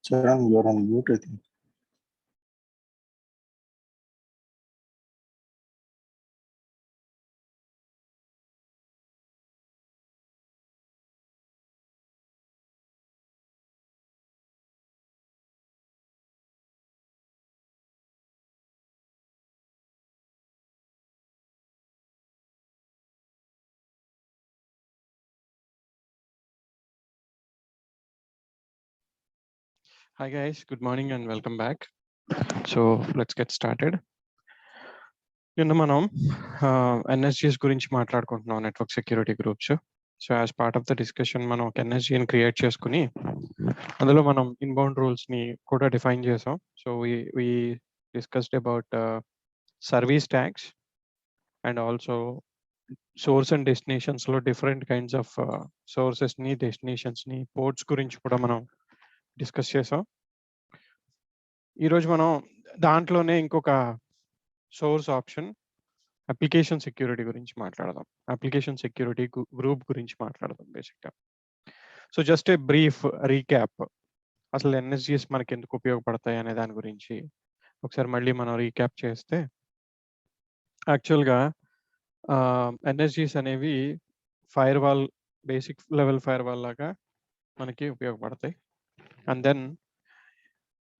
Charan, you're on mute, I think. Hi guys, good morning and welcome back. So let's get started. మనం ఎన్ఎస్జిఎస్ గురించి మాట్లాడుకుంటున్నాం, network security groups. So as part of the discussion మనం ఒక ఎన్ఎస్జిని create చేసుకుని అందులో మనం inbound రూల్స్ని కూడా డిఫైన్ చేసాం. So we discussed about service tags and also source and డెస్టినేషన్స్లో డిఫరెంట్ కైండ్స్ ఆఫ్ సోర్సెస్ని డెస్టినేషన్స్ని పోర్ట్స్ గురించి కూడా మనం డిస్కస్ చేసాం. ఈరోజు మనం దాంట్లోనే ఇంకొక సోర్స్ ఆప్షన్ అప్లికేషన్ సెక్యూరిటీ గురించి మాట్లాడదాం. అప్లికేషన్ సెక్యూరిటీ గ్రూప్ గురించి మాట్లాడదాం బేసిక్గా. So just a brief recap, అసలు ఎన్ఎస్జిఎస్ మనకి ఎందుకు ఉపయోగపడతాయి అనే దాని గురించి ఒకసారి మళ్ళీ మనం రీక్యాప్ చేస్తే, యాక్చువల్గా ఎన్ఎస్జిఎస్ అనేవి fire wall, basic level fire wall లాగా మనకి ఉపయోగపడతాయి. అండ్ దెన్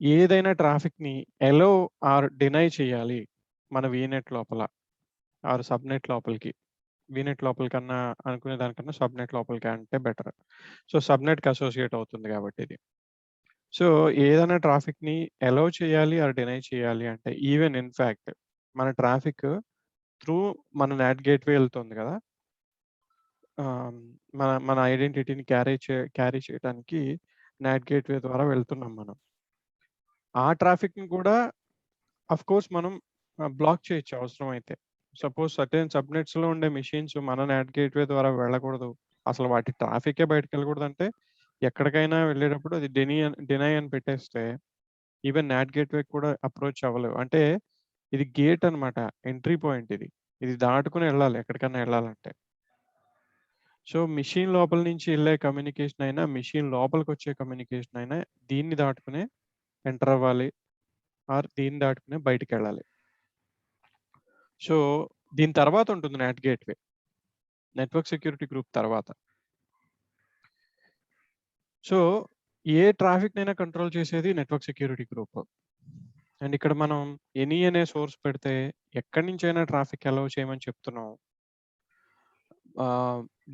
ఏదైనా ట్రాఫిక్ని ఎలో ఆర్ డినై చేయాలి మన వీనెట్ లోపల ఆర్ సబ్నెట్ లోపలికి, వీనెట్ లోపల కన్నా అనుకునే దానికన్నా సబ్నెట్ లోపలికి అంటే బెటర్. సో సబ్నెట్కి అసోసియేట్ అవుతుంది కాబట్టి ఇది. సో ఏదైనా ట్రాఫిక్ని అలౌ చేయాలి ఆర్ డినై చేయాలి అంటే, ఈవెన్ ఇన్ఫ్యాక్ట్ మన ట్రాఫిక్ త్రూ మన నాట్ గేట్వే వెళ్తుంది కదా, మన మన ఐడెంటిటీని క్యారీ చేయడానికి నాట్ గేట్వే ద్వారా వెళ్తున్నాం మనం. ఆ ట్రాఫిక్ని కూడా అఫ్ కోర్స్ మనం బ్లాక్ చేయొచ్చు అవసరం అయితే. సపోజ్ సర్టెన్ సబ్నెట్స్లో ఉండే మెషిన్స్ మన నాట్ గేట్వే ద్వారా వెళ్ళకూడదు, అసలు వాటి ట్రాఫికే బయటకు వెళ్ళకూడదు అంటే, ఎక్కడికైనా వెళ్ళేటప్పుడు అది డినై అని పెట్టేస్తే ఈవెన్ నాట్ గేట్వే కూడా అప్రోచ్ అవ్వలేవు. అంటే ఇది గేట్ అనమాట, ఎంట్రీ పాయింట్. ఇది దాటుకుని వెళ్ళాలి ఎక్కడికైనా వెళ్ళాలంటే. సో మిషన్ లోపల నుంచి వెళ్ళే కమ్యూనికేషన్ అయినా, మిషన్ లోపలికి వచ్చే కమ్యూనికేషన్ అయినా దీన్ని దాటుకునే ఎంటర్ అవ్వాలి ఆర్ దీన్ని దాటుకునే బయటికి వెళ్ళాలి. సో దీని తర్వాత ఉంటుంది not gateway, network security group తర్వాత. సో ఏ ట్రాఫిక్ నైనా కంట్రోల్ చేసేది నెట్వర్క్ సెక్యూరిటీ గ్రూప్. అండ్ ఇక్కడ మనం ఎనీ అనే సోర్స్ పెడితే ఎక్కడి నుంచైనా ట్రాఫిక్ అలౌ చేయమని చెప్తున్నాం.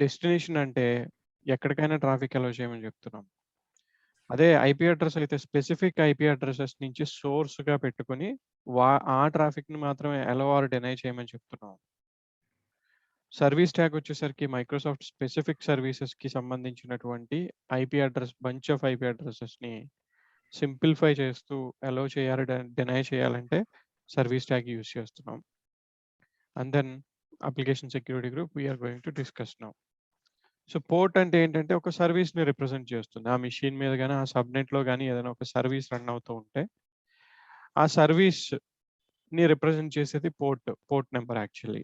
డెస్టినేషన్ అంటే ఎక్కడికైనా ట్రాఫిక్ అలౌ చేయమని చెప్తున్నాం. అదే ఐపీ అడ్రస్ అయితే స్పెసిఫిక్ ఐపీ అడ్రసెస్ నుంచి సోర్స్గా పెట్టుకుని ఆ ట్రాఫిక్ని మాత్రమే అలౌ ఆర్ డినై చేయమని చెప్తున్నాం. సర్వీస్ ట్యాగ్ వచ్చేసరికి మైక్రోసాఫ్ట్ స్పెసిఫిక్ సర్వీసెస్కి సంబంధించినటువంటి IP address, bunch of IP అడ్రసెస్ని సింప్లిఫై చేస్తూ అలౌ చేయాలి, డినై చేయాలంటే సర్వీస్ ట్యాగ్ యూజ్ చేస్తున్నాం. And then application security group we're going to discuss now. So port అంటే ఏంటంటే ఒక సర్వీస్ని రిప్రజెంట్ చేస్తుంది. ఆ మిషన్ మీద కానీ ఆ సబ్నెట్లో కానీ ఏదైనా ఒక సర్వీస్ రన్ అవుతూ ఉంటే ఆ సర్వీస్ని రిప్రజెంట్ చేసేది పోర్ట్ నెంబర్. యాక్చువల్లీ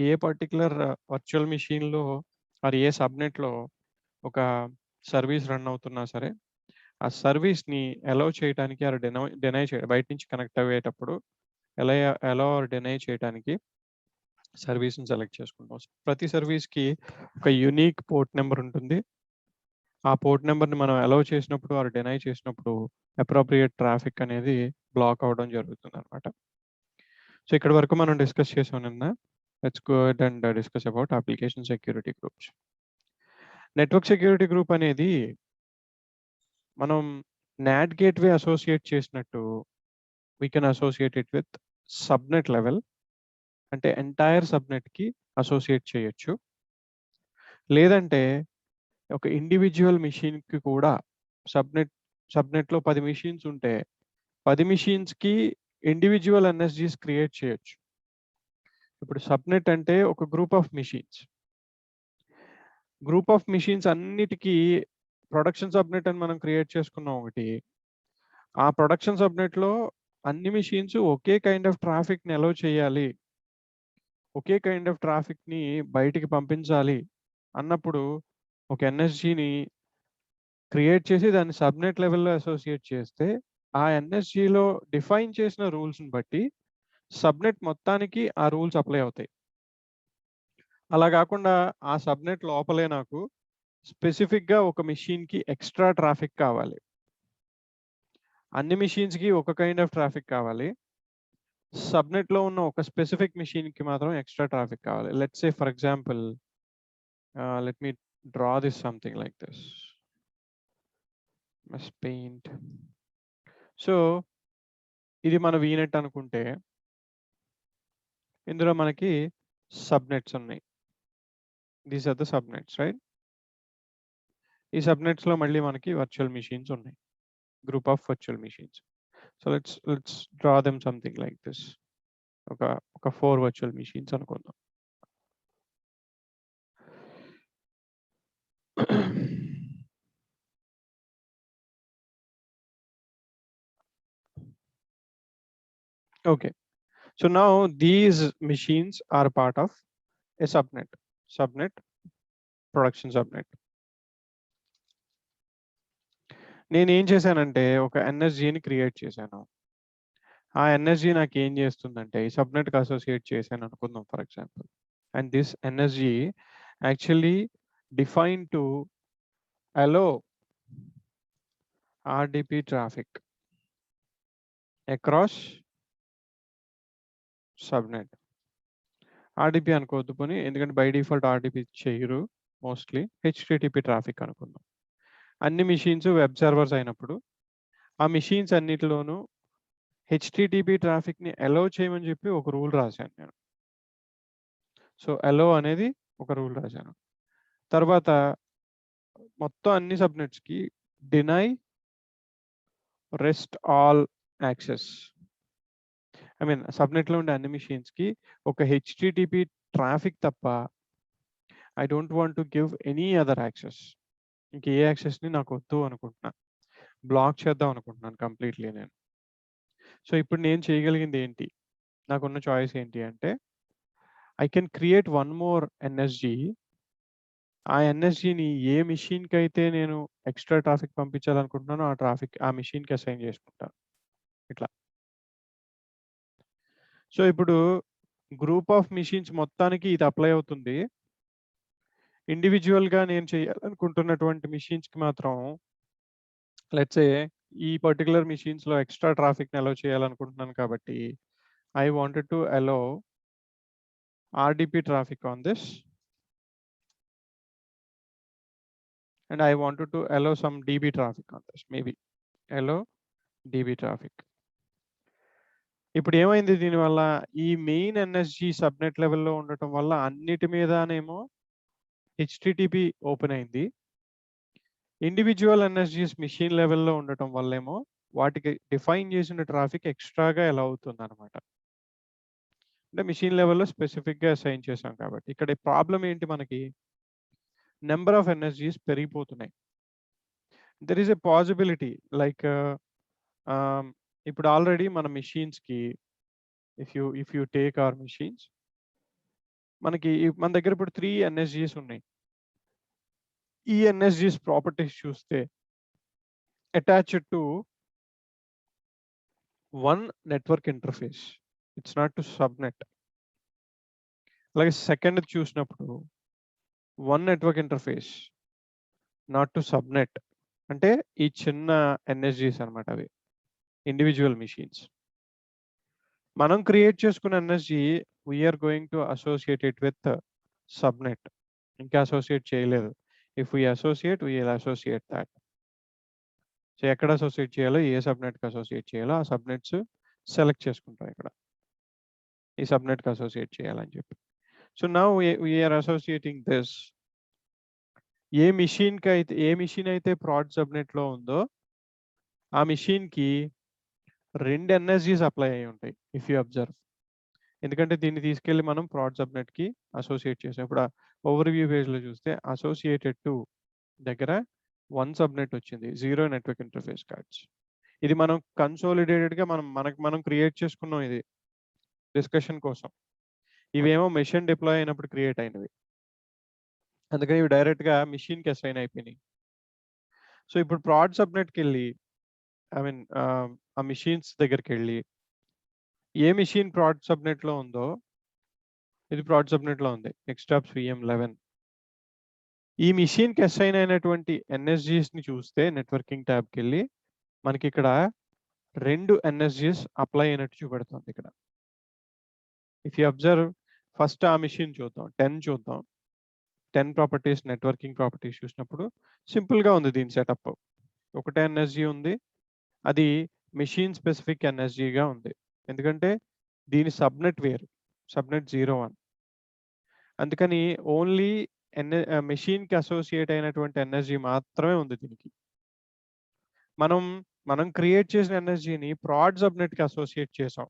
ఏ పర్టికులర్ వర్చువల్ మిషన్లో మరి ఏ సబ్నెట్లో ఒక సర్వీస్ రన్ అవుతున్నా సరే, ఆ సర్వీస్ని అలౌ చేయడానికి ఆర్ డినై చేయడం, బయట నుంచి కనెక్ట్ అయ్యేటప్పుడు అలౌ ఆర్ డినై చేయడానికి సర్వీస్ని సెలెక్ట్ చేసుకుంటాం. ప్రతి సర్వీస్కి ఒక యూనిక్ పోర్ట్ నెంబర్ ఉంటుంది. ఆ పోర్ట్ నెంబర్ని మనం అలౌ చేసినప్పుడు ఆర్ డినై చేసినప్పుడు అప్రోప్రియేట్ ట్రాఫిక్ అనేది బ్లాక్ అవ్వడం జరుగుతుంది అనమాట. సో ఇక్కడ వరకు మనం డిస్కస్ చేసాం నిన్న. Let's go ahead and discuss about application security groups. Network security group అనేది మనం నాట్ గేట్వే అసోసియేట్ చేసినట్టు we can associate it with subnet level, అంటే ఎంటైర్ సబ్నెట్కి అసోసియేట్ చేయొచ్చు. లేదంటే ఒక ఇండివిజువల్ మిషన్కి కూడా సబ్నెట్లో 10 మిషన్స్ ఉంటే 10 మిషన్స్కి ఇండివిజువల్ ఎన్ఎస్జీస్ క్రియేట్ చేయొచ్చు. ఇప్పుడు సబ్నెట్ అంటే ఒక గ్రూప్ ఆఫ్ మిషన్స్ అన్నిటికీ ప్రొడక్షన్ సబ్నెట్ అని మనం క్రియేట్ చేసుకున్నాం ఒకటి. ఆ ప్రొడక్షన్ సబ్నెట్లో అన్ని మిషన్స్ ఒకే కైండ్ ఆఫ్ ట్రాఫిక్ని అలౌ చేయాలి, ఒకే కైండ్ ఆఫ్ ట్రాఫిక్ని బయటికి పంపించాలి అన్నప్పుడు ఒక ఎన్ఎస్జీని క్రియేట్ చేసి దాన్ని సబ్నెట్ లెవెల్‌లో అసోసియేట్ చేస్తే, ఆ ఎన్ఎస్‌జిలో డిఫైన్ చేసిన రూల్స్‌ని బట్టి సబ్నెట్ మొత్తానికి ఆ రూల్స్ అప్లై అవుతాయి. అలా గాకుండా ఆ సబ్నెట్ లోపలే నాకు స్పెసిఫిక్‌గా ఒక మెషిన్‌కి ఎక్స్‌ట్రా ట్రాఫిక్ కావాలి. అన్ని మెషిన్స్‌కి ఒక కైండ్ ఆఫ్ ట్రాఫిక్ కావాలి. సబ్నెట్‌లో ఉన్న ఒక స్పెసిఫిక్ మెషిన్‌కి మాత్రం ఎక్స్‌ట్రా ట్రాఫిక్ కావాలి. Let's say for example let me draw this something like this. Must paint. So, ఇది మన వీనెట్ అనుకుంటే, ఇందులో మనకి సబ్నెట్స్ ఉన్నాయి. These are the subnets right? ఈ సబ్నెట్స్‌లో మళ్ళీ మనకి వర్చువల్ మెషిన్స్ ఉన్నాయి. Group of virtual machines. So, let's draw them something like this. ఒక 4 వర్చువల్ మెషిన్స్ అనుకుందాం. Okay. So now these machines are part of a subnet, production subnet. నేనేం చేశానంటే ఒక ఎన్ఎస్‌జిని క్రియేట్ చేశాను. ఆ ఎన్ఎస్‌జి నాకేం చేస్తుందంటే ఈ సబ్నెట్‌కి అసోసియేట్ చేశాను అనుకుందాం for example. And this NSG actually defined to allow RDP traffic across subnet. RDP అనుకోవద్దు పోనీ, ఎందుకంటే బై డిఫాల్ట్ ఆర్‌డిపి చెయ్యరు మోస్ట్‌లీ. హెచ్‌టిటిపి ట్రాఫిక్ అనుకుందాం. అన్ని మెషిన్స్ వెబ్ సర్వర్స్ అయినప్పుడు, ఆ మెషిన్స్ అన్నిటిలోనూ హెచ్‌టిటిపి ట్రాఫిక్‌ని అలౌ చేయమని చెప్పి ఒక రూల్ రాశాను నేను. సో, అలౌ అనేది ఒక రూల్ రాశాను. తర్వాత మొత్తం అన్ని సబ్‌నెట్స్‌కి deny rest all access. I mean సబ్‌నెట్‌లో ఉండే అన్ని మెషిన్స్‌కి ఒక హెచ్‌టిటిపి ట్రాఫిక్ తప్ప I don't want to give any other access. ఇంక ఏ యాక్సెస్‌ని నాకొద్దు అనుకుంటున్నా. బ్లాక్ చేద్దాం అనుకుంటున్నాను కంప్లీట్‌లీ నేను. సో, ఇప్పుడు నేను చేయగలిగింది ఏంటి? నాకున్న చాయిస్ ఏంటి అంటే, I can create one more NSG. ఆ ఎన్ఎస్‌జిని ఏ మెషిన్‌కైతే నేను ఎక్స్‌ట్రా ట్రాఫిక్ పంపించాలనుకుంటున్నానో ఆ మెషిన్‌కి అసైన్ చేసుకుంటాను. ఇట్లా. సో, ఇప్పుడు గ్రూప్ ఆఫ్ మెషిన్స్ మొత్తానికి ఇది అప్లై అవుతుంది. ఇండివిడ్యువల్‌గా నేను చేయాలనుకుంటున్నటువంటి మెషిన్స్‌కి మాత్రం లెట్స్ సే ఈ పర్టిక్యులర్ మెషిన్స్‌లో ఎక్స్‌ట్రా ట్రాఫిక్‌ని అలౌ చేయాలనుకుంటున్నాను కాబట్టి, I wanted to allow RDP traffic on this, and I wanted to allow some DB traffic on this, maybe allow DB traffic. ఇప్పుడు ఏమైంది దీనివల్ల? ఈ మెయిన్ ఎన్ఎస్‌జి సబ్‌నెట్ లెవెల్‌లో ఉండటం వల్ల అన్నిటి మీదనేమో హెచ్‌టిటిపి ఓపెన్ అయింది. ఇండివిడ్యువల్ ఎన్ఎస్‌జిస్ మెషిన్ లెవెల్‌లో ఉండటం వల్లేమో వాటికి డిఫైన్ చేసిన ట్రాఫిక్ ఎక్స్‌ట్రాగా అలౌ అవుతుందన్నమాట. అంటే మెషిన్ లెవెల్‌లో స్పెసిఫిక్‌గా అసైన్ చేశాం కాబట్టి. ఇక్కడ ప్రాబ్లమ్ ఏంటి మనకి? నంబర్ ఆఫ్ ఎన్ఎస్‌జిస్ పెరిగిపోతున్నాయి. There is a possibility like ఇప్పుడు ఆల్రెడీ మన మెషిన్స్‌కి if you take our machines, మన దగ్గర ఇప్పుడు 3 ఎన్ఎస్‌జిస్ ఉన్నాయి. ఈ ఎన్ఎస్‌జిస్ ప్రాపర్టీస్ చూస్తే attached to one network interface. It's not to subnet. అలాగే సెకండ్‌ది చూసినప్పుడు one network interface not to subnet. అంటే ఈ చిన్న ఎన్ఎస్‌జిస్ అన్నమాట అవి. Individual machines. మనం క్రియేట్ చేసుకున్న NSG we are going to associate it with subnet. ఇంకా అసోసియేట్ చేయలేదు. If we associate we will associate that. So, ఎక్కడ అసోసియేట్ చేయాలో, ఏ సబ్‌నెట్‌కి అసోసియేట్ చేయాలో ఆ సబ్‌నెట్స్ సెలెక్ట్ చేసుకుంటాం ఇక్కడ. ఈ సబ్‌నెట్‌కి అసోసియేట్ చేయాలని చెప్పి. So, now we are associating this. ఏ మెషిన్ అయితే ప్రాడ్ సబ్‌నెట్‌లో ఉందో ఆ మెషిన్‌కి 2 ఎన్ఎస్‌జిస్ అప్లై అయ్యి ఉంటాయి. If you observe. ఎందుకంటే దీన్ని తీసుకెళ్ళి మనం ప్రాడ్ సబ్‌నెట్‌కి అసోసియేట్ చేసాం. ఇప్పుడు ఓవర్‌వ్యూ పేజ్‌లో చూస్తే అసోసియేటెడ్ టు దగ్గర 1 సబ్‌నెట్ వచ్చింది. 0 నెట్వర్క్ ఇంటర్ఫేస్ కార్డ్స్. ఇది మనం కన్సాలిడేటెడ్‌గా మనం క్రియేట్ చేసుకున్నాం ఇది డిస్కషన్ కోసం. ఇవేమో మెషిన్ డిప్లాయ్ అయినప్పుడు క్రియేట్ అయినవి. అందుకని ఇవి డైరెక్ట్‌గా మెషిన్‌కి అసైన్ అయిపోయినాయి. సో ఇప్పుడు ప్రాడ్ సబ్నెట్‌కెళ్ళి ఐ మీన్ ఆ మెషిన్స్ దగ్గరికెళ్ళి ఏ మెషిన్ ప్రాడ్ సబ్నెట్‌లో ఉందో ఇది ప్రాడ్ సబ్నెట్‌లో ఉంది. ఎక్స్‌టాప్స్ VM11. ఈ మెషిన్‌కి అసైన్ అయినటువంటి ఎన్ఎస్‌జీస్‌ని చూస్తే నెట్వర్కింగ్ ట్యాబ్‌కెళ్ళి మనకిక్కడ 2 ఎన్ఎస్‌జీస్ అప్లై అయినట్టు చూపెడుతుంది ఇక్కడ. ఇఫ్ యూ అబ్జర్వ్ ఫస్ట్ ఆ మెషిన్ చూద్దాం. 10 చూద్దాం. 10 ప్రాపర్టీస్ నెట్వర్కింగ్ ప్రాపర్టీస్ చూసినప్పుడు సింపుల్‌గా ఉంది దీని సెటప్. ఒకటే ఎన్ఎస్‌జీ ఉంది. అది మెషిన్ స్పెసిఫిక్ ఎన్ఎస్‌జీగా ఉంది. ఎందుకంటే దీని సబ్‌నెట్ వేరు. సబ్‌నెట్ 01. అందుకని ఓన్లీ మెషిన్‌కి అసోసియేట్ అయినటువంటి ఎన్ఎస్‌జీ మాత్రమే ఉంది దీనికి. మనం క్రియేట్ చేసిన ఎన్ఎస్‌జీని ప్రాడ్ సబ్‌నెట్‌కి అసోసియేట్ చేసాం.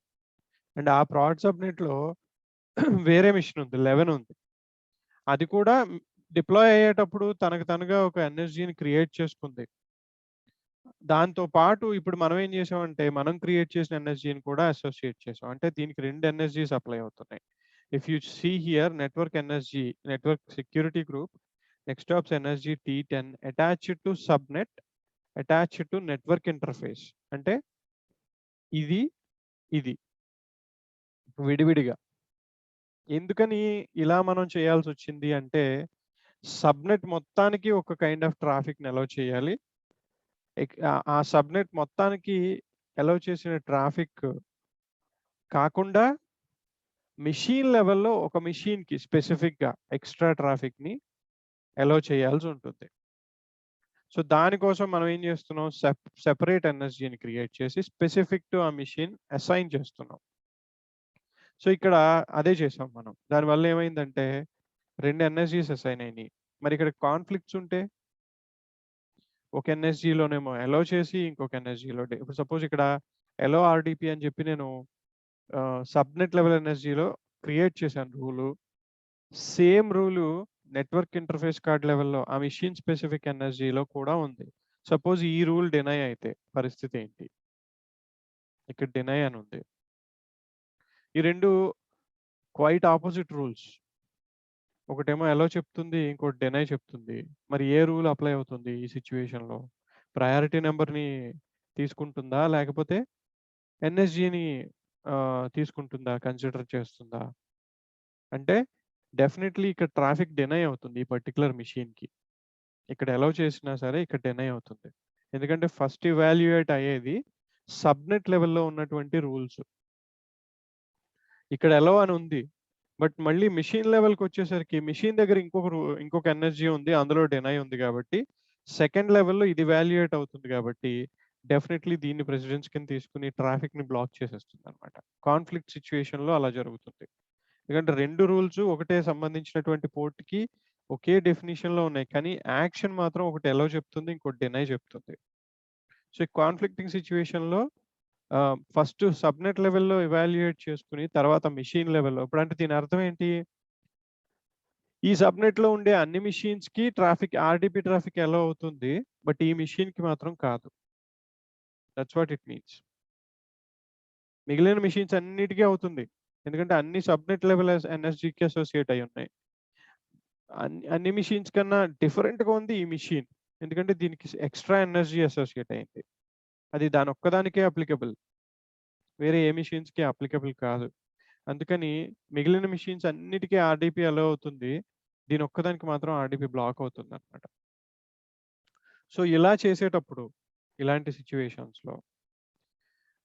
అండ్ ఆ ప్రాడ్ సబ్‌నెట్‌లో వేరే మెషిన్ ఉంది. 11 ఉంది. అది కూడా డిప్లాయ్ అయ్యేటప్పుడు తనకు తనుగా ఒక ఎన్ఎస్‌జీని క్రియేట్ చేసుకుంది. దాంతో పాటు ఇప్పుడు మనం ఏం చేసామంటే మనం క్రియేట్ చేసిన ఎన్ఎస్‌జీని కూడా అసోసియేట్ చేసాం. అంటే దీనికి 2 ఎన్ఎస్‌జీస్ అప్లై అవుతున్నాయి. If you see here network NSG, network security group, nextops NSG T10 attached to subnet, attached to network interface. అంటే ఇది, ఇది విడివిడిగా. ఎందుకని ఇలా మనం చేయాల్సొచ్చింది అంటే సబ్‌నెట్ మొత్తానికి ఒక కైండ్ ఆఫ్ ట్రాఫిక్‌ని అలౌ చేయాలి. ఆ సబ్‌నెట్ మొత్తానికి అలౌ చేసిన ట్రాఫిక్ కాకుండా మెషిన్ లెవెల్‌లో ఒక మెషిన్‌కి స్పెసిఫిక్‌గా ఎక్స్‌ట్రా ట్రాఫిక్‌ని అలౌ చేయాల్సుంటుంది. సో, దానికోసం మనం ఏం చేస్తున్నాం సెపరేట్ ఎన్ఎస్‌జీని క్రియేట్ చేసి స్పెసిఫిక్ టు ఆ మెషిన్ అసైన్ చేస్తున్నాం. సో, ఇక్కడ అదే చేసాం మనం. దానివల్ల ఏమైందంటే 2 ఎన్ఎస్‌జీస్ అసైన్ అయినాయి. మరి ఇక్కడ కాన్‌ఫ్లిక్ట్స్ ఉంటే ఒక ఎన్ఎస్‌జీలోనేమో అలౌ చేసి ఇంకొక ఎన్ఎస్‌జీలో ఇప్పుడు సపోజ్ ఇక్కడ అలౌ ఆర్‌డిపి అని చెప్పి నేను సబ్‌నెట్ లెవెల్ ఎన్ఎస్‌జీలో క్రియేట్ చేశాను rule. Same rule network interface card లెవెల్‌లో ఆ మెషిన్ స్పెసిఫిక్ ఎన్ఎస్‌జీలో కూడా ఉంది. సపోజ్ ఈ రూల్ డినై అయితే పరిస్థితి ఏంటి? ఇక్కడ డినై అని ఉంది. ఈ 2 క్వైట్ అపోజిట్ రూల్స్. ఒకటేమో అలౌ చెప్తుంది. ఇంకోటి డినై చెప్తుంది. మరి ఏ రూల్ అప్లై అవుతుంది ఈ సిట్యుయేషన్‌లో? ప్రయారిటీ నంబర్‌ని తీసుకుంటుందా? లేకపోతే ఎన్ఎస్‌జీని తీసుకుంటుందా? కన్సిడర్ చేస్తుందా? అంటే డెఫినైట్‌లీ ఇక్కడ ట్రాఫిక్ డినై అవుతుంది ఈ పర్టిక్యులర్ మెషిన్‌కి. ఇక్కడ అలౌ చేసినా సరే ఇక్కడ డినై అవుతుంది. ఎందుకంటే ఫస్ట్ ఇవాల్యుయేట్ అయ్యేది సబ్‌నెట్ లెవెల్‌లో ఉన్నటువంటి రూల్స్. ఇక్కడ అలౌ అని ఉంది. బట్ మళ్ళీ మెషిన్ లెవెల్‌కొచ్చేసరికి మెషిన్ దగ్గర ఇంకొక ఎన్ఎస్‌జీ ఉంది. అందులో డినై ఉంది కాబట్టి సెకండ్ లెవెల్‌లో ఇది వాల్యుయేట్ అవుతుంది కాబట్టి డెఫినైట్‌లీ దీన్ని ప్రెసిడెన్స్ కింద తీసుకొని ట్రాఫిక్‌ని బ్లాక్ చేసేస్తుందన్నమాట. కాన్‌ఫ్లిక్ట్ సిట్యుయేషన్‌లో అలా జరుగుతుంది. ఎందుకంటే 2 రూల్స్ ఒకటే సంబంధించినటువంటి పోర్ట్‌కి ఒకే డెఫినిషన్‌లో ఉన్నాయి. కానీ యాక్షన్ మాత్రం ఒకటి అలౌ చెప్తుంది. ఇంకోటి డినై చెప్తుంది. సో, ఈ కాన్‌ఫ్లిక్టింగ్ సిట్యుయేషన్‌లో ఫస్ట్ సబ్‌నెట్ లెవెల్‌లో ఎవాల్యుయేట్ చేసుకొని తర్వాత మెషిన్ లెవెల్‌లో ఇప్పుడంటే దీని అర్థం ఏంటి? ఈ సబ్‌నెట్‌లో ఉండే అన్ని మెషిన్స్‌కి ట్రాఫిక్ ఆర్‌డిపి ట్రాఫిక్ అలౌ అవుతుంది. బట్ ఈ మెషిన్‌కి మాత్రం కాదు. That's what it means. మిగిలిన మెషిన్స్ అన్నిటికి అవుతుంది. ఎందుకంటే అన్ని సబ్‌నెట్ లెవెల్ ఎన్ఎస్‌జీకి అసోసియేట్ అయ్యి ఉన్నాయి. అన్ని మెషిన్స్ కన్నా డిఫరెంట్‌గా ఉంది ఈ మెషిన్. ఎందుకంటే దీనికి ఎక్స్‌ట్రా ఎనర్జీ అసోసియేట్ అయింది. అది దాని ఒక్కదానికే అప్లికబుల్. వేరే ఏ మెషిన్స్‌కి అప్లికబుల్ కాదు. అందుకని మిగిలిన మెషిన్స్ అన్నిటికి ఆర్‌డిపి అలౌ అవుతుంది. దీని ఒక్కదానికి మాత్రం ఆర్‌డిపి బ్లాక్ అవుతుందన్నమాట. సో, ఇలా చేసేటప్పుడు ఇలాంటి సిట్యుయేషన్స్‌లో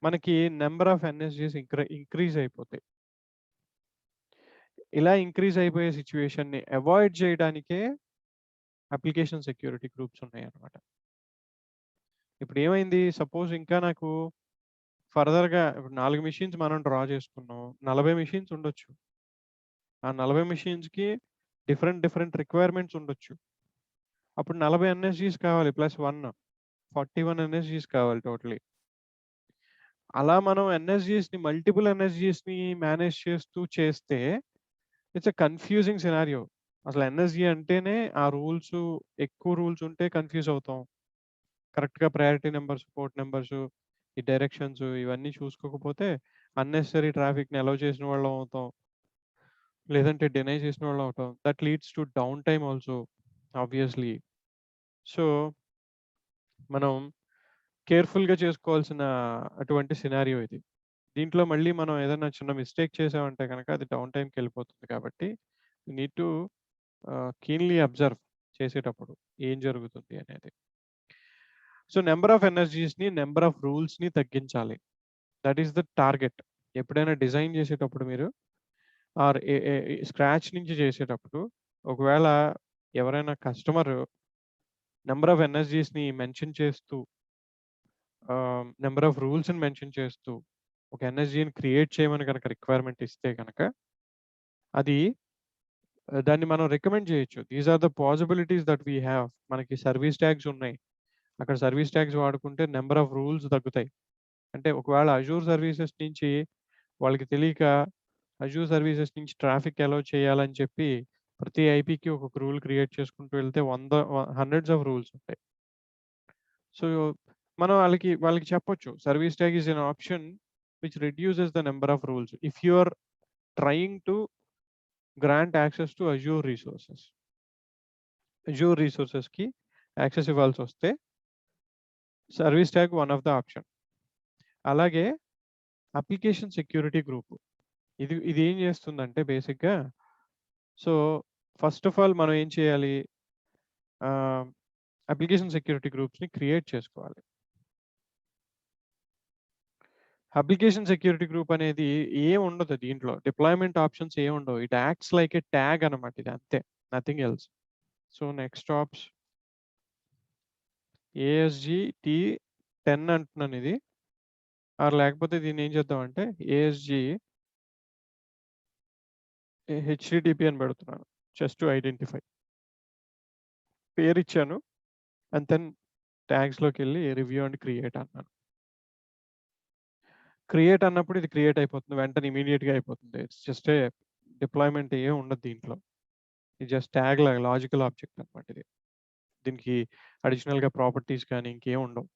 మనకి నంబర్ ఆఫ్ ఎన్ఎస్‌జీస్ ఇంక్రీజ్ అయిపోతాయి. ఇలా ఇంక్రీజ్ అయిపోయే సిట్యుయేషన్‌ని అవాయిడ్ చేయడానికే అప్లికేషన్ సెక్యూరిటీ గ్రూప్స్ ఉన్నాయన్నమాట. ఇప్పుడు ఏమైంది? సపోజ్ ఇంకా నాకు ఫర్దర్‌గా ఇప్పుడు 4 మెషిన్స్ మనం డ్రా చేసుకున్నాం. 40 మెషిన్స్ ఉండొచ్చు. ఆ 40 మెషిన్స్‌కి డిఫరెంట్ రిక్వైర్మెంట్స్ ఉండొచ్చు. అప్పుడు 40 ఎన్ఎస్‌జీస్ కావాలి ప్లస్ 1 41 ఎన్ఎస్‌జీస్ కావాలి టోటలీ. అలా మనం మల్టిపుల్ ఎన్ఎస్‌జీస్‌ని మేనేజ్ చేస్తే ఇట్స్ ఎ కన్‌ఫ్యూజింగ్ సినారియో. అసలు ఎన్ఎస్‌జీ అంటేనే ఆ ఎక్కువ రూల్స్ ఉంటే కన్‌ఫ్యూజ్ అవుతాం. కరెక్ట్‌గా ప్రయారిటీ నంబర్స్, పోర్ట్ నంబర్స్, ఈ డైరెక్షన్స్ ఇవన్నీ చూసుకోకపోతే అన్నెసెసరీ ట్రాఫిక్‌ని అలౌ చేసిన వాళ్ళం అవుతాం. లేదంటే డినై చేసిన వాళ్ళం అవుతాం. That leads to down time also obviously. So, మనం కేర్ఫుల్గా చేసుకోవాల్సిన అటువంటి సినారియో ఇది. దీంట్లో మళ్ళీ మనం ఏదైనా చిన్న మిస్టేక్ చేసామంటే కనుక అది డౌన్ టైమ్కి వెళ్ళిపోతుంది. కాబట్టి నీడ్ టు కీన్లీ అబ్జర్వ్ చేసేటప్పుడు ఏం జరుగుతుంది అనేది. సో నెంబర్ ఆఫ్ ఎనర్జీస్ని, నెంబర్ ఆఫ్ రూల్స్ని తగ్గించాలి. That is the target. ఎప్పుడైనా డిజైన్ చేసేటప్పుడు మీరు ఆర్ స్క్రాచ్ నుంచి చేసేటప్పుడు ఒకవేళ ఎవరైనా కస్టమర్ నెంబర్ ఆఫ్ ఎనర్జీస్ని మెన్షన్ చేస్తూ, నెంబర్ ఆఫ్ రూల్స్ని మెన్షన్ చేస్తూ ఒక ఎనర్జీని క్రియేట్ చేయమని కనుక రిక్వైర్మెంట్ ఇస్తే కనుక అది దాన్ని మనం రికమెండ్ చేయొచ్చు. These are the possibilities that we have. మనకి సర్వీస్ ట్యాగ్స్ ఉన్నాయి. అక్కడ సర్వీస్ ట్యాగ్స్ వాడుకుంటే నెంబర్ ఆఫ్ రూల్స్ తగ్గుతాయి. అంటే ఒకవేళ అజూర్ సర్వీసెస్ నుంచి వాళ్ళకి తెలియక అజూర్ సర్వీసెస్ నుంచి ట్రాఫిక్ అలౌ చేయాలని చెప్పి ప్రతి ఐపీకి ఒక్కొక్క రూల్ క్రియేట్ చేసుకుంటూ వెళ్తే హండ్రెడ్స్ ఆఫ్ రూల్స్ ఉంటాయి. సో మనం వాళ్ళకి చెప్పొచ్చు, service tag is an option which reduces the number of rules if you are trying to grant access to Azure resources. Azure రిసోర్సెస్కి యాక్సెస్ ఇవ్వాల్సి వస్తే service tag one of the option. అలాగే application security group ఇది ఏం చేస్తుందంటే బేసిక్గా, so first of all మనం ఏం చేయాలి, అప్లికేషన్ సెక్యూరిటీ గ్రూప్స్ని క్రియేట్ చేసుకోవాలి. అప్లికేషన్ సెక్యూరిటీ గ్రూప్ అనేది ఏం ఉండదు దీంట్లో, డిప్లాయ్మెంట్ ఆప్షన్స్ ఏం ఉండవు. It acts like a tag అనమాట, ఇది అంతే, nothing else. So next ops ASG T10 అంటున్నాను ఇది, ఆర్ లేకపోతే దీన్ని ఏం చేద్దామంటే ASG HTTP అని పెడుతున్నాను, జస్ట్ టు ఐడెంటిఫై. పేరు ఇచ్చాను అండ్ దెన్ ట్యాగ్స్లోకి వెళ్ళి రివ్యూ అండ్ క్రియేట్ అన్నాను. క్రియేట్ అన్నప్పుడు ఇది క్రియేట్ అయిపోతుంది, వెంటనే ఇమీడియట్గా అయిపోతుంది. ఇట్స్ జస్ట్ ఏ డిప్లాయ్మెంట్ ఏం ఉండదు దీంట్లో. ఇది జస్ట్ ట్యాగ్ లాగా లాజికల్ ఆబ్జెక్ట్ అనమాట ఇది. దీనికి అడిషనల్గా ప్రాపర్టీస్ కానీ ఇంకేం ఉండవు.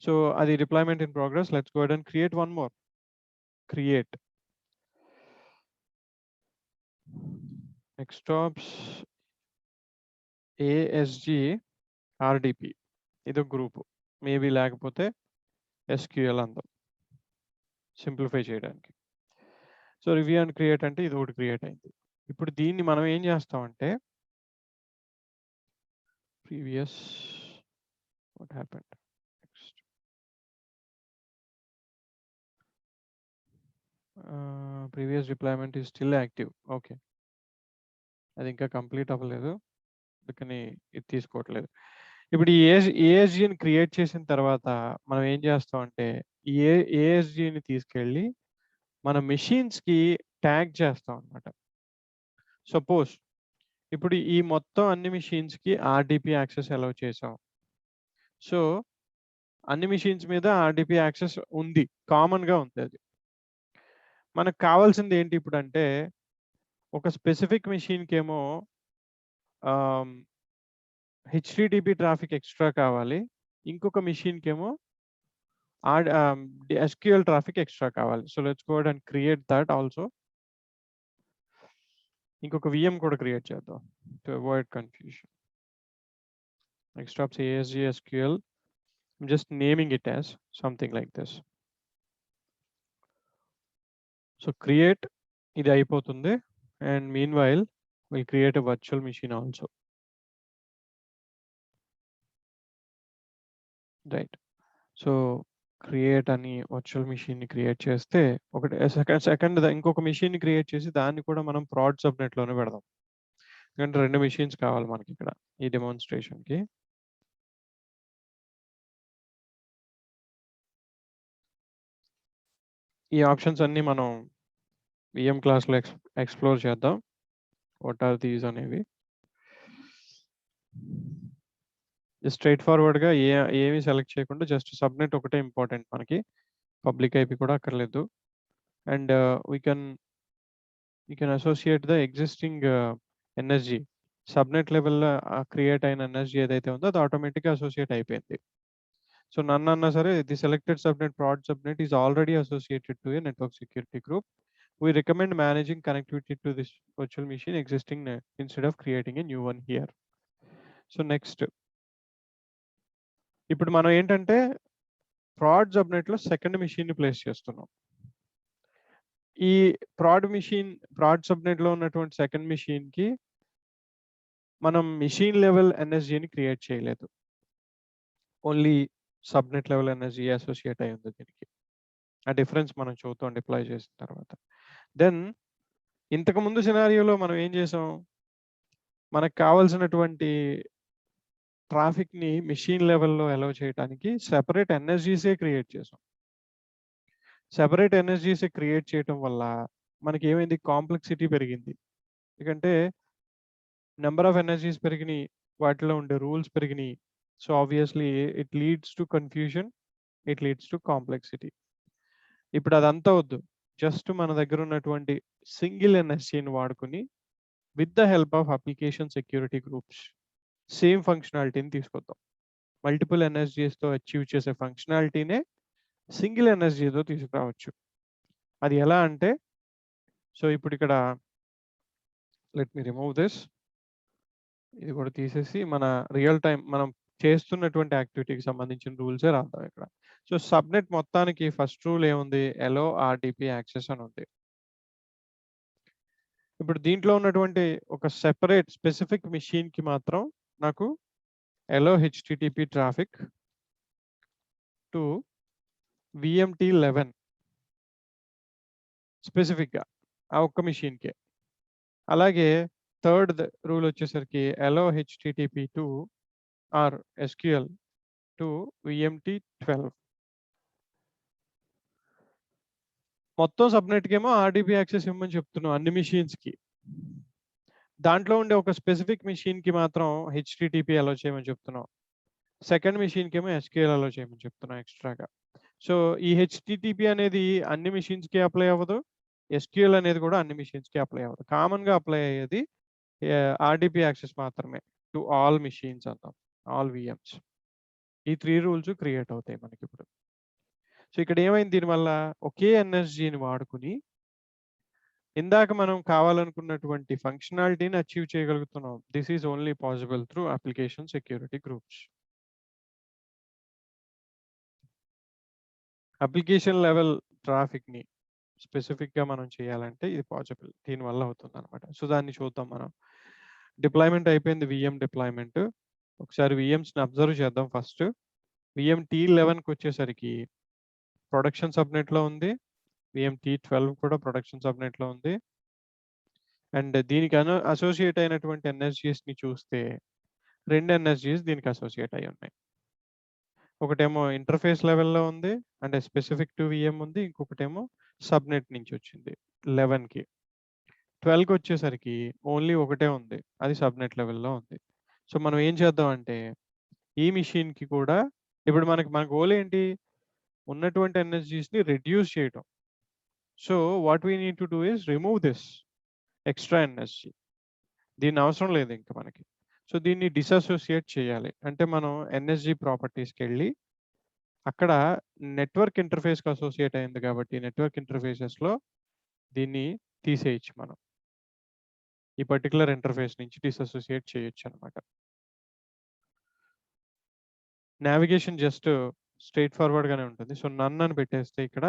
సో అది deployment in progress. Let's go and create one more. Create next ops ASG RDP, ఇది గ్రూప్, మేబీ లేకపోతే SQL అందం సింప్లిఫై చేయడానికి. సో రివ్యూ అండ్ క్రియేట్ అంటే ఇది ఒకటి క్రియేట్ అయింది. ఇప్పుడు దీన్ని మనం ఏం చేస్తామంటే previous what happened next, previous deployment is still active. Okay, అది ఇంకా కంప్లీట్ అవ్వలేదు, అందుకని ఇది తీసుకోవట్లేదు. ఇప్పుడు ఈ ASGని క్రియేట్ చేసిన తర్వాత మనం ఏం చేస్తామంటే ఈ ASGని తీసుకెళ్ళి మన మెషిన్స్కి ట్యాగ్ చేస్తాం అనమాట. సపోజ్ ఇప్పుడు ఈ మొత్తం అన్ని మెషిన్స్కి RDP యాక్సెస్ అలౌ చేసాం. సో అన్ని మెషిన్స్ మీద RDP యాక్సెస్ ఉంది, కామన్గా ఉంది. అది మనకు కావాల్సింది ఏంటి ఇప్పుడు అంటే, ఒక స్పెసిఫిక్ మెషిన్కి ఏమో HTTP ట్రాఫిక్ ఎక్స్ట్రా కావాలి, ఇంకొక మెషిన్కి ఏమో SQL ట్రాఫిక్ ఎక్స్ట్రా కావాలి. So let's go and create that also. ఇంకొక VM కూడా క్రియేట్ చేద్దాం to avoid confusion. Next ops ASG SQL. I'm just naming it as something like this. So create, ఇది అయిపోతుంది, and meanwhile we'll create a virtual machine also. Right. So create అని virtual మెషిన్ని create చేస్తే ఒకటి second ఇంకొక మెషిన్ని create చేసి దాన్ని కూడా మనం ప్రాడ్ సబ్నెట్లోనే పెడదాం. ఎందుకంటే 2 మెషిన్స్ కావాలి మనకి ఇక్కడ ఈ డెమాన్స్ట్రేషన్కి. ఈ ఆప్షన్స్ అన్నీ మనం VM క్లాస్లో ఎక్స్ప్లోర్ చేద్దాం. వాట్ ఆర్ దీస్ అనేవి స్ట్రైట్ ఫార్వర్డ్గా ఏమీ సెలెక్ట్ చేయకుండా జస్ట్ సబ్నెట్ ఒకటే ఇంపార్టెంట్ మనకి, పబ్లిక్ IP కూడా అక్కర్లేదు. And we can associate the existing energy. Subnet లెవెల్లో క్రియేట్ అయిన ఎనర్జీ ఏదైతే ఉందో అది ఆటోమేటిక్గా అసోసియేట్ అయిపోయింది. సో నన్ను అన్నా సరే the selected subnet proud subnet is already associated to A network security group. We recommend managing connectivity to this virtual machine existing instead of creating a new one here. So next, ఇప్పుడు మనం ఏంటంటే proud సబ్నెట్‌లో second మెషిన్‌ని place చేస్తున్నాం. ఈ proud సబ్నెట్‌లో ఉన్నటువంటి second మెషిన్‌కి మనం machine level ఎన్ఎస్జీని create చేయలేదు. Only subnet level NSG associate అయి ఉంది దీనికి. ఆ డిఫరెన్స్ మనం చూద్దాం డిప్లాయ్ చేసిన తర్వాత. దెన్ ఇంతకుముందు సినారియోలో మనం ఏం చేసాం? మనకు కావాల్సినటువంటి ట్రాఫిక్‌ని మెషిన్ లెవెల్‌లో అలౌ చేయడానికి సెపరేట్ ఎన్ఎస్జీసే క్రియేట్ చేసాం. సెపరేట్ ఎన్ఎస్జీసే క్రియేట్ చేయటం వల్ల మనకేమైంది? కాంప్లెక్సిటీ పెరిగింది. ఎందుకంటే నంబర్ ఆఫ్ ఎనర్జీస్ పెరిగినియి. వాటిలో ఉండే రూల్స్ పెరిగినియి. So, obviously it leads to confusion. It leads to complexity. ఇప్పుడు అదంతా వద్దు. జస్ట్ మన దగ్గర ఉన్నటువంటి సింగిల్ ఎన్ఎస్జీని వాడుకొని with the help of application security groups same ఫంక్షనాలిటీని తీసుకొద్దాం. మల్టిపుల్ ఎన్ఎస్జీస్‌తో అచీవ్ చేసే ఫంక్షనాలిటీనే సింగిల్ ఎన్ఎస్జీతో తీసుకురావచ్చు. అది ఎలా అంటే సో, ఇప్పుడు ఇక్కడ లెట్ మీ రిమూవ్ దిస్. ఇది కూడా తీసేసి మన రియల్ టైమ్ మనం చేస్తున్నటువంటి యాక్టివిటీకి సంబంధించిన రూల్సే రాద్దాం ఇక్కడ. సో, సబ్‌నెట్ మొత్తానికి ఫస్ట్ రూల్ ఏముంది? ఎలో ఆర్‌డిపి యాక్సెస్ అని ఉంది. ఇప్పుడు దీంట్లో ఉన్నటువంటి ఒక సెపరేట్ స్పెసిఫిక్ మెషిన్‌కి మాత్రం నాకు ఎలో హెచ్‌టిటిపి ట్రాఫిక్ టు VMT11 స్పెసిఫిక్‌గా ఆ ఒక్క మెషిన్‌కే. అలాగే థర్డ్ రూల్ వచ్చేసరికి allow HTTP to or SQL to VMT12. మొత్తం సబ్‌నెట్‌కేమో ఆర్‌డిబి యాక్సెస్ ఇవ్వమని చెప్తున్నాం అన్ని మెషిన్స్‌కి. దాంట్లో ఉండే ఒక స్పెసిఫిక్ మెషిన్‌కి మాత్రం హెచ్‌టిటిపి అలౌ చేయమని చెప్తున్నాం. సెకండ్ మెషిన్‌కేమో ఎస్‌క్యూఎల్ అలౌ చేయమని చెప్తున్నాం ఎక్స్‌ట్రాగా. సో, ఈ హెచ్‌టిటిపి అనేది అన్ని మెషిన్స్‌కి అప్లై అవ్వదు. ఎస్‌క్యూఎల్ అనేది కూడా అన్ని మెషిన్స్‌కి అప్లై అవ్వదు. కామన్‌గా అప్లై అయ్యేది ఆర్‌డిబి యాక్సెస్ మాత్రమే టు ఆల్ మెషిన్స్ అన్నాం. All VMs. ఈ 3 రూల్స్ క్రియేట్ అవుతాయి మనకిప్పుడు. సో, ఇక్కడ ఏమైంది దీనివల్ల ఒకే ఎన్ఎస్‌జీని వాడుకొని ఇందాక మనం కావాలనుకున్నటువంటి ఫంక్షనాలిటీని అచీవ్ చేయగలుగుతున్నాం. This is only possible through application security groups. Application level ట్రాఫిక్‌ని స్పెసిఫిక్‌గా మనం చేయాలంటే ఇది పాసిబుల్. దీనివల్ల అవుతుందన్నమాట. సో, దాన్ని చూద్దాం మనం. డిప్లాయ్‌మెంట్ అయిపోయింది వీఎం డిప్లాయ్‌మెంట్. ఒకసారి వీఎమ్స్‌ని అబ్జర్వ్ చేద్దాం ఫస్ట్. VMT11కొచ్చేసరికి ప్రొడక్షన్ సబ్‌నెట్‌లో ఉంది. VMT12 కూడా ప్రొడక్షన్ సబ్‌నెట్‌లో ఉంది. అండ్ దీనికి అసోసియేట్ అయినటువంటి ఎన్ఎస్‌జీస్‌ని చూస్తే 2 ఎన్ఎస్‌జీస్ దీనికి అసోసియేట్ అయ్యి ఉన్నాయి. ఒకటేమో ఇంటర్ఫేస్ లెవెల్‌లో ఉంది. అంటే స్పెసిఫిక్ టు వీఎం ఉంది. ఇంకొకటేమో సబ్‌నెట్ నుంచి వచ్చింది 11కి. 12కొచ్చేసరికి ఓన్లీ ఒకటే ఉంది. అది సబ్‌నెట్ లెవెల్‌లో ఉంది. సో, మనం ఏం చేద్దాం అంటే ఈ మెషిన్‌కి కూడా ఇప్పుడు మన గోల్ ఏంటి? ఉన్నటువంటి ఎన్ఎస్‌జీస్‌ని రెడ్యూస్ చేయటం. So, what we need to do is remove this extra NSG. దీని అవసరం లేదు ఇంక మనకి. సో, దీన్ని డిససోసియేట్ చేయాలి. అంటే మనం ఎన్ఎస్‌జీ ప్రాపర్టీస్‌కెళ్ళి అక్కడ నెట్వర్క్ ఇంటర్ఫేస్‌కి అసోసియేట్ అయింది కాబట్టి నెట్వర్క్ ఇంటర్ఫేసెస్‌లో దీన్ని తీసేయొచ్చు మనం. ఈ పర్టిక్యులర్ ఇంటర్ఫేస్ నుంచి డిససోసియేట్ చేయొచ్చనమాట. నావిగేషన్ జస్ట్ స్ట్రెయిట్ ఫార్వర్డ్‌గానే ఉంటుంది. సో, నన్ అని పెట్టేస్తే ఇక్కడ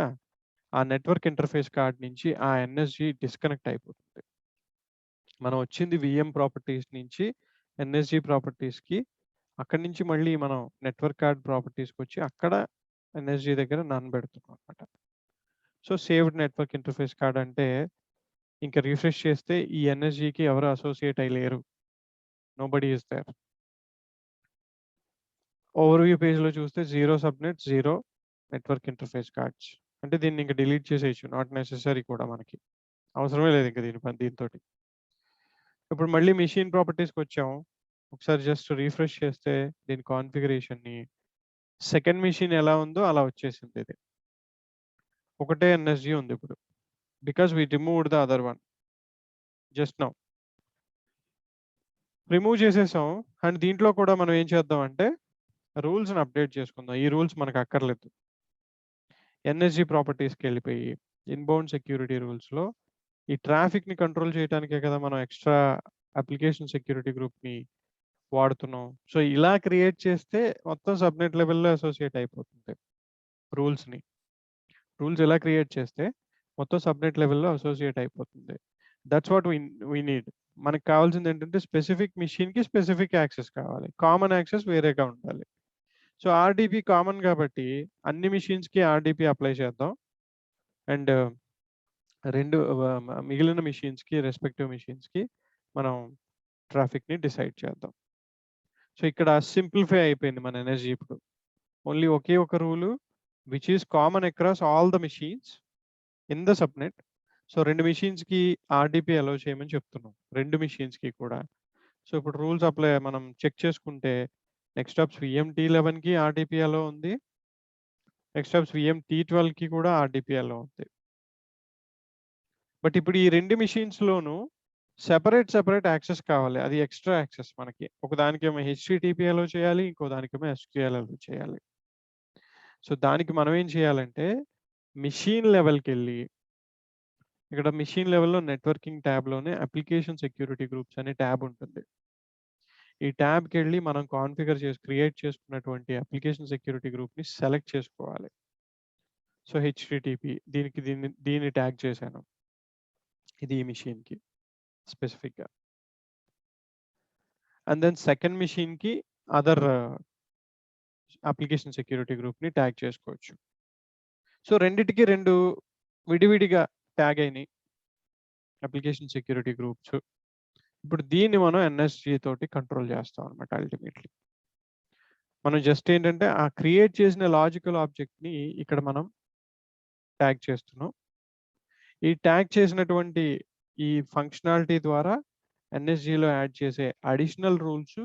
ఆ నెట్వర్క్ ఇంటర్ఫేస్ కార్డ్ నుంచి ఆ ఎన్ఎస్‌జీ డిస్కనెక్ట్ అయిపోతుంది. మనం వచ్చింది వీఎం ప్రాపర్టీస్ నుంచి ఎన్ఎస్‌జీ ప్రాపర్టీస్‌కి. అక్కడి నుంచి మళ్ళీ మనం నెట్వర్క్ కార్డ్ ప్రాపర్టీస్‌కొచ్చి అక్కడ ఎన్ఎస్‌జీ దగ్గర నన్ పెడుతున్నాం అనమాట. So, saved network interface card అంటే ఇంక రిఫ్రెష్ చేస్తే ఈ ఎన్ఎస్‌జీకి ఎవరు అసోసియేట్ అయ్యి లేరు. Nobody is there. ఓవర్‌వ్యూ పేజ్‌లో చూస్తే 0 సబ్‌నెట్, 0 నెట్వర్క్ ఇంటర్ఫేస్ కార్డ్స్. అంటే దీన్ని ఇంక డిలీట్ చేసేయొచ్చు. నాట్ నెసెసరీ కూడా మనకి. అవసరమే లేదు ఇంక దీనితోటి. ఇప్పుడు మళ్ళీ మెషిన్ ప్రాపర్టీస్‌కొచ్చాం. ఒకసారి జస్ట్ రిఫ్రెష్ చేస్తే దీని కాన్ఫిగరేషన్‌ని సెకండ్ మెషిన్ ఎలా ఉందో అలా వచ్చేసింది ఇది. ఒకటే ఎన్ఎస్‌జీ ఉంది ఇప్పుడు. Because we removed the other one just now. Remove చేసేసాం. అండ్ దీంట్లో కూడా మనం ఏం చేద్దాం అంటే రూల్స్‌ని అప్డేట్ చేసుకుందాం. ఈ రూల్స్ మనకు అక్కర్లేదు. ఎన్ఎస్‌జీ ప్రాపర్టీస్‌కెళ్ళిపోయి ఇన్‌బౌండ్ సెక్యూరిటీ రూల్స్‌లో ఈ ట్రాఫిక్‌ని కంట్రోల్ చేయడానికే కదా మనం ఎక్స్‌ట్రా అప్లికేషన్ సెక్యూరిటీ గ్రూప్‌ని వాడుతున్నాం. సో, ఇలా క్రియేట్ చేస్తే మొత్తం సబ్‌నెట్ లెవెల్‌లో అసోసియేట్ అయిపోతుంది రూల్స్‌ని. రూల్స్ ఎలా క్రియేట్ చేస్తే మొత్తం సబ్‌నెట్ లెవెల్‌లో అసోసియేట్ అయిపోతుంది. That's what we need. మనకు కావాల్సింది ఏంటంటే స్పెసిఫిక్ మెషిన్‌కి స్పెసిఫిక్ యాక్సెస్ కావాలి. కామన్ యాక్సెస్ వేరేగా ఉండాలి. సో, ఆర్‌డిపి కామన్ కాబట్టి అన్ని మెషిన్స్‌కి ఆర్‌డిపి అప్లై చేద్దాం. అండ్ 2 మిగిలిన మెషిన్స్‌కి రెస్పెక్టివ్ మెషిన్స్‌కి మనం ట్రాఫిక్‌ని డిసైడ్ చేద్దాం. సో, ఇక్కడ సింప్లిఫై అయిపోయింది మన ఎనర్జీ ఇప్పుడు. ఓన్లీ ఒకే ఒక rule which is common across all the machines in the subnet. So, 2 మెషిన్స్‌కి ఆర్‌డిపి అలౌ చేయమని చెప్తున్నాం. 2 మెషిన్స్‌కి కూడా. సో, ఇప్పుడు రూల్స్ అప్లై మనం చెక్ చేసుకుంటే నెక్స్ట్ ఆప్స్ వీఎం-టీ11కి ఆర్‌డిపి అలౌ ఉంది. నెక్స్ట్ ఆప్స్ వీఎం-టీ12కి కూడా ఆర్‌డిపి అలౌ ఉంది. బట్ ఇప్పుడు ఈ 2 మెషిన్స్‌లోనూ సెపరేట్ యాక్సెస్ కావాలి. అది ఎక్స్‌ట్రా యాక్సెస్ మనకి. ఒకదానికేమో హెచ్‌టిటిపి అలౌ చేయాలి. ఇంకో దానికేమో ఎస్‌క్యూఎల్ అలౌ చేయాలి. సో, దానికి మనం ఏం చేయాలంటే మెషిన్ లెవెల్‌కెళ్ళి ఇక్కడ మెషిన్ లెవెల్‌లో నెట్వర్కింగ్ ట్యాబ్‌లోనే అప్లికేషన్ సెక్యూరిటీ గ్రూప్స్ అనే ట్యాబ్ ఉంటుంది. ఈ ట్యాబ్‌కెళ్ళి మనం క్రియేట్ చేసుకున్నటువంటి అప్లికేషన్ సెక్యూరిటీ గ్రూప్‌ని సెలెక్ట్ చేసుకోవాలి. సో, హెచ్‌టిటిపి దీన్ని ట్యాగ్ చేశాను. ఇది ఈ మెషిన్‌కి స్పెసిఫిక్‌గా. అండ్ దెన్ సెకండ్ మెషిన్‌కి అదర్ అప్లికేషన్ సెక్యూరిటీ గ్రూప్‌ని ట్యాగ్ చేసుకోవచ్చు. సో, రెండిటికి 2 విడివిడిగా ట్యాగ్ అయినాయి. Application security groups. ఇప్పుడు దీన్ని మనం ఎన్ఎస్‌జి తోటి కంట్రోల్ చేస్తాం అన్నమాట అల్టిమేట్‌లీ. మనం జస్ట్ ఏంటంటే ఆ క్రియేట్ చేసిన లాజికల్ ఆబ్జెక్ట్‌ని ఇక్కడ మనం ట్యాగ్ చేస్తున్నాం. ఈ ట్యాగ్ చేసినటువంటి ఈ ఫంక్షనాలిటీ ద్వారా ఎన్ఎస్‌జిలో యాడ్ చేసే అడిషనల్ రూల్స్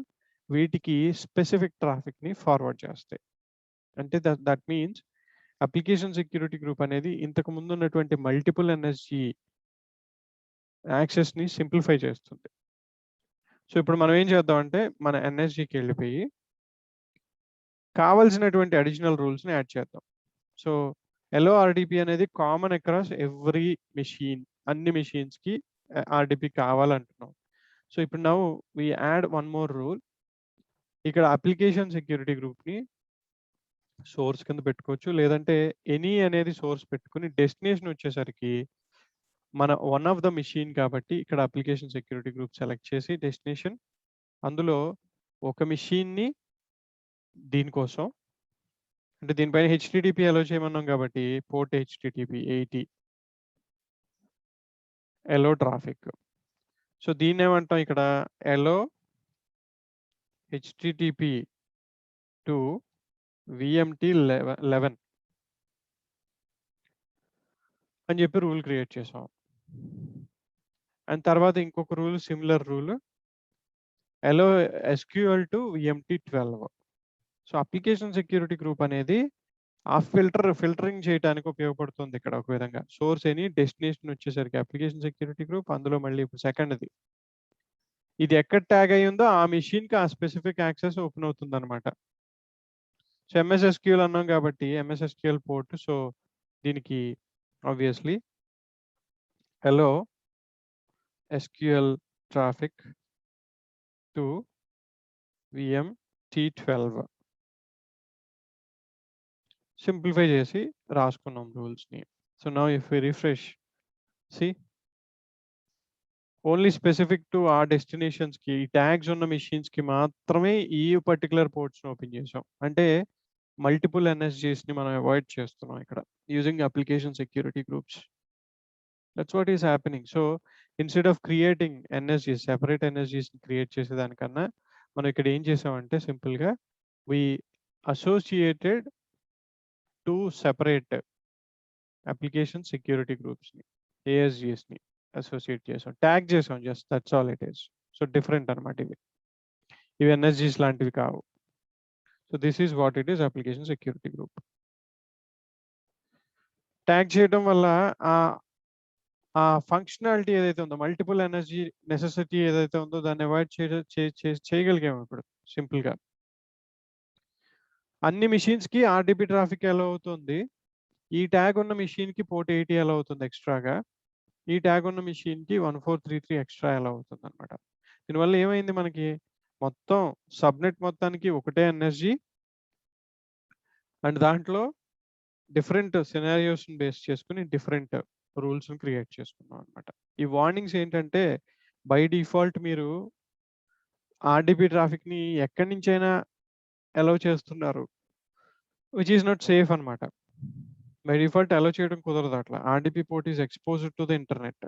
వీటికి స్పెసిఫిక్ ట్రాఫిక్‌ని ఫార్వర్డ్ చేస్తాయి. అంటే that means application security group అనేది ఇంతకు ముందు ఉన్నటువంటి మల్టిపుల్ ఎన్ఎస్‌జి యాక్సెస్‌ని సింప్లిఫై చేస్తుంది. సో, ఇప్పుడు మనం ఏం చేద్దామంటే మన ఎన్ఎస్‌జికి వెళ్ళిపోయి కావాల్సినటువంటి అడిషనల్ రూల్స్‌ని యాడ్ చేద్దాం. సో, ఎల్ఓఆర్‌డిపి అనేది కామన్ అక్రాస్ ఎవ్రీ మెషిన్. అన్ని మెషిన్స్‌కి ఆర్‌డిపి కావాలంటున్నాం. సో, ఇప్పుడు now we add one more rule. ఇక్కడ అప్లికేషన్ సెక్యూరిటీ గ్రూప్‌ని సోర్స్ కింద పెట్టుకోవచ్చు. లేదంటే ఎనీ అనేది సోర్స్ పెట్టుకొని డెస్టినేషన్ వచ్చేసరికి మన వన్ ఆఫ్ ద మెషిన్ కాబట్టి ఇక్కడ అప్లికేషన్ సెక్యూరిటీ గ్రూప్ సెలెక్ట్ చేసి డెస్టినేషన్ అందులో ఒక మెషిన్‌ని దీనికోసం అంటే దీనిపైన హెచ్‌టిటిపి అలౌ చేయమన్నాం కాబట్టి పోర్ట్ హెచ్‌టిటిపి 80 ఎలో ట్రాఫిక్. సో, దీన్నేమంటాం ఇక్కడ ఎలో హెచ్‌టిటిపి టు వీఎంటీ11 అని చెప్పి రూల్ క్రియేట్ చేసాం. అండ్ తర్వాత ఇంకొక rule similar rule allow SQL to వీఎంటీ12. సో, అప్లికేషన్ సెక్యూరిటీ గ్రూప్ అనేది ఆ ఫిల్టరింగ్ చేయడానికి ఉపయోగపడుతుంది ఇక్కడ ఒక విధంగా. సోర్స్ ఎనీ డెస్టినేషన్ వచ్చేసరికి అప్లికేషన్ సెక్యూరిటీ గ్రూప్ అందులో మళ్ళీ ఇప్పుడు సెకండ్‌ది. ఇది ఎక్కడ ట్యాగ్ అయ్యి ఉందో ఆ మెషిన్‌కి ఆ స్పెసిఫిక్ యాక్సెస్ ఓపెన్ అవుతుందన్నమాట. సో, ఎంఎస్ ఎస్‌క్యూఎల్ అన్నాం కాబట్టి ఎంఎస్ ఎస్‌క్యూఎల్ పోర్ట్. సో, దీనికి obviously allow SQL traffic to వీఎంటీ12 సింప్లిఫై చేసి రాసుకున్నాం రూల్స్‌ని. So, now if we refresh see only specific to ఆ డెస్టినేషన్స్‌కి ఈ ట్యాగ్స్ ఉన్న మెషిన్స్‌కి మాత్రమే ఈ పర్టిక్యులర్ పోర్ట్స్‌ని ఓపెన్ చేసాం. అంటే మల్టిపుల్ ఎన్ఎస్‌జిస్‌ని మనం అవాయిడ్ చేస్తున్నాం ఇక్కడ using application security groups. That's what is happening. So, instead of creating NSGs separate ఎన్ఎస్‌జిస్‌ని క్రియేట్ చేసేదానికన్నా మనం ఇక్కడ ఏం చేసామంటే సింపుల్‌గా we associated 2 separate application security గ్రూప్స్‌ని ఏఎస్‌జిస్‌ని అసోసియేట్ చేసాం. ట్యాగ్ చేసాం just that's all it is. So, different అన్నమాట ఇవి. ఇవి ఎన్ఎస్‌జిస్ లాంటివి కావు. So, this is what it is application security group. Tag చేయడం వల్ల ఆహ్, ఆ ఫంక్షనాలిటీ ఏదైతే ఉందో మల్టిపుల్ ఎనర్జీ నెసెసిటీ ఏదైతే ఉందో దాన్ని అవాయిడ్ చేయగలిగాము ఇప్పుడు సింపుల్‌గా. అన్ని మెషిన్స్‌కి ఆర్‌డిబి ట్రాఫిక్ అలౌ అవుతుంది. ఈ ట్యాగ్ ఉన్న మెషిన్‌కి పోర్ట్ 80 అలౌ అవుతుంది ఎక్స్‌ట్రాగా. ఈ ట్యాగ్ ఉన్న మెషిన్‌కి 1433 ఎక్స్‌ట్రా అలౌ అవుతుందన్నమాట. దీనివల్ల ఏమైంది మనకి మొత్తం సబ్‌నెట్ మొత్తానికి ఒకటే ఎన్ఎస్‌జి అండ్ దాంట్లో డిఫరెంట్ సినారియోస్‌ని బేస్ చేసుకొని డిఫరెంట్ రూల్స్‌ని క్రియేట్ చేసుకున్నాం అన్నమాట. ఈ వార్నింగ్స్ ఏంటంటే బై డిఫాల్ట్ మీరు ఆర్‌డిబి ట్రాఫిక్‌ని ఎక్కడి నుంచైనా అలౌ చేస్తున్నారు. విచ్ ఈస్ నాట్ సేఫ్ అన్నమాట. బై డిఫాల్ట్ అలౌ చేయడం కుదరదు అట్లా. RDP port is exposed to the internet.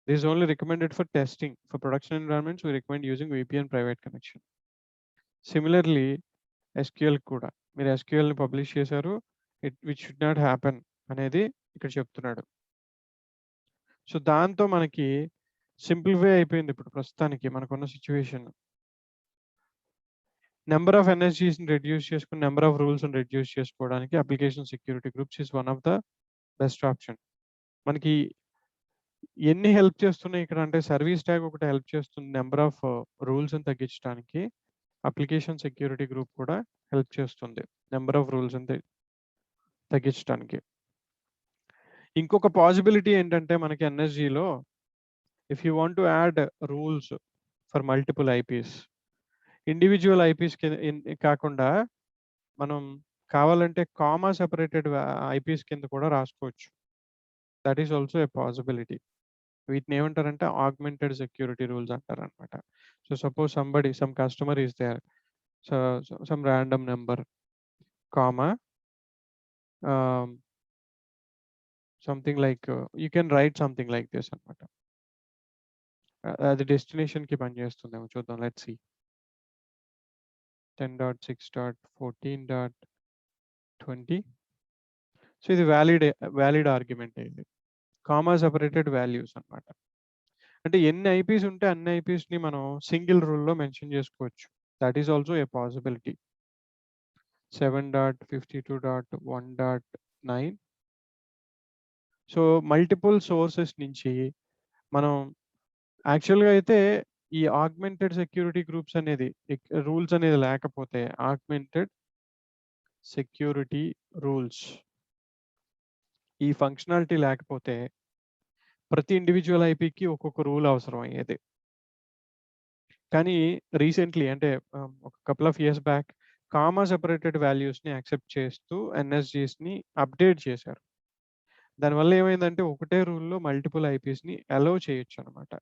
This only recommended for testing. For production environments we recommend using VPN private connection. Similarly SQL కూడా. మీరు ఎస్‌క్యూఎల్‌ని publish చేశారు. Which should not happen అనేది ఇక్కడ చెప్తున్నాడు. సో, దాంతో మనకి సింప్లిఫై అయిపోయింది ఇప్పుడు ప్రస్తుతానికి మనకున్న సిట్యుయేషన్. నంబర్ ఆఫ్ ఎన్ఎస్‌జీస్‌ని రెడ్యూస్ చేసుకొని, నంబర్ ఆఫ్ రూల్స్‌ని రెడ్యూస్ చేసుకోవడానికి application security groups is one of the best option. మనకి ఎన్ని హెల్ప్ చేస్తున్నాయి ఇక్కడ అంటే సర్వీస్ ట్యాగ్ ఒకటి హెల్ప్ చేస్తుంది నంబర్ ఆఫ్ రూల్స్‌ని తగ్గించడానికి. అప్లికేషన్ సెక్యూరిటీ గ్రూప్ కూడా హెల్ప్ చేస్తుంది నంబర్ ఆఫ్ రూల్స్‌ని తగ్గించడానికి. ఇంకొక పాసిబిలిటీ ఏంటంటే మనకి ఎన్ఎస్‌జీలో if you want to add rules for multiple IPs, individual ఐపీస్‌కి కాకుండా మనం కావాలంటే కామా సెపరేటెడ్ ఐపీస్ కింద కూడా రాసుకోవచ్చు. That is also a possibility. వీటిని ఏమంటారంటే ఆగ్మెంటెడ్ సెక్యూరిటీ రూల్స్ అంటారనమాట. So suppose some customer is there. So some random number comma something like you can write something like this అనమాట. అది డెస్టినేషన్‌కి పనిచేస్తుందేమో చూద్దాం. Let's see. 10.6.14.20. సో ఇది వాలిడ్ ఆర్గ్యుమెంట్ ఇది. కామా సెపరేటెడ్ వాల్యూస్ అన్నమాట. అంటే ఎన్ని ఐపీస్ ఉంటే అన్ని ఐపీస్‌ని మనం సింగిల్ రూల్‌లో మెన్షన్ చేసుకోవచ్చు. That is also a possibility. 7.52.1.9. So multiple sources నుంచి మనం యాక్చువల్‌గా అయితే ఈ ఆగ్మెంటెడ్ సెక్యూరిటీ గ్రూప్స్ అనేది రూల్స్ అనేది లేకపోతే ఆగ్మెంటెడ్ సెక్యూరిటీ రూల్స్ ఈ ఫంక్షనాలిటీ లేకపోతే ప్రతి ఇండివిడ్యువల్ ఐపీకి ఒక్కొక్క రూల్ అవసరం అయ్యేది. కానీ రీసెంట్‌లీ అంటే ఒక couple of years back comma separated వాల్యూస్‌ని యాక్సెప్ట్ చేస్తూ ఎన్ఎస్‌జీస్‌ని అప్డేట్ చేశారు. దానివల్ల ఏమైందంటే ఒకటే రూల్‌లో మల్టిపుల్ ఐపీస్‌ని అలౌ చేయొచ్చనమాట.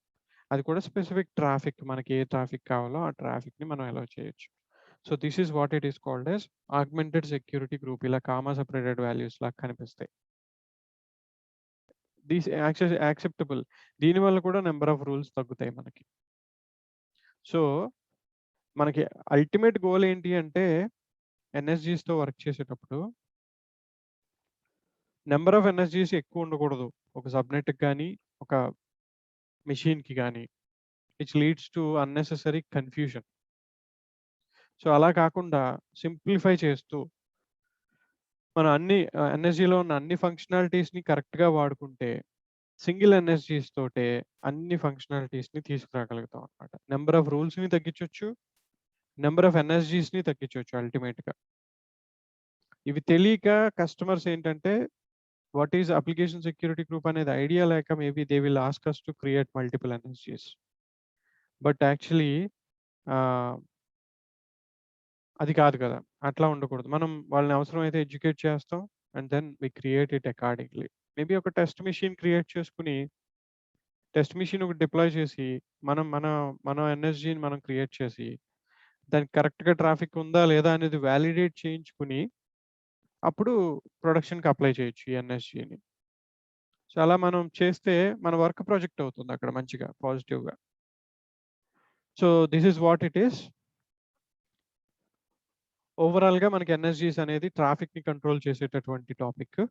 అది కూడా స్పెసిఫిక్ ట్రాఫిక్ మనకి ఏ ట్రాఫిక్ కావాలో ఆ ట్రాఫిక్‌ని మనం అలౌ చేయొచ్చు. So this is what it is called as augmented security group. ఇలా కామా సెపరేటెడ్ వాల్యూస్ లాగా కనిపిస్తాయి. This acceptable. దీనివల్ల కూడా నంబర్ ఆఫ్ రూల్స్ తగ్గుతాయి మనకి. సో మనకి అల్టిమేట్ గోల్ ఏంటి అంటే ఎన్ఎస్‌జీస్‌తో వర్క్ చేసేటప్పుడు నంబర్ ఆఫ్ ఎన్ఎస్‌జీస్ ఎక్కువ ఉండకూడదు. ఒక సబ్‌నెట్‌కి గాని, ఒక మెషిన్‌కి గాని. Which leads to unnecessary confusion. So అలా కాకుండా సింప్లిఫై చేస్తూ మనం అన్ని ఎన్ఎస్‌జీలో ఉన్న అన్ని ఫంక్షనాలిటీస్‌ని కరెక్ట్‌గా వాడుకుంటే సింగిల్ ఎన్ఎస్‌జీస్ తోటే అన్ని ఫంక్షనాలిటీస్‌ని తీసుకురాగలుగుతాం అన్నమాట. నంబర్ ఆఫ్ రూల్స్‌ని తగ్గించొచ్చు. నంబర్ ఆఫ్ ఎన్ఎస్‌జీస్‌ని తగ్గించొచ్చు అల్టిమేట్‌గా. ఇవి తెలియక కస్టమర్స్ ఏంటంటే what is application security group అనేది ఐడియా లేక maybe they will ask us to create multiple NSGs. But actually అది కాదు కదా! అట్లా ఉండకూడదు. మనం వాళ్ళని అవసరమైతే ఎడ్యుకేట్ చేస్తాం. And then we create it accordingly. Maybe ఒక టెస్ట్ మెషిన్ క్రియేట్ చేసుకొని, టెస్ట్ మెషిన్ ఒకటి డిప్లాయ్ చేసి, మనం మన మన ఎన్ఎస్‌జీని మనం క్రియేట్ చేసి, దానికి కరెక్ట్‌గా ట్రాఫిక్ ఉందా లేదా అనేది వాలిడేట్ చేయించుకొని, అప్పుడు ప్రొడక్షన్‌కి అప్లై చేయొచ్చు ఈ ఎన్ఎస్‌జీని. సో అలా మనం చేస్తే మన వర్క్ ప్రాజెక్ట్ అవుతుంది అక్కడ మంచిగా పాజిటివ్‌గా. So this is what it is. ఓవరాల్‌గా మనకి ఎన్ఎస్‌జీస్ అనేది ట్రాఫిక్‌ని కంట్రోల్ చేసేటటువంటి టాపిక్.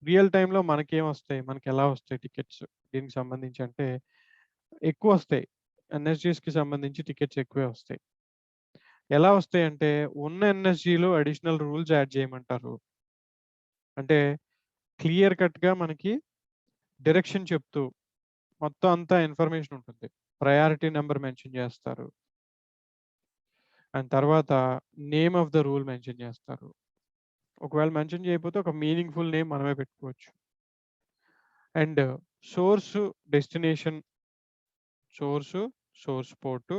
రియల్ టైమ్‌లో మనకేమొస్తాయి? మనకెలా వస్తాయి టికెట్స్? దీనికి సంబంధించి అంటే ఎక్కువొస్తాయి. ఎన్ఎస్‌జీస్‌కి సంబంధించి టికెట్స్ ఎక్కువే వస్తాయి. ఎలా వస్తాయంటే ఉన్న ఎన్ఎస్‌జీలో అడిషనల్ రూల్స్ యాడ్ చేయమంటారు. అంటే క్లియర్ కట్‌గా మనకి డైరెక్షన్ చెప్తూ మొత్తం అంతా ఇన్ఫర్మేషన్ ఉంటుంది. ప్రయారిటీ నంబర్ మెన్షన్ చేస్తారు. అండ్ తర్వాత name of the rule mention చేస్తారు. ఒకవేళ మెన్షన్ చేయకపోతే ఒక మీనింగ్‌ఫుల్ నేమ్ మనమే పెట్టుకోవచ్చు. And source, destination, source port,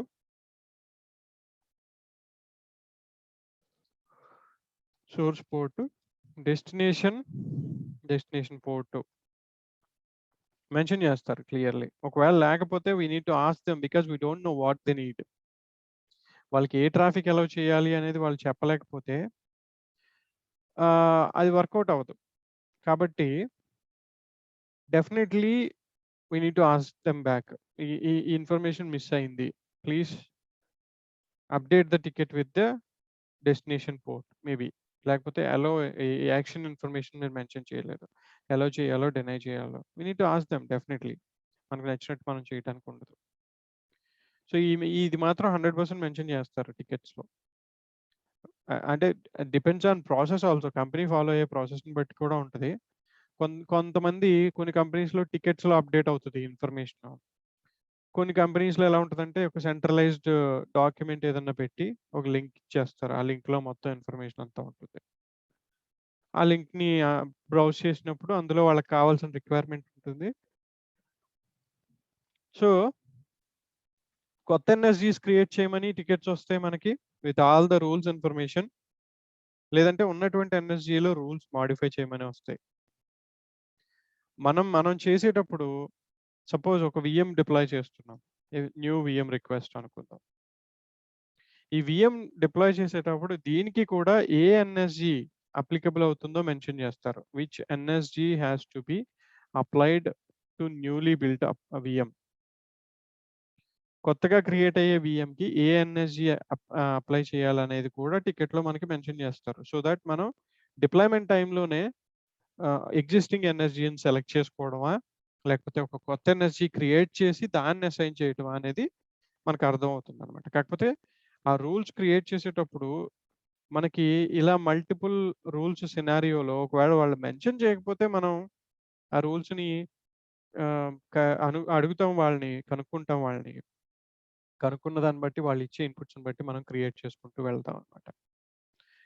source port, destination port mention చేస్తారు క్లియర్లీ. ఒకవేళ లేకపోతే we need to ask them because we don't know what they need. వాళ్ళకి ఏ ట్రాఫిక్ అలౌ చేయాలి అనేది వాళ్ళు చెప్పలేకపోతే అది వర్కౌట్ అవ్వదు. కాబట్టి definitely we need to ask them back. ఈ ఈ ఇన్ఫర్మేషన్ మిస్ అయింది. Please update the ticket with the destination port maybe. లేకపోతే అలో యాక్షన్ ఇన్ఫర్మేషన్ మీరు మెన్షన్ చేయలేదు. అలో చేయాలో, డినై చేయాలో we need to ask them definitely. మనకు నచ్చినట్టు మనం చేయడానికి ఉండదు. సో ఇది మాత్రం 100% మెన్షన్ చేస్తారు టికెట్స్‌లో. అంటే depends on process also. Company follow అయ్యే ప్రాసెస్‌ని బట్టి కూడా ఉంటది. కొంతమంది కొన్ని కంపెనీస్‌లో టికెట్స్‌లో అప్డేట్ అవుతది ఇన్ఫర్మేషను. కొన్ని కంపెనీస్‌లో ఎలా ఉంటదంటే ఒక సెంట్రలైజ్డ్ డాక్యుమెంట్ ఏదన్నా పెట్టి ఒక లింక్ ఇచ్చేస్తారు. ఆ లింక్‌లో మొత్తం ఇన్ఫర్మేషన్ అంతా ఉంటుంది. ఆ లింక్‌ని బ్రౌజ్ చేసినప్పుడు అందులో వాళ్ళకి కావాల్సిన రిక్వైర్మెంట్ ఉంటుంది. సో, కొత్త ఎన్ఎస్‌జీస్ క్రియేట్ చేయమని టికెట్స్ వస్తాయి మనకి with all the rules information. లేదంటే ఉన్నటువంటి ఎన్ఎస్‌జీలో రూల్స్ మోడిఫై చేయమని వస్తాయి. మనం చేసేటప్పుడు సపోజ్ ఒక వీఎం డిప్లాయ్ చేస్తున్నాం. న్యూ వీఎం రిక్వెస్ట్ అనుకుందాం. ఈ వీఎం డిప్లాయ్ చేసేటప్పుడు దీనికి కూడా ఏ ఎన్ఎస్‌జీ అప్లికబుల్ అవుతుందో మెన్షన్ చేస్తారు. Which NSG has to be applied to newly built up VM. కొత్తగా క్రియేట్ అయ్యే వీఎంకి ఏ ఎన్ఎస్‌జీ అప్లై చేయాలనేది కూడా టికెట్‌లో మనకి మెన్షన్ చేస్తారు. సో దట్ మనం డిప్లాయ్‌మెంట్ టైమ్‌లోనే ఎగ్జిస్టింగ్ ఎన్ఎస్‌జీని సెలెక్ట్ చేసుకోవడమా? లేకపోతే ఒక కొత్త ఎన్ఎస్‌జీ క్రియేట్ చేసి దాన్ని అసైన్ చేయటమా అనేది మనకు అర్థమవుతుందనమాట. కాకపోతే ఆ రూల్స్ క్రియేట్ చేసేటప్పుడు మనకి ఇలా మల్టిపుల్ రూల్స్ సినారియోలో ఒకవేళ వాళ్ళు మెన్షన్ చేయకపోతే మనం ఆ రూల్స్‌ని ఆహ్, క అడుగుతాం వాళ్ళని, కనుక్కుంటాం వాళ్ళని. కనుక్కున్న దాన్ని బట్టి వాళ్ళు ఇచ్చే ఇన్‌పుట్స్‌ని బట్టి మనం క్రియేట్ చేసుకుంటూ వెళ్తాం అనమాట.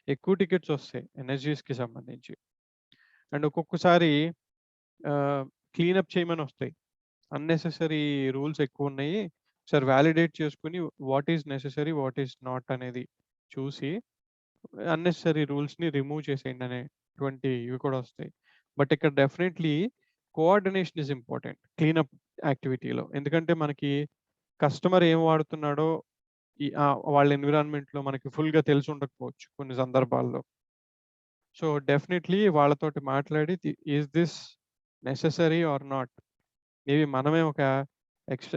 ఎక్కువ టికెట్స్ వస్తాయి ఎన్ఎస్‌జీస్‌కి సంబంధించి. అండ్ ఒక్కొక్కసారి క్లీనప్ చేయమని వస్తాయి. అన్నెసెసరీ రూల్స్ ఎక్కువున్నాయి. ఒకసారి వాలిడేట్ చేసుకొని what is necessary, what is not అనేది చూసి అన్నెసెసరీ రూల్స్‌ని రిమూవ్ చేసేయండి అనేటువంటి ఇవి కూడా వస్తాయి. బట్ ఇక్కడ definitely coordination is important cleanup యాక్టివిటీలో. ఎందుకంటే మనకి కస్టమర్ ఏం వాడుతున్నాడో వాళ్ళ ఎన్విరాన్మెంట్‌లో మనకి ఫుల్‌గా తెలిసి ఉండకపోవచ్చు కొన్ని సందర్భాల్లో. సో, డెఫినెట్‌లీ వాళ్ళతోటి మాట్లాడి is this necessary or not? Maybe మనమే ఒక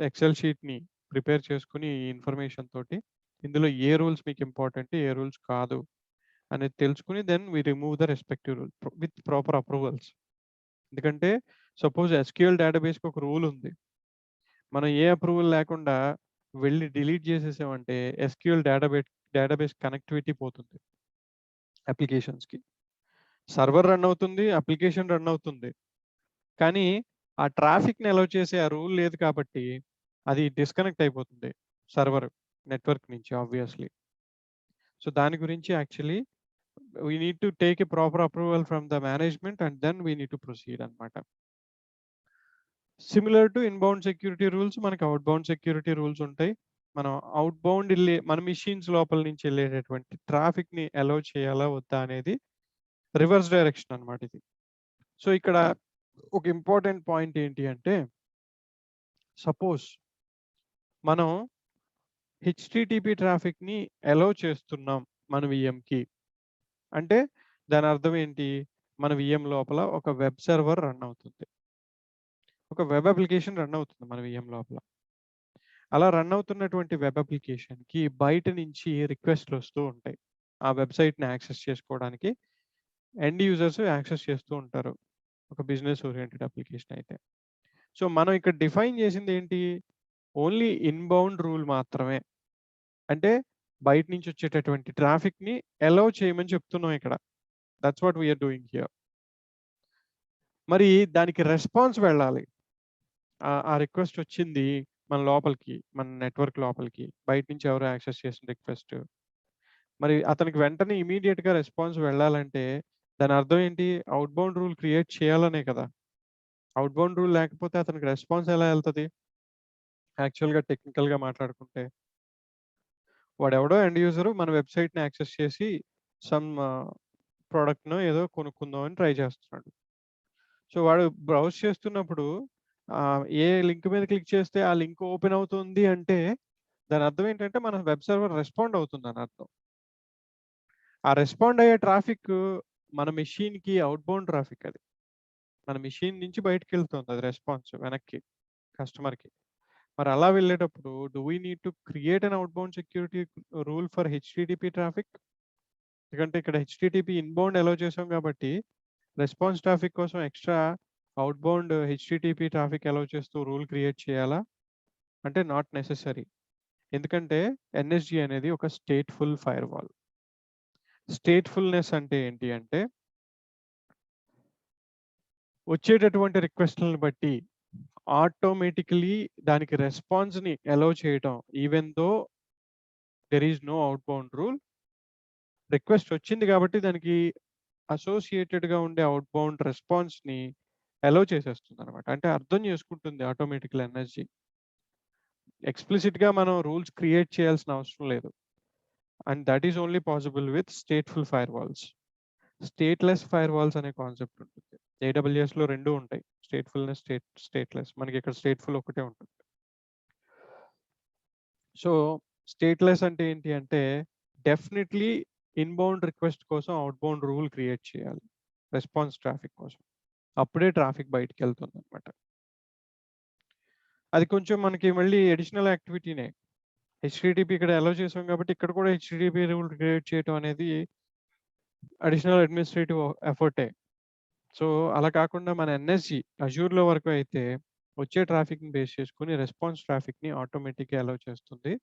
ఎక్సెల్ షీట్‌ని ప్రిపేర్ చేసుకొని ఈ ఇన్ఫర్మేషన్ తోటి ఇందులో ఏ రూల్స్ మీకు ఇంపార్టెంట్, ఏ రూల్స్ కాదు అనేది తెలుసుకొని then we remove the respective rule with proper approvals. ఎందుకంటే సపోజ్ ఎస్‌క్యూఎల్ డేటాబేస్‌కి ఒక రూల్ ఉంది. మనం ఏ అప్రూవల్ లేకుండా వెళ్లి డిలీట్ చేసేసామంటే ఎస్‌క్యూఎల్ డేటాబేస్ కనెక్టివిటీ పోతుంది అప్లికేషన్స్‌కి. సర్వర్ రన్ అవుతుంది, అప్లికేషన్ రన్ అవుతుంది. కానీ ఆ ట్రాఫిక్‌ని అలౌ చేసే ఆ రూల్ లేదు కాబట్టి అది డిస్కనెక్ట్ అయిపోతుంది సర్వర్ నెట్వర్క్ నుంచి ఆబ్వియస్‌లీ. సో, దాని గురించి actually we need to take a proper approval from the management and then we need to proceed అన్నమాట. Similar to inbound security rules మనకి అవుట్‌బౌండ్ సెక్యూరిటీ రూల్స్ ఉంటాయి. మనం మన మెషిన్స్ లోపల నుంచి వెళ్ళేటటువంటి ట్రాఫిక్‌ని అలౌ చేయాలా? వద్దా? అనేది రివర్స్ డైరెక్షన్ అన్నమాట ఇది. సో, ఇక్కడ ఒక ఇంపార్టెంట్ పాయింట్ ఏంటి అంటే సపోజ్ మనం హెచ్‌టిటిపి ట్రాఫిక్‌ని అలౌ చేస్తున్నాం మన వీఎంకి. అంటే దాని అర్థం ఏంటి? మన వీఎం లోపల ఒక వెబ్ సర్వర్ రన్ అవుతుంది. ఒక వెబ్ అప్లికేషన్ రన్ అవుతుంది మన వీఎం లోపల. అలా రన్ అవుతున్నటువంటి వెబ్ అప్లికేషన్‌కి బయట నుంచి రిక్వెస్ట్‌లు వస్తూ ఉంటాయి. ఆ వెబ్‌సైట్‌ని యాక్సెస్ చేసుకోవడానికి ఎండ్ యూజర్స్ యాక్సెస్ చేస్తూ ఉంటారు. ఒక బిజినెస్ ఓరియెంటెడ్ అప్లికేషన్ అయితే. సో, మనం ఇక్కడ డిఫైన్ చేసింది ఏంటి? ఓన్లీ ఇన్‌బౌండ్ రూల్ మాత్రమే. అంటే బయట నుంచి వచ్చేటటువంటి ట్రాఫిక్‌ని అలౌ చేయమని చెప్తున్నాం ఇక్కడ. That's what we are doing here. మరి దానికి రెస్పాన్స్ వెళ్ళాలి. ఆ రిక్వెస్ట్ వచ్చింది మన లోపలికి, మన నెట్వర్క్ లోపలికి. బయట నుంచి ఎవరో యాక్సెస్ చేసిన రిక్వెస్ట్. మరి అతనికి వెంటనే ఇమ్మీడియేట్‌గా రెస్పాన్స్ వెళ్ళాలంటే దాని అర్థం ఏంటి? ఔట్‌బౌండ్ రూల్ క్రియేట్ చేయాలనే కదా! ఔట్‌బౌండ్ రూల్ లేకపోతే అతనికి రెస్పాన్స్ ఎలా ఎళ్తది? యాక్చువల్‌గా టెక్నికల్‌గా మాట్లాడుకుంటే. వాడెవడో ఎండ్ యూజర్ మన వెబ్‌సైట్‌ని యాక్సెస్ చేసి సమ్ ప్రోడక్ట్‌నో ఏదో కొనుక్కుందాం అని ట్రై చేస్తున్నాడు. సో, వాడు బ్రౌజ్ చేస్తున్నప్పుడు ఏ లింక్ మీద క్లిక్ చేస్తే ఆ లింక్ ఓపెన్ అవుతుంది అంటే, దాని అర్థం ఏంటంటే మన వెబ్ సర్వర్ రెస్పాండ్ అవుతుందని అర్థం. ఆ రెస్పాండ్ అయ్యే ట్రాఫిక్ మన మెషిన్‌కి అవుట్‌బౌండ్ ట్రాఫిక్ అది. మన మెషిన్ నుంచి బయటికెళ్తుంది అది రెస్పాన్స్ వెనక్కి కస్టమర్‌కి. మరి అలా వెళ్ళేటప్పుడు we need to create an outbound security rule for HTTP traffic? ఎందుకంటే ఇక్కడ హెచ్‌టిటిపి ఇన్‌బౌండ్ అలౌ చేసాం కాబట్టి, రెస్పాన్స్ ట్రాఫిక్ కోసం extra outbound HTTP traffic allow చేస్తూ రూల్ క్రియేట్ చేయాలా? అంటే నాట్ నెసెసరీ. ఎందుకంటే ఎన్ఎస్‌జి అనేది ఒక స్టేట్‌ఫుల్ ఫైర్‌వాల్. స్టేట్‌ఫుల్‌నెస్ అంటే ఏంటి అంటే, వచ్చేటటువంటి రిక్వెస్ట్‌లని బట్టి ఆటోమేటికల్లీ దానికి రెస్పాన్స్‌ని అలౌ చేయటం. Even though there is no outbound rule. Request వచ్చింది కాబట్టి దానికి అసోసియేటెడ్‌గా ఉండే అవుట్‌బౌండ్ రెస్పాన్స్‌ని అలౌ చేసేస్తుందనమాట. అంటే అర్థం చేసుకుంటుంది ఆటోమేటికల్ ఎన్ఎస్‌జి. ఎక్స్‌ప్లిసిట్‌గా మనం రూల్స్ క్రియేట్ చేయాల్సిన అవసరం లేదు. And that is only possible with stateful firewalls. Stateless firewalls అనే కాన్సెప్ట్ ఉంటుంది. ఏడబ్ల్యూఎస్‌లో 2 ఉంటాయి. స్టేట్‌ఫుల్‌నెస్, స్టేట్‌లెస్. మనకి ఇక్కడ స్టేట్‌ఫుల్ ఒకటే ఉంటుంది. సో, స్టేట్‌లెస్ అంటే ఏంటి అంటే, డెఫినెట్‌లీ ఇన్‌బౌండ్ రిక్వెస్ట్ కోసం అవుట్‌బౌండ్ రూల్ క్రియేట్ చేయాలి. రెస్పాన్స్ ట్రాఫిక్ కోసం. అప్పుడే ట్రాఫిక్ బయటికెళ్తుందనమాట. అది కొంచెం మనకి మళ్ళీ అడిషనల్ యాక్టివిటీనే. హెచ్‌టిటిపి ఇక్కడ అలౌ చేసాం కాబట్టి, ఇక్కడ కూడా హెచ్‌టిటిపి రూల్ క్రియేట్ చేయటం అనేది అడిషనల్ అడ్మినిస్ట్రేటివ్ ఎఫర్టే. సో, అలా కాకుండా మన ఎన్ఎస్‌జి అజూర్‌లో వరకు అయితే వచ్చే ట్రాఫిక్‌ని బేస్ చేసుకొని రెస్పాన్స్ ట్రాఫిక్‌ని ఆటోమేటిక్‌గా అలౌ చేస్తుంది.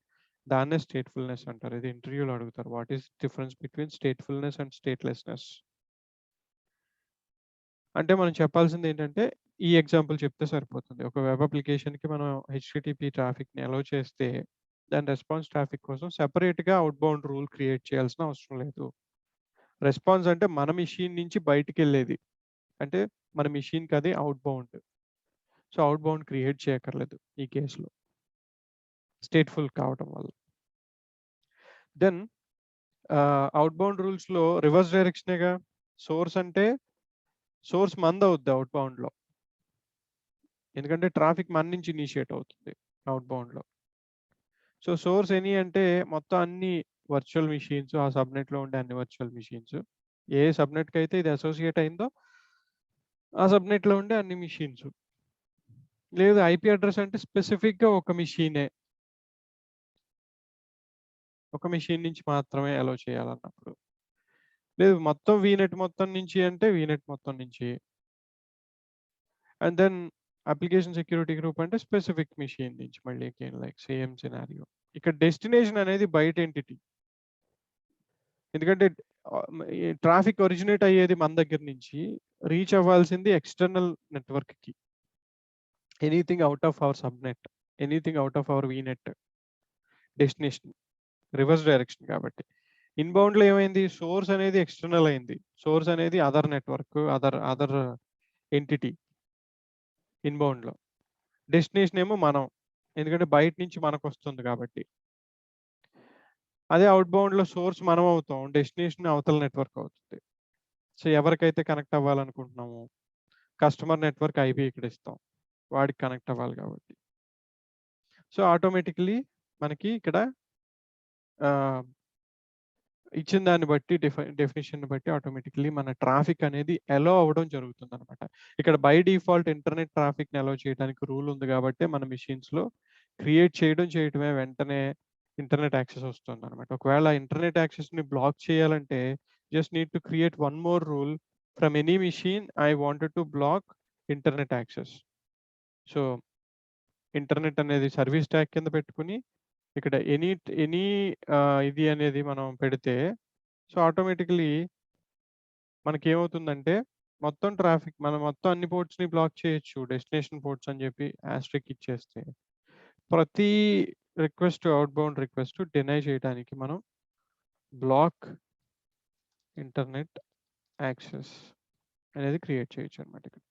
దాన్నే స్టేట్‌ఫుల్‌నెస్ అంటారు. ఇది ఇంటర్వ్యూలో అడుగుతారు. What is difference between statefulness and statelessness? అంటే మనం చెప్పాల్సింది ఏంటంటే, ఈ ఎగ్జాంపుల్ చెప్తే సరిపోతుంది. ఒక వెబ్ అప్లికేషన్‌కి మనం హెచ్‌టిటిపి ట్రాఫిక్‌ని అలౌ చేస్తే, దాని రెస్పాన్స్ ట్రాఫిక్ కోసం సెపరేట్‌గా అవుట్‌బౌండ్ రూల్ క్రియేట్ చేయాల్సిన అవసరం లేదు. రెస్పాన్స్ అంటే మన మెషిన్ నుంచి బయటికెళ్ళేది. అంటే మన మెషిన్‌కి అది అవుట్‌బౌండ్. సో, అవుట్‌బౌండ్ క్రియేట్ చేయక్కర్లేదు ఈ కేస్‌లో. స్టేట్‌ఫుల్ కావటం వల్ల. దెన్ అవుట్‌బౌండ్ రూల్స్‌లో రివర్స్ డైరెక్షనేగా. సోర్స్ అంటే సోర్స్ మనదవుద్ది అవుట్‌బౌండ్‌లో. ఎందుకంటే ట్రాఫిక్ మన నుంచి ఇనిషియేట్ అవుతుంది అవుట్‌బౌండ్‌లో. సో, సోర్స్ ఎనీ అంటే మొత్తం అన్ని వర్చువల్ మెషిన్స్, ఆ సబ్‌నెట్‌లో ఉండే అన్ని వర్చువల్ మెషిన్స్. ఏ సబ్‌నెట్‌కైతే ఇది అసోసియేట్ అయిందో, ఆ సబ్‌నెట్‌లో ఉండే అన్ని మెషిన్స్. లేదు ఐపీ అడ్రెస్ అంటే స్పెసిఫిక్‌గా ఒక మెషినే. ఒక మెషిన్ నుంచి మాత్రమే అలౌ చేయాలన్నప్పుడు. లేదు మొత్తం వీనెట్ మొత్తం నుంచి అంటే వీనెట్ మొత్తం నుంచి. And then application security group అంటే స్పెసిఫిక్ మెషిన్ నుంచి మళ్ళీ అగైన్ లైక్ సేమ్ సినారియో. ఇక్కడ డెస్టినేషన్ అనేది బయట ఎంటిటీ. ఎందుకంటే ఈ ట్రాఫిక్ ఒరిజినేట్ అయ్యేది మన దగ్గర నుంచి. రీచ్ అవ్వాల్సింది ఎక్స్‌టర్నల్ నెట్వర్క్‌కి. Anything out of our subnet. Anything out of our VNet. Destination. Reverse direction కాబట్టి. ఇన్‌బౌండ్‌లో ఏమైంది? సోర్స్ అనేది ఎక్స్‌టర్నల్ అయింది. సోర్స్ అనేది అదర్ నెట్వర్క్, అదర్ ఎంటిటీ ఇన్‌బౌండ్‌లో. డెస్టినేషన్ ఏమో మనం. ఎందుకంటే బయట నుంచి మనకొస్తుంది కాబట్టి. అదే అవుట్‌బౌండ్‌లో సోర్స్ మనం అవుతాం. డెస్టినేషన్ అవతల నెట్వర్క్ అవుతుంది. సో, ఎవరికైతే కనెక్ట్ అవ్వాలనుకుంటున్నామో, కస్టమర్ నెట్వర్క్ ఐపీ ఇక్కడ ఇస్తాం. వాడికి కనెక్ట్ అవ్వాలి కాబట్టి. సో, ఆటోమేటికల్లీ మనకి ఇక్కడ ఆహ్, ఇచ్చిన దాన్ని బట్టి డెఫినిషన్‌ని బట్టి ఆటోమేటికల్లీ మన ట్రాఫిక్ అనేది అలో అవ్వడం జరుగుతుందనమాట. ఇక్కడ బై డిఫాల్ట్ ఇంటర్నెట్ ట్రాఫిక్‌ని అలో చేయడానికి రూల్ ఉంది గాబట్టే మన మెషిన్స్‌లో క్రియేట్ చేయటమే వెంటనే ఇంటర్నెట్ యాక్సెస్ వస్తుందనమాట. ఒకవేళ ఇంటర్నెట్ యాక్సెస్‌ని బ్లాక్ చేయాలంటే just need to create one more rule from any machine I wanted to block internet access. So, internet అనేది సర్వీస్ ట్యాగ్ కింద పెట్టుకొని ఇక్కడ ఎనీ ఇది అనేది మనం పెడితే సో, ఆటోమేటికల్లీ మనకేమవుతుందంటే, మొత్తం ట్రాఫిక్ మనం మొత్తం అన్ని పోర్ట్స్‌ని బ్లాక్ చేయొచ్చు. డెస్టినేషన్ పోర్ట్స్ అని చెప్పి ఆస్టెరిక్ ఇచ్చేస్తే. ప్రతి అవుట్‌బౌండ్ రిక్వెస్ట్ డినై చేయడానికి మనం బ్లాక్ ఇంటర్నెట్ యాక్సెస్ అనేది క్రియేట్ చేయొచ్చనమాట ఇక్కడ.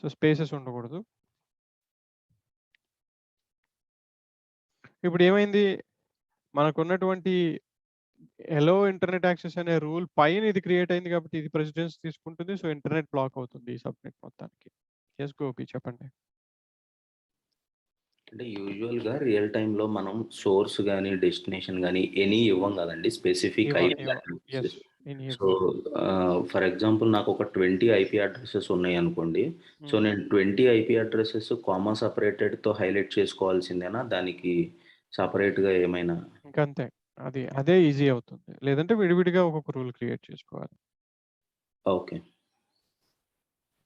సో, స్పేసెస్ ఉండకూడదు. ఇప్పుడేమైంది? మనకున్నటువంటి ఎలో ఇంటర్నెట్ యాక్సెస్ అనే రూల్ పైన ఇది క్రియేట్ అయింది కాబట్టి ఇది ప్రెసిడెన్స్ తీసుకుంటుంది. సో, ఇంటర్నెట్ బ్లాక్ అవుతుంది ఈ సబ్‌నెట్ మొత్తానికి. యెస్ గోపి చెప్పండి. అంటే యూజువల్‌గా రియల్ టైమ్‌లో మనం సోర్స్ గాని, డెస్టినేషన్ గాని ఎనీ ఇవ్వం గదండీ. Specific IP yes. Addresses. So, ఇవ్వం. ఫర్ ఎగ్జాంపుల్ నాకొక 20 ఐపీ అడ్రెసెస్ ఉన్నాయనుకోండి. సో, హ్మ్. నేను 20 ఐపీ అడ్రెసెస్ కామా సెపరేటెడ్‌తో హైలైట్ చేసుకోవాల్సిందేనా? దానికి సెపరేట్‌గా ఏమైనా? ఇంకంతే. అదే ఈజీ అవుతుంది. లేదంటే విడివిడిగా ఒక్కొక్క రూల్ క్రియేట్ చేసుకోవాలి. ఓకే.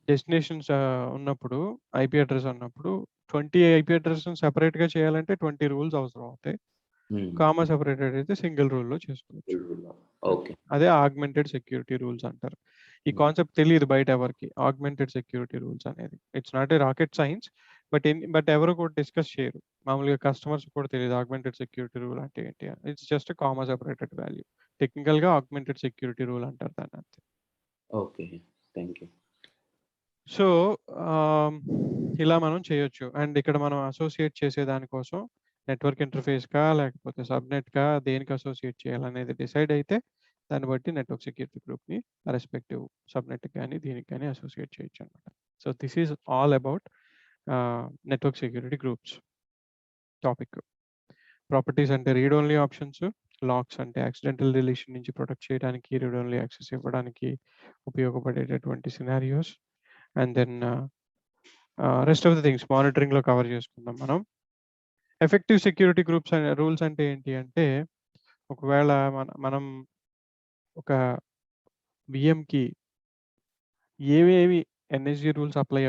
డెస్టినేషన్స్ ఉన్నప్పుడు ఐపీ అడ్రెస్ అన్నప్పుడు 20 ఐపీ అడ్రెస్‌ని సెపరేట్‌గా చేయాలంటే 20 రూల్స్ అవసరం అవుతాయి. హ్మ్. కామా సెపరేటెడ్ అయితే సింగిల్ రూల్‌లో చేసుకోవచ్చు. ఓకే. అదే ఆగ్మెంటెడ్ సెక్యూరిటీ రూల్స్ అంటారు. ఈ హ్మ్. కాన్సెప్ట్ తెలీదు బయట ఎవరికీ. ఆగ్మెంటెడ్ సెక్యూరిటీ రూల్స్ అనేది. It's not a rocket science. But ఎవరు కూడా డిస్కస్ చేయరు. మామూలుగా కస్టమర్స్‌కి కూడా తెలీదు ఆగ్మెంటెడ్ సెక్యూరిటీ రూల్ అంటే ఏంటి అని. It's just comma separated value. టెక్నికల్‌గా ఆగ్మెంటెడ్ సెక్యూరిటీ రూల్ అంటారు దాన్ని అంతే. ఓకే. Thank you. సో, ఆహ్, ఇలా మనం చేయొచ్చు. అండ్ ఇక్కడ మనం అసోసియేట్ చేసే దానికోసం నెట్వర్క్ ఇంటర్ఫేస్‌కా లేకపోతే సబ్‌నెట్‌కా దేనికి అసోసియేట్ చేయాలనేది డిసైడ్ అయితే దాన్ని బట్టి నెట్వర్క్ సెక్యూరిటీ గ్రూప్‌ని రెస్పెక్టివ్ సబ్‌నెట్‌కి గాని, దీనికి గాని అసోసియేట్ చేయొచ్చనమాట. So, this is all about network security groups topic. Properties అంటే రీడ్ ఓన్లీ ఆప్షన్స్, లాక్స్ అంటే యాక్సిడెంటల్ డిలీషన్ నుంచి ప్రొటెక్ట్ చేయడానికి, రీడ్ ఓన్లీ యాక్సెస్ ఇవ్వడానికి ఉపయోగపడేటటువంటి scenarios. And then rest of the things మానిటరింగ్‌లో కవర్ చేసుకుందాం మనం. ఎఫెక్టివ్ సెక్యూరిటీ గ్రూప్స్ అనే రూల్స్ అంటే ఏంటి అంటే, ఒకవేళ మనం ఒక వీఎంకి ఏవేవి ఎన్ఎస్జీ రూల్స్ అప్లై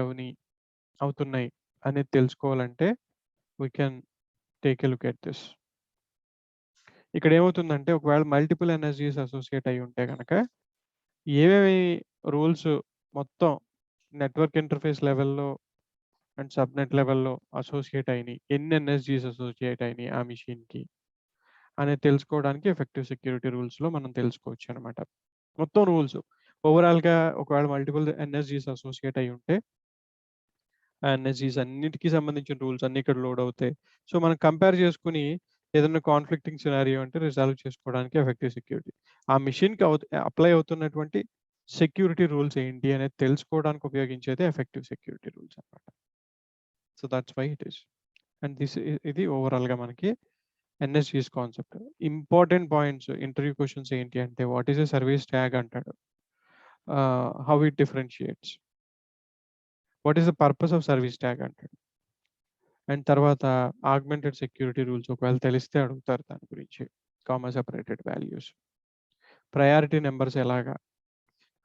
అవుతున్నాయి అనేది తెలుసుకోవాలంటే we can take a look at this. ఇక్కడ ఏమవుతుందంటే ఒకవేళ మల్టిపుల్ ఎన్ఎస్జీస్ అసోసియేట్ అయ్యి ఉంటే గనక ఏవేవి రూల్స్ మొత్తం నెట్వర్క్ ఇంటర్ఫేస్ లెవెల్‌లో అండ్ సబ్‌నెట్ లెవెల్‌లో అసోసియేట్ అయినియి. ఎన్ని ఎన్ఎస్జీస్ అసోసియేట్ అయినియి ఆ మెషిన్‌కి అనేది తెలుసుకోవడానికి ఎఫెక్టివ్ సెక్యూరిటీ రూల్స్‌లో మనం తెలుసుకోవచ్చనమాట. మొత్తం రూల్స్ ఓవరాల్‌గా ఒకవేళ మల్టిపుల్ ఎన్ఎస్జీస్ అసోసియేట్ అయ్యి ఉంటే, ఆ ఎన్ఎస్జీస్ అన్నిటికి సంబంధించిన రూల్స్ అన్నీ ఇక్కడ లోడ్ అవుతాయి. సో, మనం కంపేర్ చేసుకొని ఏదైనా కాన్‌ఫ్లిక్టింగ్ సినారియో అంటే రిజాల్వ్ చేసుకోవడానికి ఎఫెక్టివ్ సెక్యూరిటీ. ఆ మెషిన్‌కి అప్లై అవుతున్నటువంటి సెక్యూరిటీ రూల్స్ ఏంటి అనేది తెలుసుకోవడానికి ఉపయోగించేదే ఎఫెక్టివ్ సెక్యూరిటీ రూల్స్ అన్నమాట. So, that's why it is. And ఇది ఓవరాల్‌గా మనకి NSGs concept. Important points interview questions ఏంటి అంటే what is a service tag అంటాడు. How it differentiates. What is the purpose of service tag అంటాడు. అండ్ తర్వాత augmented security rules ఒకవేళ తెలిస్తే అడుగుతారు దాని గురించి. Comma separated values. Priority numbers ఎలాగా?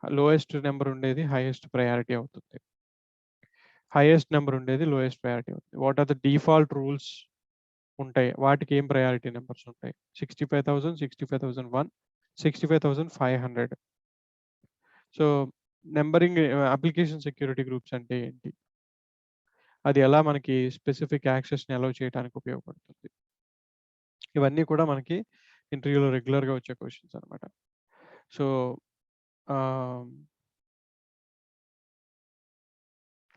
లోయెస్ట్ నంబర్ ఉండేది హైయెస్ట్ ప్రయారిటీ అవుతుంది. హైయెస్ట్ నంబర్ ఉండేది లోయెస్ట్ ప్రయారిటీ అవుతుంది. What are the default rules ఉంటాయి. వాటికి ఏం ప్రయారిటీ నంబర్స్ ఉంటాయి? 65,000, 65,001, 65,500. So, numbering application security groups అంటే ఏంటి? అది ఎలా మనకి స్పెసిఫిక్ యాక్సెస్‌ని అలౌ చేయడానికి ఉపయోగపడుతుంది? ఇవన్నీ కూడా మనకి ఇంటర్వ్యూలో రెగ్యులర్‌గా వచ్చే క్వెషన్స్ అన్నమాట. సో, ఆహ్,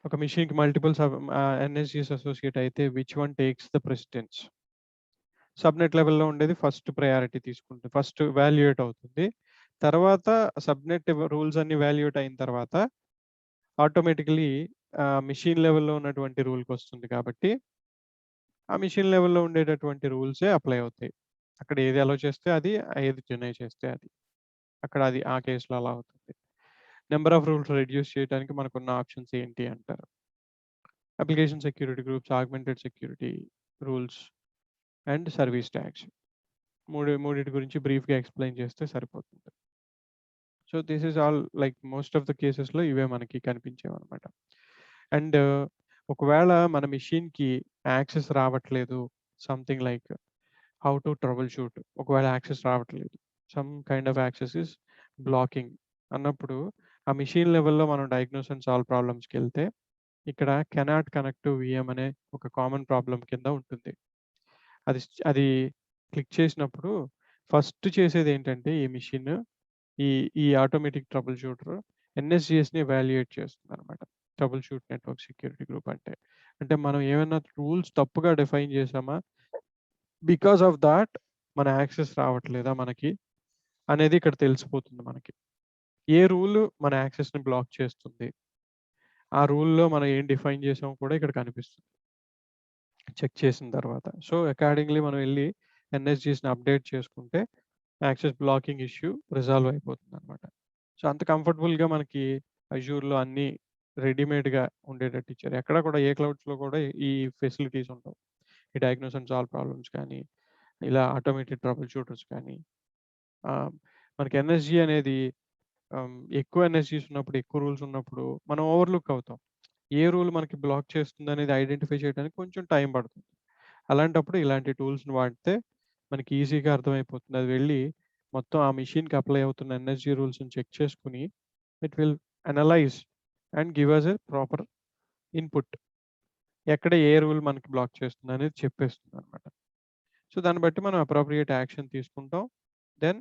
ఒక మెషిన్‌కి మల్టిపుల్ ఎన్ఎస్‌జీస్ అసోసియేట్ అయితే which one takes the precedence? Subnet లెవెల్‌లో ఉండేది ఫస్ట్ ప్రయారిటీ తీసుకుంటుంది. ఫస్ట్ వాల్యుయేట్ అవుతుంది. తర్వాత సబ్‌నెట్ రూల్స్ అన్నీ వాల్యుయేట్ అయిన తర్వాత ఆటోమేటికల్లీ మెషిన్ లెవెల్‌లో ఉన్నటువంటి రూల్‌కొస్తుంది కాబట్టి, ఆ మెషిన్ లెవెల్‌లో ఉండేటటువంటి రూల్సే అప్లై అవుతాయి. అక్కడ ఏది అలౌ చేస్తే అది, ఏది డినై చేస్తే అది. అక్కడ అది ఆ కేస్‌లో అలా అవుతుంది. నంబర్ ఆఫ్ రూల్స్ రెడ్యూస్ చేయడానికి మనకున్న ఆప్షన్స్ ఏంటి అంటారు. Application security groups, augmented security rules and service tags. మూడిటి గురించి బ్రీఫ్‌గా ఎక్స్‌ప్లెయిన్ చేస్తే సరిపోతుంది. So, this is all like most of the కేసెస్‌లో ఇవే మనకి కనిపించేవన్నమాట. అండ్ ఒకవేళ మన మెషిన్‌కి యాక్సెస్ రావట్లేదు. Something like how to troubleshoot. ఒకవేళ యాక్సెస్ రావట్లేదు. Some kind of access is blocking అన్నప్పుడు, ఆ మెషిన్ లెవెల్‌లో మనం డయాగ్నోస్ అండ్ సాల్వ్ ప్రాబ్లమ్స్‌కెళ్తే, ఇక్కడ కెనాట్ కనెక్ట్ టు వీఎం అనే ఒక కామన్ ప్రాబ్లమ్ కింద ఉంటుంది. అది క్లిక్ చేసినప్పుడు ఫస్ట్ చేసేదేంటంటే ఈ మెషిన్ ఈ ఈ ఆటోమేటిక్ ట్రబుల్ షూటర్ ఎన్ఎస్‌జిఎస్‌ని ఎవాల్యుయేట్ చేస్తుందనమాట. Troubleshoot network security group అంటే. అంటే మనం ఏమైనా రూల్స్ తప్పుగా డిఫైన్ చేసామా? బికాస్ ఆఫ్ థాట్ మన యాక్సెస్ రావట్లేదా మనకి? అనేది ఇక్కడ తెలిసిపోతుంది మనకి. ఏ రూల్ మన యాక్సెస్‌ని బ్లాక్ చేస్తుంది. ఆ రూల్‌లో మనం ఏం డిఫైన్ చేసామో కూడా ఇక్కడ కనిపిస్తుంది. చెక్ చేసిన తర్వాత. సో, అకార్డింగ్‌లీ మనం వెళ్లి ఎన్ఎస్‌జీస్‌ని అప్డేట్ చేసుకుంటే యాక్సెస్ బ్లాకింగ్ ఇష్యూ రిజాల్వ్ అయిపోతుందన్నమాట. సో, అంత కంఫర్టబుల్‌గా మనకి అజూర్‌లో అన్నీ రెడీమేడ్‌గా ఉండేటట్టు ఇచ్చారు. ఎక్కడ కూడా ఏ క్లౌడ్స్‌లో కూడా ఈ ఫెసిలిటీస్ ఉండవు. ఈ డయాగ్నోస్ అండ్ సాల్వ్ ప్రాబ్లమ్స్ కానీ, ఇలా ఆటోమేటెడ్ ట్రబుల్ షూటర్స్ కానీ, మనకి ఎన్ఎస్‌జీ అనేది ఎక్కువ ఎన్ఎస్‌జీస్ ఉన్నప్పుడు, ఎక్కువ రూల్స్ ఉన్నప్పుడు మనం ఓవర్‌లుక్ అవుతాం. ఏ రూల్ మనకి బ్లాక్ చేస్తుందనేది ఐడెంటిఫై చేయడానికి కొంచెం టైం పడుతుంది. అలాంటప్పుడు ఇలాంటి టూల్స్‌ని వాడితే మనకి ఈజీగా అర్థమైపోతుంది. అది వెళ్ళి మొత్తం ఆ మెషిన్‌కి అప్లై అవుతున్న ఎన్ఎస్‌జీ రూల్స్‌ని చెక్ చేసుకొని it will analyze and give us a proper input. ఎక్కడ ఏ రూల్ మనకి బ్లాక్ చేస్తుందనేది చెప్పేస్తుందన్నమాట. సో, దాన్ని బట్టి మనం అప్రోప్రియేట్ యాక్షన్ తీసుకుంటాం. Then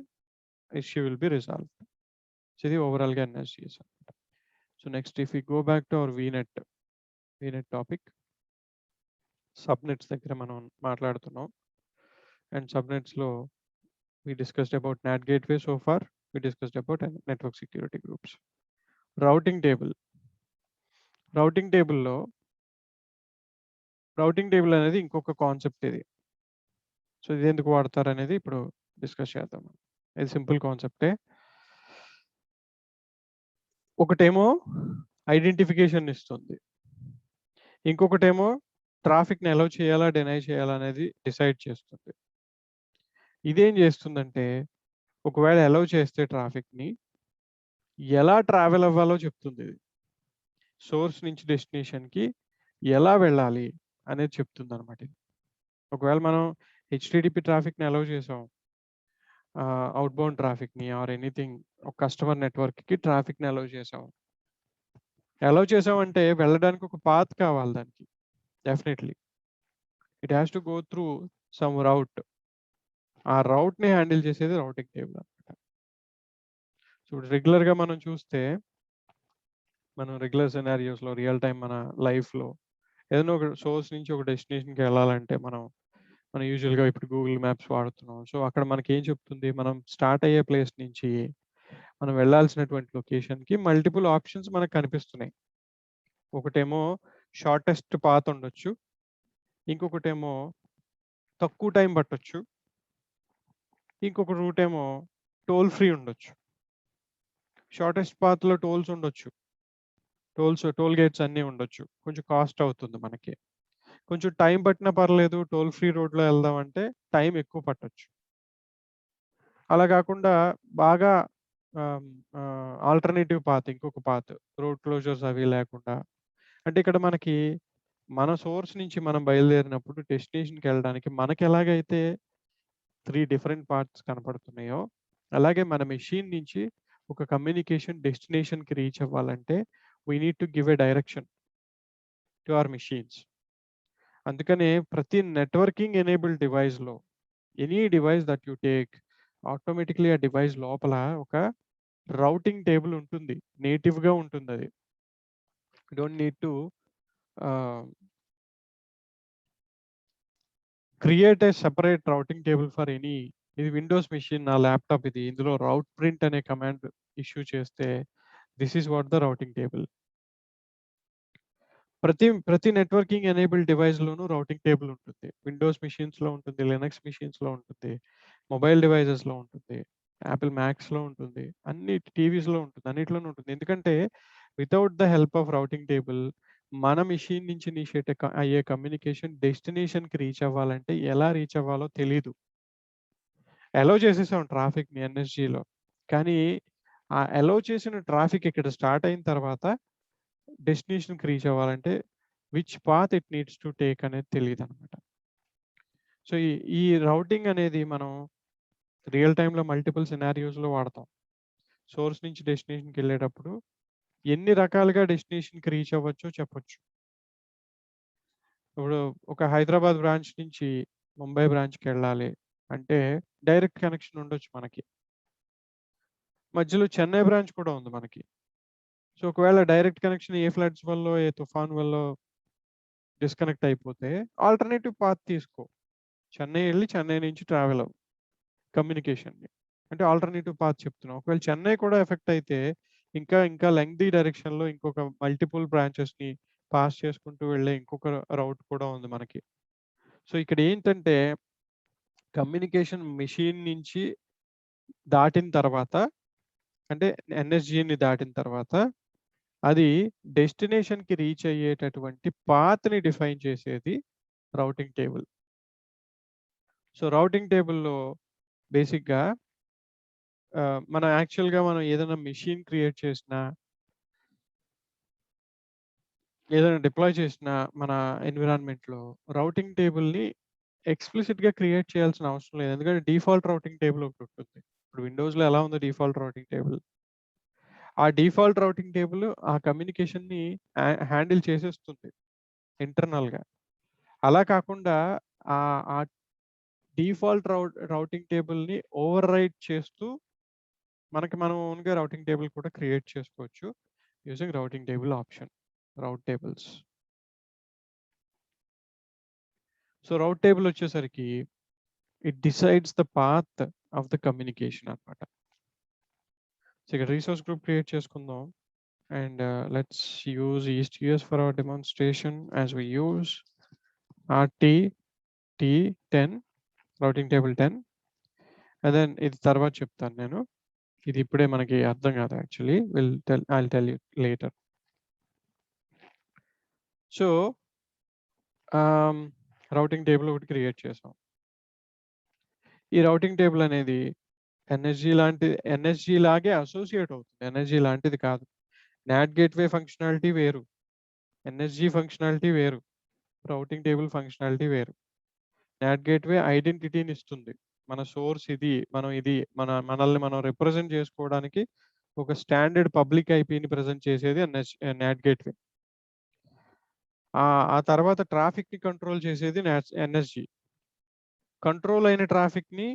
issue will be resolved. So, ఇది ఓవరాల్‌గా ఎన్ఎస్‌జీస్ అన్నమాట. So, next if we go back to our VNet topic. Subnets దగ్గర మనం మాట్లాడుతున్నాం. అండ్ సబ్‌నెట్స్‌లో we discussed about NAT gateway so far. We discussed about network security groups. Routing table. Routing టేబుల్‌లో routing table అనేది ఇంకొక concept ఇది. So, ఇది ఎందుకు వాడతారనేది ఇప్పుడు డిస్కస్ చేద్దాం. ఇది సింపుల్ కాన్సెప్టే. ఒకటేమో ఐడెంటిఫికేషన్ ఇస్తుంది. ఇంకొకటేమో ట్రాఫిక్‌ని అలౌ చేయాలా, డినై చేయాలా అనేది డిసైడ్ చేస్తుంది. ఇదేం చేస్తుందంటే ఒకవేళ అలౌ చేస్తే ట్రాఫిక్‌ని ఎలా ట్రావెల్ అవ్వాలో చెప్తుంది ఇది. సోర్స్ నుంచి డెస్టినేషన్‌కి ఎలా వెళ్ళాలి అనేది చెప్తుందన్నమాట ఇది. ఒకవేళ మనం హెచ్‌టిటిపి ట్రాఫిక్‌ని అలౌ చేసాం. అవుట్‌బౌండ్ ట్రాఫిక్‌ని ఆర్ ఎనీథింగ్ ఒక కస్టమర్ నెట్వర్క్‌కి ట్రాఫిక్‌ని అలౌ చేసాం. అలౌ చేసామంటే వెళ్ళడానికి ఒక పాత్ కావాలి దానికి. Definitely. It has to go through some route. ఆ రౌట్‌ని హ్యాండిల్ చేసేది రౌటింగ్ టేబుల్ అన్నమాట. సో, రెగ్యులర్‌గా మనం చూస్తే మనం రెగ్యులర్ సినారియోస్‌లో రియల్ టైమ్ మన లైఫ్‌లో ఏదైనా ఒక సోర్స్ నుంచి ఒక డెస్టినేషన్‌కి వెళ్ళాలంటే మనం యూజువల్‌గా ఇప్పుడు గూగుల్ మ్యాప్స్ వాడుతున్నాం. సో, అక్కడ మనకేం చెప్తుంది? మనం స్టార్ట్ అయ్యే ప్లేస్ నుంచి మనం వెళ్ళాల్సినటువంటి లొకేషన్‌కి మల్టిపుల్ ఆప్షన్స్ మనకు కనిపిస్తున్నాయి. ఒకటేమో షార్టెస్ట్ పాత్ ఉండొచ్చు. ఇంకొకటేమో తక్కువ టైం పట్టొచ్చు. ఇంకొక రూట్ ఏమో టోల్ ఫ్రీ ఉండొచ్చు. షార్టెస్ట్ పాత్‌లో టోల్స్ ఉండొచ్చు. టోల్ గేట్స్ అన్నీ ఉండొచ్చు. కొంచెం కాస్ట్ అవుతుంది మనకి. కొంచెం టైం పట్టినా పర్లేదు టోల్ ఫ్రీ రోడ్‌లో వెళ్దామంటే టైం ఎక్కువ పట్టొచ్చు. అలా కాకుండా బాగా ఆల్టర్‌నేటివ్ పాత్ ఇంకొక పాత్ రోడ్ క్లోజర్స్ అవి లేకుండా అంటే ఇక్కడ మనకి మన సోర్స్ నుంచి మనం బయలుదేరినప్పుడు డెస్టినేషన్‌కి వెళ్ళడానికి మనకెలాగైతే 3 డిఫరెంట్ పాత్స్ కనపడుతున్నాయో, అలాగే మన మెషిన్ నుంచి ఒక కమ్యూనికేషన్ డెస్టినేషన్‌కి రీచ్ అవ్వాలంటే we need to give a direction to our machines. అందుకనే ప్రతి నెట్వర్కింగ్ ఎనేబుల్డ్ డివైస్‌లో any device that you take automatically ఆ డివైస్ లోపల ఒక రౌటింగ్ టేబుల్ ఉంటుంది. నేటివ్‌గా ఉంటుందది. You don't need to ah, create a separate routing table for any ఇది విండోస్ మెషిన్ నా ల్యాప్‌టాప్ ఇది. ఇందులో రౌట్ ప్రింట్ అనే కమాండ్ ఇష్యూ చేస్తే this is what the routing table. ప్రతి నెట్వర్కింగ్ ఎనేబుల్డ్ డివైస్‌లోనూ రౌటింగ్ టేబుల్ ఉంటుంది. విండోస్ మెషిన్స్‌లో ఉంటుంది. లినక్స్ మెషిన్స్‌లో ఉంటుంది. మొబైల్ డివైసెస్‌లో ఉంటుంది. యాపిల్ మ్యాక్స్‌లో ఉంటుంది. అన్ని టీవీస్‌లో ఉంటుంది. అన్నిట్లోనూ ఉంటుంది. ఎందుకంటే without the help of routing table మన మెషిన్ నుంచి ఇనిషియేట్ అయ్యే కమ్యూనికేషన్ డెస్టినేషన్‌కి రీచ్ అవ్వాలంటే ఎలా రీచ్ అవ్వాలో తెలీదు. అలౌ చేసేసాం ట్రాఫిక్‌ని ఎన్ఎస్‌జీలో. కానీ ఆ అలౌ చేసిన ట్రాఫిక్ ఇక్కడ స్టార్ట్ అయిన తర్వాత డెస్టినేషన్‌కి రీచ్ అవ్వాలంటే which path it needs to take అనేది తెలీదనమాట. సో, ఈ రౌటింగ్ అనేది మనం రియల్ టైమ్‌లో మల్టిపుల్ సినారియోస్‌లో వాడతాం. సోర్స్ నుంచి డెస్టినేషన్‌కెళ్ళేటప్పుడు ఎన్ని రకాలుగా డెస్టినేషన్‌కి రీచ్ అవ్వచ్చో చెప్పొచ్చు. ఇప్పుడు ఒక హైదరాబాద్ బ్రాంచ్ నుంచి ముంబై బ్రాంచ్‌కెళ్ళాలి అంటే డైరెక్ట్ కనెక్షన్ ఉండొచ్చు మనకి. మధ్యలో చెన్నై బ్రాంచ్ కూడా ఉంది మనకి. సో, ఒకవేళ డైరెక్ట్ కనెక్షన్ ఏ ఫ్లడ్స్ వల్లో, ఏ తుఫాన్ వల్లో డిస్కనెక్ట్ అయిపోతే ఆల్టర్‌నేటివ్ పాత్ తీసుకో. చెన్నై ఎళ్లి చెన్నై నుంచి ట్రావెల్ అవ్వు కమ్యూనికేషన్‌ని. అంటే ఆల్టర్నేటివ్ పాత్ చెప్తున్నాం. ఒకవేళ చెన్నై కూడా ఎఫెక్ట్ అయితే ఇంకా లెంగ్తీ డైరెక్షన్‌లో ఇంకొక మల్టిపుల్ బ్రాంచెస్‌ని పాస్ చేసుకుంటూ వెళ్ళే ఇంకొక రౌట్ కూడా ఉంది మనకి. సో, ఇక్కడ ఏంటంటే కమ్యూనికేషన్ మెషిన్ నుంచి దాటిన తర్వాత అంటే ఎన్ఎస్‌జిని దాటిన తర్వాత అది డెస్టినేషన్‌కి రీచ్ అయ్యేటటువంటి పాత్‌ని డిఫైన్ చేసేది రౌటింగ్ టేబుల్. సో, రౌటింగ్ టేబుల్‌లో బేసిక్‌గా మనం యాక్చువల్‌గా మనం ఏదైనా మెషిన్ క్రియేట్ చేసినా ఏదైనా డిప్లాయ్ చేసినా మన ఎన్విరాన్మెంట్‌లో రౌటింగ్ టేబుల్‌ని ఎక్స్‌ప్లిసిట్‌గా క్రియేట్ చేయాల్సిన అవసరం లేదు. ఎందుకంటే డిఫాల్ట్ రౌటింగ్ టేబుల్ ఒకటుంటుంది. ఇప్పుడు విండోస్‌లో ఎలా ఉంది డిఫాల్ట్ రౌటింగ్ టేబుల్? ఆ డిఫాల్ట్ రౌటింగ్ టేబుల్ ఆ కమ్యూనికేషన్‌ని హ్యాండిల్ చేసేస్తుంది ఇంటర్నల్‌గా. అలా కాకుండా ఆ డిఫాల్ట్ రౌటింగ్ టేబుల్‌ని ఓవర్‌రైడ్ చేస్తూ మనం ఓన్‌గా రౌటింగ్ టేబుల్ కూడా క్రియేట్ చేసుకోవచ్చు. Using routing table option. Route tables. So, route table వచ్చేసరికి it decides the path of the communication అన్నమాట. సో, ఇక్కడ రిసోర్స్ గ్రూప్ క్రియేట్ చేసుకుందాం. And let's use east for our demonstration as we use RT-T10 routing table 10. And then ఇది తర్వాత చెప్తాను నేను. ఇది ఇప్పుడే మనకి అర్థం కాదు actually. I'll tell you later. So, routing table ఒకటి క్రియేట్ చేసాం. ఈ రౌటింగ్ టేబుల్ అనేది ఎన్ఎస్జీ లాగే అసోసియేట్ అవుతుంది. ఎన్ఎస్జీ లాంటిది కాదు. నాట్ గేట్‌వే ఫంక్షనాలిటీ వేరు. ఎన్ఎస్జీ ఫంక్షనాలిటీ వేరు. రౌటింగ్ టేబుల్ ఫంక్షనాలిటీ వేరు. నాట్ గేట్‌వే ఐడెంటిటీని ఇస్తుంది. మన సోర్స్ ఇది. మనల్ని మనం రిప్రజెంట్ చేసుకోవడానికి ఒక స్టాండర్డ్ పబ్లిక్ ఐపీని ప్రెజెంట్ చేసేది నాట్ గేట్‌వే. ఆ తర్వాత ట్రాఫిక్‌ని కంట్రోల్ చేసేది ఎన్ఎస్జీ. కంట్రోల్ అయిన ట్రాఫిక్‌ని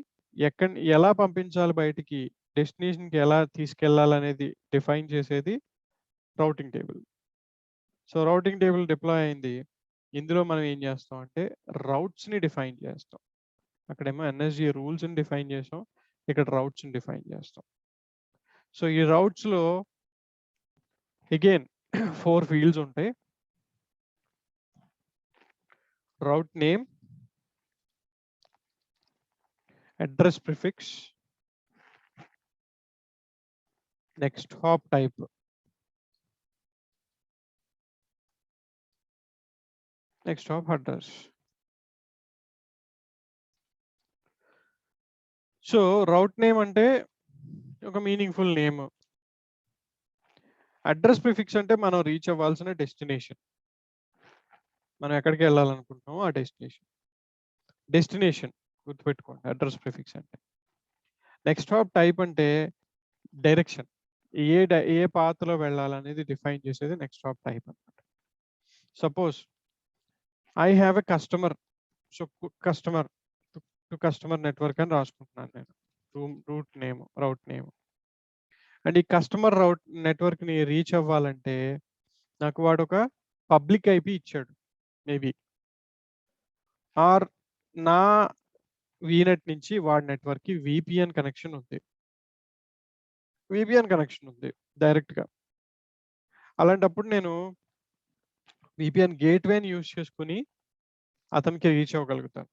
ఎలా పంపించాలి బయటికి, డెస్టినేషన్‌కి ఎలా తీసుకెళ్లాలనేది డిఫైన్ చేసేది routing table. So, routing table deploy అయింది. ఇందులో మనం ఏం చేస్తాం అంటే రౌట్స్‌ని డిఫైన్ చేస్తాం. అక్కడేమో ఎన్ఎస్జీ రూల్స్‌ని డిఫైన్ చేసాం. ఇక్కడ రౌట్స్‌ని డిఫైన్ చేస్తాం. సో, ఈ రౌట్స్‌లో అగైన్ 4 ఫీల్డ్స్ ఉంటాయి. Route name, address prefix, next hop type, next hop address. So, route name అంటే ఒక మీనింగ్‌ఫుల్ నేమ్. అడ్రస్ ప్రిఫిక్స్ అంటే మనం రీచ్ అవ్వాల్సిన డెస్టినేషన్. మనం ఎక్కడికి వెళ్ళాలనుకుంటున్నామో ఆ డెస్టినేషన్ గుర్తుపెట్టుకోండి అడ్రస్ ప్రిఫిక్స్ అంటే. నెక్స్ట్ హాప్ టైప్ అంటే డైరెక్షన్. ఏ పాత్‌లో వెళ్ళాలనేది డిఫైన్ చేసేది నెక్స్ట్ హాప్ టైప్ అన్నమాట. Suppose I have a customer. So, customer to customer network అని రాసుకుంటున్నాను నేను. రౌట్ నేమ్. అండ్ ఈ కస్టమర్ నెట్వర్క్‌ని రీచ్ అవ్వాలంటే నాకు వాడొక పబ్లిక్ ఐపీ ఇచ్చాడు మేబీ. ఆర్ నా వీనెట్ నుంచి వాడి నెట్వర్క్‌కి వీపీఎన్ కనెక్షన్ ఉంది డైరెక్ట్‌గా. అలాంటప్పుడు నేను వీపీఎన్ గేట్‌వేని యూజ్ చేసుకొని అతనికి రీచ్ అవ్వగలుగుతాను.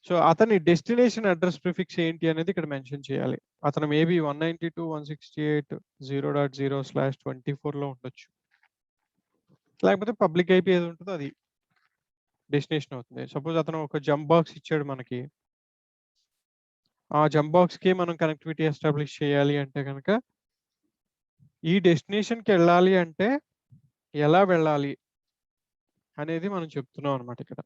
సో, అతని డెస్టినేషన్ అడ్రస్ ప్రిఫిక్స్ ఏంటి అనేది ఇక్కడ మెన్షన్ చేయాలి. అతను మేబీ 192.168.0.0/24లో ఉండొచ్చు. లేకపోతే పబ్లిక్ ఐపీ ఏది ఉంటుందో అది డెస్టినేషన్ అవుతుంది. సపోజ్ అతను ఒక జంప్ బాక్స్ ఇచ్చాడు మనకి. ఆ జంప్ బాక్స్‌కి మనం కనెక్టివిటీ ఎస్టాబ్లిష్ చేయాలి అంటే గనక ఈ డెస్టినేషన్‌కి వెళ్ళాలి అంటే ఎలా వెళ్ళాలి అనేది మనం చెప్తున్నాం అన్నమాట ఇక్కడ.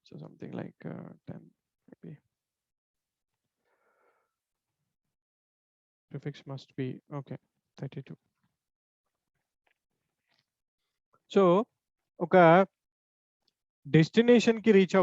So, something like 10 maybe. Prefix must be okay 32. So, ఒక డెస్టినేషన్‌కి రీచ్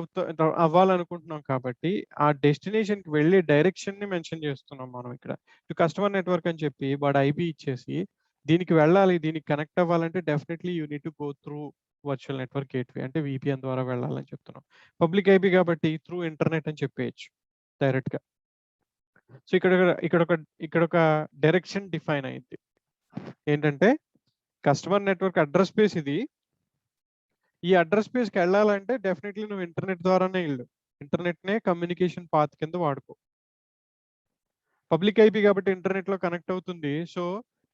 అవ్వాలనుకుంటున్నాం కాబట్టి, ఆ డెస్టినేషన్‌కి వెళ్ళే డైరెక్షన్‌ని మెన్షన్ చేస్తున్నాం మనం ఇక్కడ. కస్టమర్ నెట్వర్క్ అని చెప్పి వాడు ఐపీ ఇచ్చేసి, దీనికి వెళ్ళాలి, దీనికి కనెక్ట్ అవ్వాలంటే definitely you need to go through virtual network gateway అంటే వీపీఎన్ ద్వారా వెళ్ళాలని చెప్తున్నాం. పబ్లిక్ ఐపీ కాబట్టి త్రూ ఇంటర్నెట్ అని చెప్పేయొచ్చు. డైరెక్ట్‌గా. సో, ఇక్కడ ఒక డైరెక్షన్ డిఫైన్ అయింది. ఏంటంటే కస్టమర్ నెట్వర్క్ అడ్రస్ స్పేస్ ఇది. ఈ అడ్రస్ స్పేస్‌కి వెళ్ళాలంటే డెఫినెట్‌లీ నువ్వు ఇంటర్నెట్ ద్వారానే వెళ్ళు. ఇంటర్నెట్‌నే కమ్యూనికేషన్ పాత్ కింద వాడుకో. పబ్లిక్ ఐపీ కాబట్టి ఇంటర్నెట్‌లో కనెక్ట్ అవుతుంది. సో,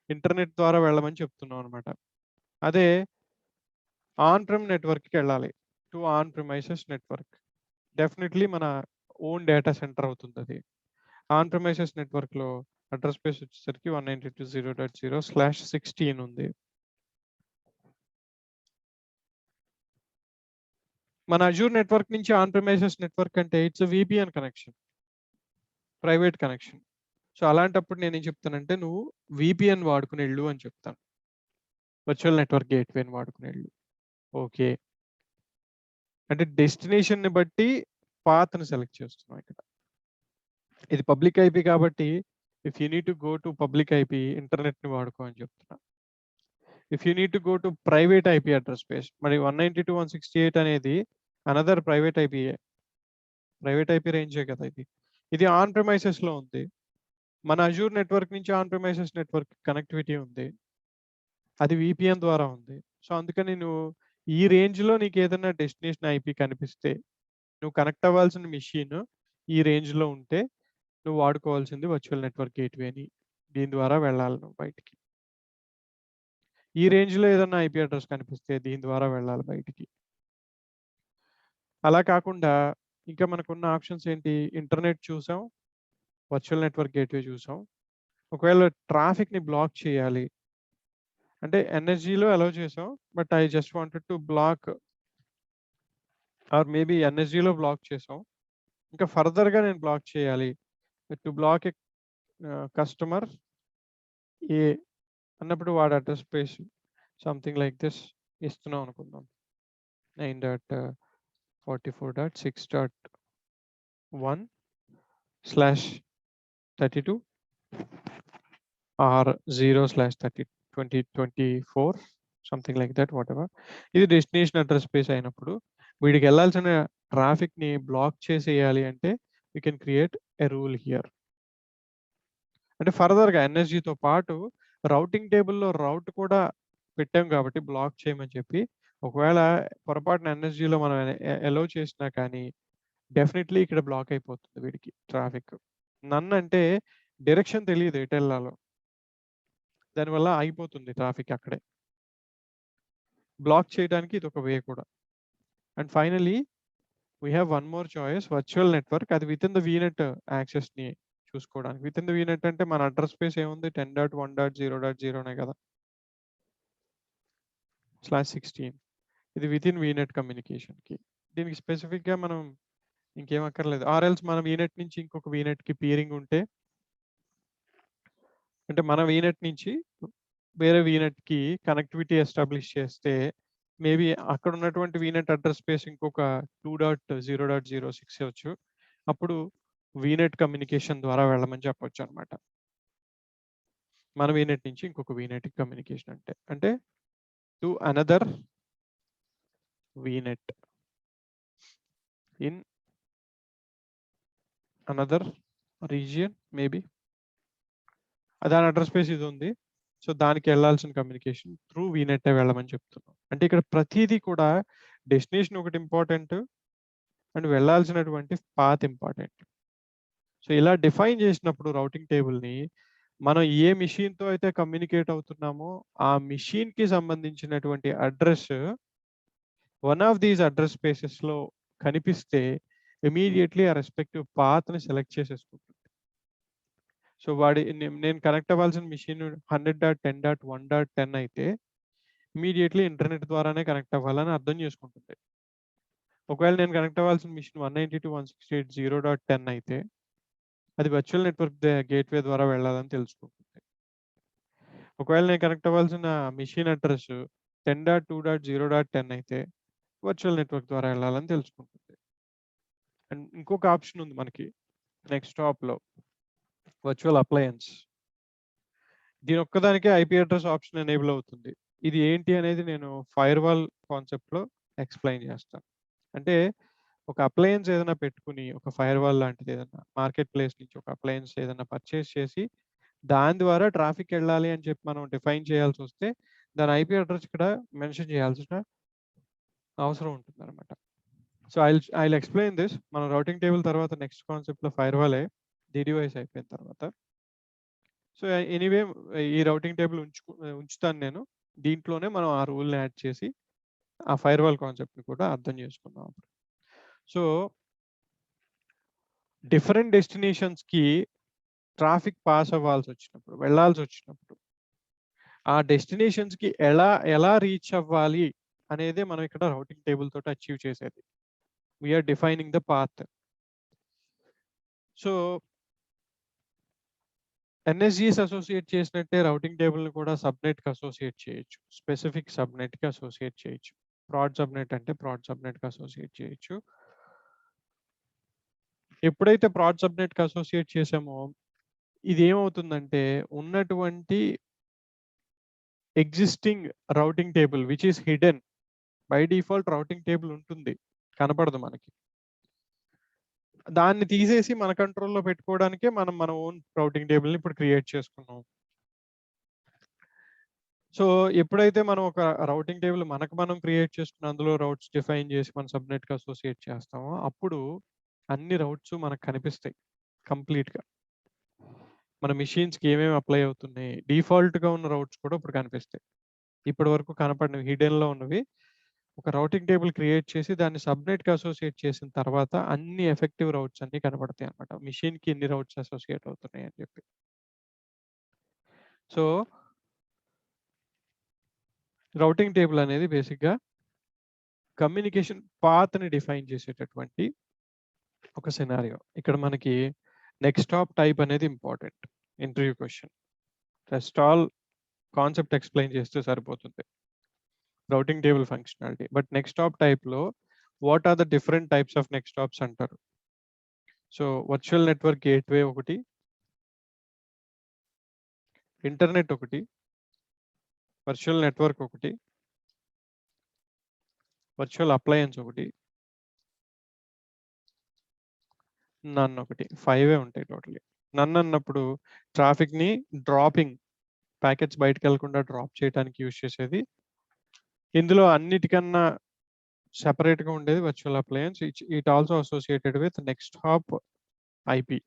ఇంటర్నెట్ ద్వారా వెళ్ళమని చెప్తున్నాం అనమాట. అదే ఆన్ ప్రెమ్ నెట్వర్క్‌కి వెళ్ళాలి. To on premises network. Definitely మన ఓన్ డేటా సెంటర్ అవుతుంది అది. ఆన్ ప్రిమైసెస్ నెట్వర్క్‌లో అడ్రస్ స్పేస్ వచ్చేసరికి 192.0.0/16 ఉంది. మన అజూర్ నెట్వర్క్ నుంచి ఆన్ ప్రిమైసెస్ నెట్వర్క్ అంటే it's VPN connection, private connection. So, అలాంటప్పుడు నేనేం చెప్తానంటే నువ్వు విపిఎన్ వాడుకుని వెళ్ళు అని చెప్తాను. వర్చువల్ నెట్వర్క్ గేట్వేని వాడుకుని వెళ్ళు. ఓకే. అంటే డెస్టినేషన్‌ని బట్టి పాత్‌ని సెలెక్ట్ చేస్తున్నాం ఇక్కడ. ఇది పబ్లిక్ ఐపీ కాబట్టి if you need to go to public IP ఇంటర్నెట్‌ని వాడుకో అని చెప్తున్నా. If you need to go to private IP address space, మరి 192.168 అనేది అనదర్ ప్రైవేట్ ఐపీయే. ప్రైవేట్ ఐపీ రేంజే కదా ఇది. ఇది ఆన్ ప్రిమైసెస్‌లో ఉంది. మన అజూర్ నెట్వర్క్ నుంచి ఆన్ ప్రిమైసెస్ నెట్వర్క్ కనెక్టివిటీ ఉంది. అది విపిఎన్ ద్వారా ఉంది. సో, అందుకని నువ్వు ఈ రేంజ్‌లో నీకు ఏదైనా డెస్టినేషన్ ఐపీ కనిపిస్తే, నువ్వు కనెక్ట్ అవ్వాల్సిన మెషిన్ ఈ రేంజ్‌లో ఉంటే నువ్వు వాడుకోవాల్సింది వర్చువల్ నెట్వర్క్ గేట్వేని. దీని ద్వారా వెళ్ళాలి నువ్వు బయటికి. ఈ రేంజ్‌లో ఏదన్నా ఐపీ అడ్రస్ కనిపిస్తే దీని ద్వారా వెళ్ళాలి బయటికి. అలా కాకుండా ఇంకా మనకున్న ఆప్షన్స్ ఏంటి? ఇంటర్నెట్ చూసాం, వర్చువల్ నెట్వర్క్ గేట్వే చూసాం. ఒకవేళ ట్రాఫిక్‌ని బ్లాక్ చేయాలి అంటే ఎన్ఎస్జీలో అలౌ చేసాం. But I just wanted to block or maybe ఎన్ఎస్జీలో బ్లాక్ చేసాం. ఇంకా ఫర్దర్‌గా నేను బ్లాక్ చేయాలి. టు బ్లాక్ ఎ కస్టమర్ ఏ అన్నప్పుడు వాడి address space something like this ఇస్తున్నాం అనుకుందాం. 9.44.6.1/32 or 0/30/2024 something like that whatever. ఇది డెస్టినేషన్ అడ్రస్ స్పేస్ అయినప్పుడు వీడికి వెళ్ళాల్సిన ట్రాఫిక్‌ని బ్లాక్ చేసేయాలి అంటే we can create a rule here. అంటే ఫర్దర్‌గా ఎన్ఎస్జీతో పాటు రౌటింగ్ టేబుల్‌లో రౌట్ కూడా పెట్టాం కాబట్టి బ్లాక్ చేయమని చెప్పి, ఒకవేళ పొరపాటున ఎన్ఎస్జీలో మనం అలౌ చేసినా కానీ డెఫినెట్‌లీ ఇక్కడ బ్లాక్ అయిపోతుంది వీడికి ట్రాఫిక్. నన్ అంటే డైరెక్షన్ తెలీదు ఎటెళ్ళాలో. దానివల్ల ఆగిపోతుంది ట్రాఫిక్ అక్కడే. బ్లాక్ చేయడానికి ఇదొక వే కూడా. And finally we have one more choice virtual network. అది వితిన్ ద వీనెట్ యాక్సెస్‌ని చూసుకోవడానికి. వితిన్ ద వీనెట్ అంటే మన అడ్రస్ స్పేస్ ఏముంది 10.1.0.0నే కదా! /16 ఇది వితిన్ వీనెట్ కమ్యూనికేషన్‌కి. దీనికి స్పెసిఫిక్‌గా మనం ఇంకేం అక్కర్లేదు. ఆర్ ఎల్స్ మన వీనెట్ నుంచి ఇంకొక వీనెట్‌కి పీరింగ్ ఉంటే అంటే మన వీనెట్ నుంచి వేరే వీనెట్‌కి కనెక్టివిటీ ఎస్టాబ్లిష్ చేస్తే మేబీ అక్కడ ఉన్నటువంటి వీనెట్ అడ్రస్ స్పేస్ ఇంకొక 2.0.06 అవ్వచ్చు. అప్పుడు వీనెట్ కమ్యూనికేషన్ ద్వారా వెళ్ళమని చెప్పొచ్చు అన్నమాట. మన వీనెట్ నుంచి ఇంకొక వీనెట్‌కి కమ్యూనికేషన్ అంటే to another vignette in another region maybe. దాని అడ్రస్ స్పేస్ ఇది ఉంది. సో, దానికి వెళ్ళాల్సిన కమ్యూనికేషన్ త్రూ వీనెట్టే వెళ్ళమని చెప్తున్నాం. అంటే ఇక్కడ ప్రతీదీ కూడా డెస్టినేషన్ ఒకటి ఇంపార్టెంట్ అండ్ వెళ్ళాల్సినటువంటి పాత్ ఇంపార్టెంట్. సో, ఇలా డిఫైన్ చేసినప్పుడు రౌటింగ్ టేబుల్‌ని మనం ఏ మెషిన్‌తో అయితే కమ్యూనికేట్ అవుతున్నామో ఆ మెషిన్‌కి సంబంధించినటువంటి address one of these address స్పేసెస్‌లో కనిపిస్తే ఇమ్మీడియేట్‌లీ ఆ రెస్పెక్టివ్ పాత్‌ని సెలెక్ట్ చేసేసుకుంటుంది. సో, నేను కనెక్ట్ అవ్వాల్సిన మెషిన్ 100.10.1.10 అయితే ఇమ్మీడియేట్‌లీ ఇంటర్నెట్ ద్వారానే కనెక్ట్ అవ్వాలని అర్థం చేసుకుంటుంది. ఒకవేళ నేను కనెక్ట్ అవ్వాల్సిన మెషిన్ 192.168.0.10 అయితే అది వర్చువల్ నెట్వర్క్ గేట్వే ద్వారా వెళ్ళాలని తెలుసుకుంటుంది. ఒకవేళ నేను కనెక్ట్ అవ్వాల్సిన మెషిన్ అడ్రస్ 10.2.0.10 అయితే వర్చువల్ నెట్వర్క్ ద్వారా వెళ్ళాలని తెలుసుకుంటుంది. అండ్ ఇంకొక ఆప్షన్ ఉంది మనకి నెక్స్ట్ టాప్‌లో వర్చువల్ అప్లయన్స్. దీని ఒక్కదానికే ఐపీ అడ్రస్ ఆప్షన్ ఎనేబుల్ అవుతుంది. ఇది ఏంటి అనేది నేను ఫైర్వాల్ కాన్సెప్ట్‌లో ఎక్స్‌ప్లెయిన్ చేస్తాను. అంటే ఒక అప్లయన్స్ ఏదైనా పెట్టుకుని ఒక ఫైర్ వాల్ లాంటిది ఏదైనా మార్కెట్ ప్లేస్ నుంచి ఒక అప్లయన్స్ ఏదైనా పర్చేస్ చేసి దాని ద్వారా ట్రాఫిక్ వెళ్ళాలి అని చెప్పి మనం డిఫైన్ చేయాల్సి వస్తే దాని ఐపీ అడ్రస్ ఇక్కడ మెన్షన్ చేయాల్సిన అవసరం ఉంటుంది అనమాట. So I'll explain this. మన రౌటింగ్ టేబుల్ తర్వాత నెక్స్ట్ కాన్సెప్ట్లో ఫైర్ వాలే డిడివైస్ అయిపోయిన తర్వాత. సో ఎనీవే ఈ రౌటింగ్ టేబుల్ ఉంచుతాను నేను. దీంట్లోనే మనం ఆ రూల్ని యాడ్ చేసి ఆ ఫైర్ వాల్ కాన్సెప్ట్ని కూడా అర్థం చేసుకుందాం. సో డిఫరెంట్ డెస్టినేషన్స్కి ట్రాఫిక్ పాస్ అవ్వాల్సి వచ్చినప్పుడు వెళ్ళాల్సి వచ్చినప్పుడు ఆ డెస్టినేషన్స్కి ఎలా రీచ్ అవ్వాలి అనేది మనం ఇక్కడ రౌటింగ్ టేబుల్ తోటి అచీవ్ చేసేది. We're defining the path. So NSGs associate చేసినట్టే రౌటింగ్ టేబుల్ని కూడా సబ్నెట్కి అసోసియేట్ చేయొచ్చు. స్పెసిఫిక్ సబ్నెట్కి అసోసియేట్ చేయొచ్చు. ప్రాడ్ సబ్నెట్ అంటే ప్రాడ్ సబ్నెట్కి అసోసియేట్ చేయొచ్చు. ఎప్పుడైతే ప్రాడ్ సబ్నెట్కి అసోసియేట్ చేసామో ఇది ఏమవుతుందంటే ఉన్నటువంటి existing routing table which is hidden, by default routing table ఉంటుంది, కనపడదు మనకి. దాన్ని తీసేసి మన కంట్రోల్లో పెట్టుకోవడానికే మనం మన ఓన్ రౌటింగ్ టేబుల్ని ఇప్పుడు క్రియేట్ చేసుకున్నాం. సో ఎప్పుడైతే మనం ఒక రౌటింగ్ టేబుల్ మనకు మనం క్రియేట్ చేసుకుని అందులో రౌట్స్ డిఫైన్ చేసి మన సబ్నెట్కి అసోసియేట్ చేస్తామో అప్పుడు అన్ని రౌట్స్ మనకు కనిపిస్తాయి కంప్లీట్గా. మన మిషన్స్కి ఏమేమి అప్లై అవుతున్నాయి, డిఫాల్ట్గా ఉన్న రౌట్స్ కూడా ఇప్పుడు కనిపిస్తాయి. ఇప్పటి వరకు కనపడినవి హిడెన్లో ఉన్నవి ఒక రౌటింగ్ టేబుల్ క్రియేట్ చేసి దాన్ని సబ్నెట్కి అసోసియేట్ చేసిన తర్వాత అన్ని ఎఫెక్టివ్ రౌట్స్ అన్ని కనపడతాయి అనమాట. మిషన్కి ఎన్ని రౌట్స్ అసోసియేట్ అవుతున్నాయి అని చెప్పి. సో రౌటింగ్ టేబుల్ అనేది బేసిక్గా కమ్యూనికేషన్ పాత్ని డిఫైన్ చేసేటటువంటి ఒక సినారియో. ఇక్కడ మనకి నెక్స్ట్ టాప్ టైప్ అనేది important interview question. Just all concept explain చేస్తే సరిపోతుంది routing table functionality. But next hop టైప్లో what are the different types of next hops అంటారు. సో వర్చువల్ నెట్వర్క్ గేట్వే ఒకటి, ఇంటర్నెట్ ఒకటి, వర్చువల్ నెట్వర్క్ ఒకటి, virtual appliance ఒకటి, none ఒకటి. 5 ఉంటాయి టోటలీ. నన్ అన్నప్పుడు ట్రాఫిక్ని డ్రాపింగ్, ప్యాకెట్స్ బయటకు వెళ్లకుండా డ్రాప్ చేయడానికి యూజ్ చేసేది. ఇందులో అన్నిటికన్నా సెపరేట్గా ఉండేది virtual appliance. It also associated with next hop IP.